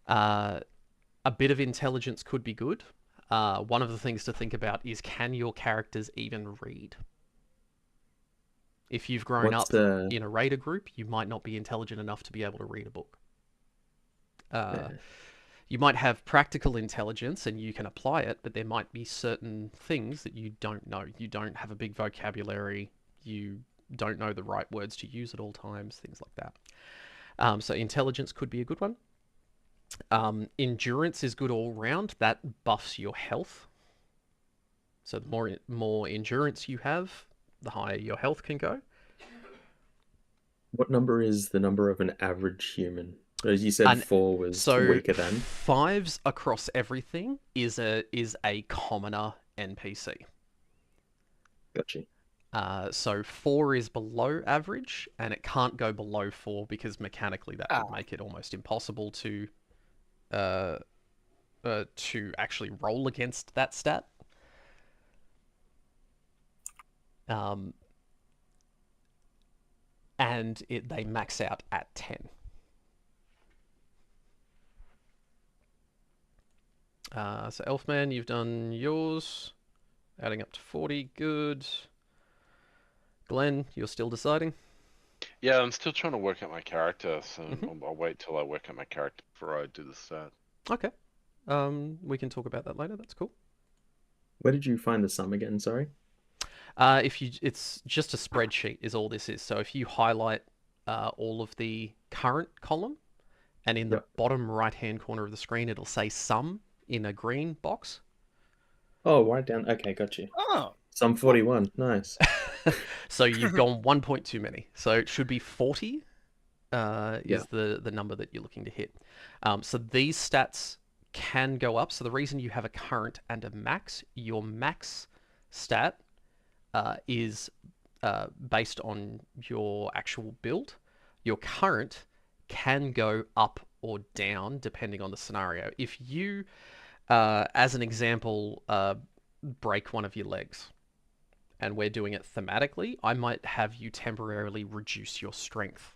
A bit of intelligence could be good. one of the things to think about is, can your characters even read? If you've grown What's up in a raider group, you might not be intelligent enough to be able to read a book. Yeah. You might have practical intelligence and you can apply it, but there might be certain things that you don't know. You don't have a big vocabulary. You don't know the right words to use at all times, things like that. So intelligence could be a good one. Endurance is good all round. That buffs your health. So the more endurance you have, the higher your health can go. What number is the number of an average human? As you said, 4 was So weaker than. 5s across everything is a commoner NPC. Gotcha. So 4 is below average, and it can't go below 4 because mechanically that would make it almost impossible to actually roll against that stat. And they max out at 10. So Elfman, you've done yours, adding up to 40. Good. Glenn, you're still deciding? Yeah, I'm still trying to work out my character, so I'll wait till I work out my character before I do the stat. Okay. We can talk about that later. That's cool. Where did you find the sum again? Sorry. It's just a spreadsheet is all this is. So if you highlight all of the current column, and in the bottom right-hand corner of the screen, it'll say sum in a green box. Oh, right down. Okay, got you. Oh. Sum 41. Nice. So you've gone one point too many. So it should be 40 is the number that you're looking to hit. So these stats can go up. So the reason you have a current and a max, your max stat is based on your actual build. Your current can go up or down depending on the scenario. If you, as an example, break one of your legs, and we're doing it thematically, I might have you temporarily reduce your strength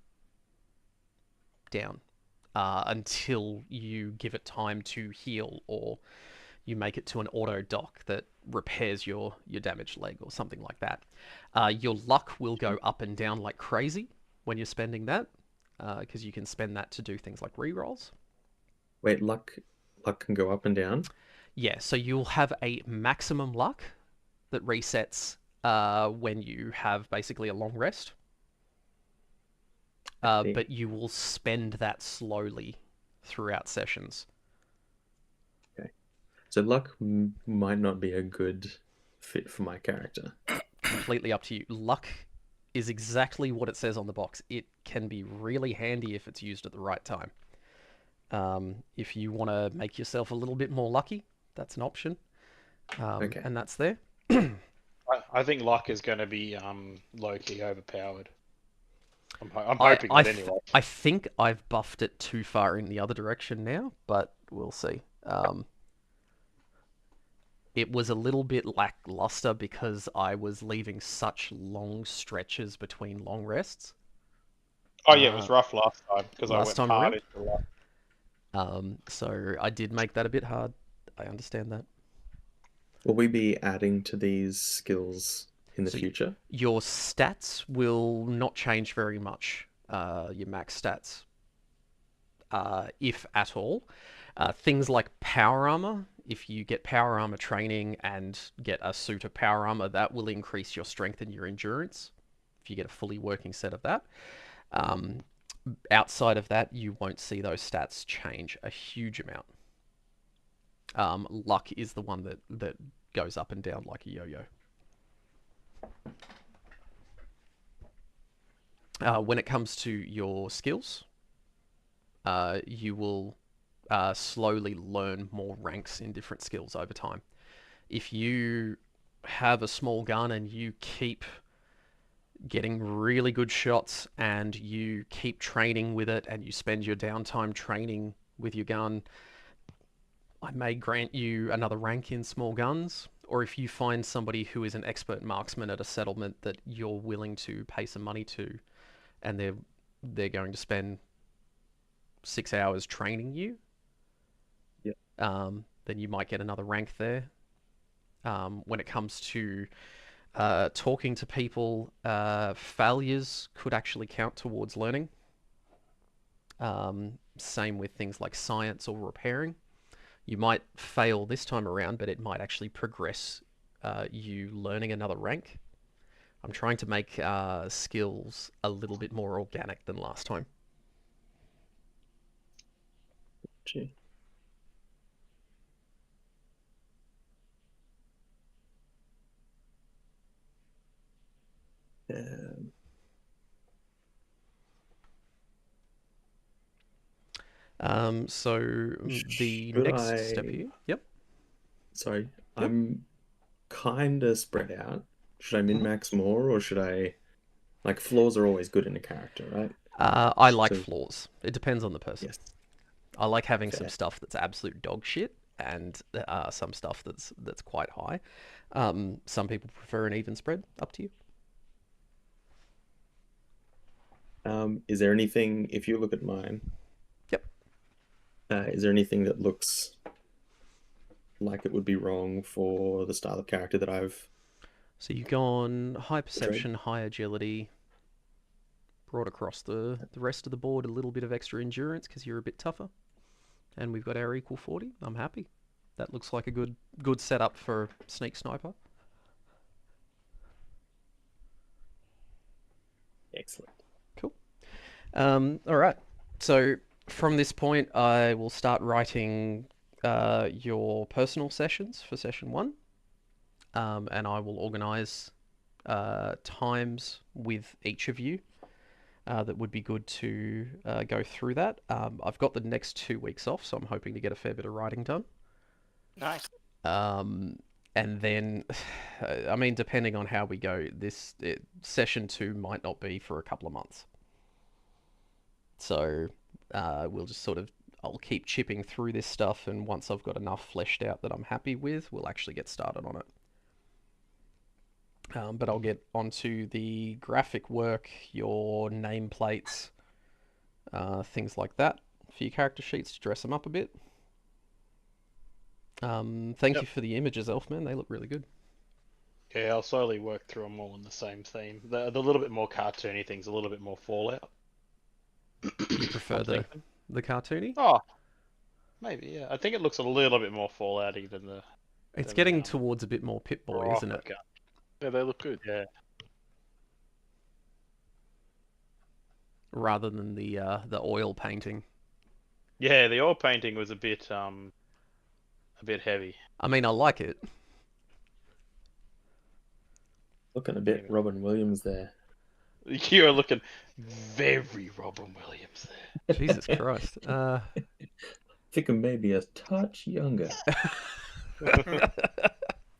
down until you give it time to heal, or you make it to an auto dock that repairs your damaged leg or something like that. Your luck will go up and down like crazy when you're spending that, because you can spend that to do things like rerolls. Wait, luck can go up and down? Yeah, so you'll have a maximum luck that resets when you have basically a long rest. But you will spend that slowly throughout sessions. Okay. So luck might not be a good fit for my character. Completely up to you. Luck is exactly what it says on the box. It can be really handy if it's used at the right time. If you want to make yourself a little bit more lucky, that's an option. Okay. And that's there. I think luck is going to be low-key overpowered. I'm hoping that anyway. I think I've buffed it too far in the other direction now, but we'll see. It was a little bit lackluster because I was leaving such long stretches between long rests. Oh yeah, it was rough last time because I last went time hard around? into luck. So I did make that a bit hard. I understand that. Will we be adding to these skills in the So future? Your stats will not change very much, your max stats, if at all. Things like power armor, if you get power armor training and get a suit of power armor, that will increase your strength and your endurance, if you get a fully working set of that. Outside of that, you won't see those stats change a huge amount. Luck is the one that goes up and down like a yo-yo. When it comes to your skills, you will slowly learn more ranks in different skills over time. If you have a small gun and you keep getting really good shots and you keep training with it and you spend your downtime training with your gun, I may grant you another rank in small guns. Or if you find somebody who is an expert marksman at a settlement that you're willing to pay some money to, and they're going to spend 6 hours training you, then then you might get another rank there. When it comes to talking to people, failures could actually count towards learning. Same with things like science or repairing. You might fail this time around, but it might actually progress you learning another rank. I'm trying to make skills a little bit more organic than last time. Gee. So the Should next step I- here. Yep. Sorry, Yep. I'm kind of spread out. Should I min-max more, or should I... Like, flaws are always good in a character, right? I like So- flaws. It depends on the person. Yes. I like having some Fair. stuff that's absolute dog shit and some stuff that's quite high. Some people prefer an even spread. Up to you. Is there anything, if you look at mine... Yep. Is there anything that looks like it would be wrong for the style of character that I've... So you've gone high perception, high agility, brought across the rest of the board a little bit of extra endurance because you're a bit tougher. And we've got our equal 40. I'm happy. That looks like a good setup for Sneak Sniper. Excellent. Cool. All right. So from this point, I will start writing your personal sessions for session 1. And I will organize times with each of you that would be good to go through that. I've got the next 2 weeks off, so I'm hoping to get a fair bit of writing done. Nice. And then, I mean, depending on how we go, session 2 might not be for a couple of months. So we'll just I'll keep chipping through this stuff, and once I've got enough fleshed out that I'm happy with, we'll actually get started on it. But I'll get onto the graphic work, your nameplates, things like that for your character sheets to dress them up a bit. Thank you for the images, Elfman. They look really good. Yeah, I'll slowly work through them all in the same theme. The little bit more cartoony things, a little bit more Fallout. You prefer I'm thinking. the cartoony? Oh, maybe, yeah. I think it looks a little bit more Fallout-y than the... It's getting towards a bit more Pip-Boy, isn't it? Okay. Yeah, they look good. Yeah. Rather than the oil painting. Yeah, the oil painting was a bit heavy. I mean, I like it. Looking a bit Robin Williams there. You're looking very Robin Williams there. Jesus Christ. Thinking maybe a touch younger.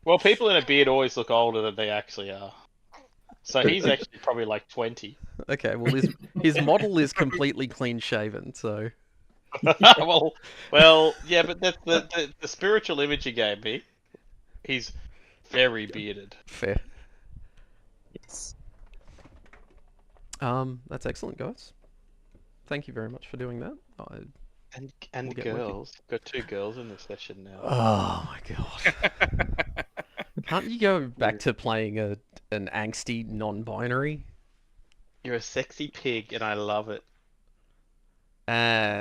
Well, people in a beard always look older than they actually are. So he's actually probably like 20. Okay, well, his model is completely clean shaven, so... well, yeah, but that's the spiritual image you gave me. He's very bearded. Fair. Yes. That's excellent, guys. Thank you very much for doing that. And We'll get working. girls. Got 2 girls in this session now. Oh my god. Can't you go back to playing an angsty non-binary? You're a sexy pig, and I love it. And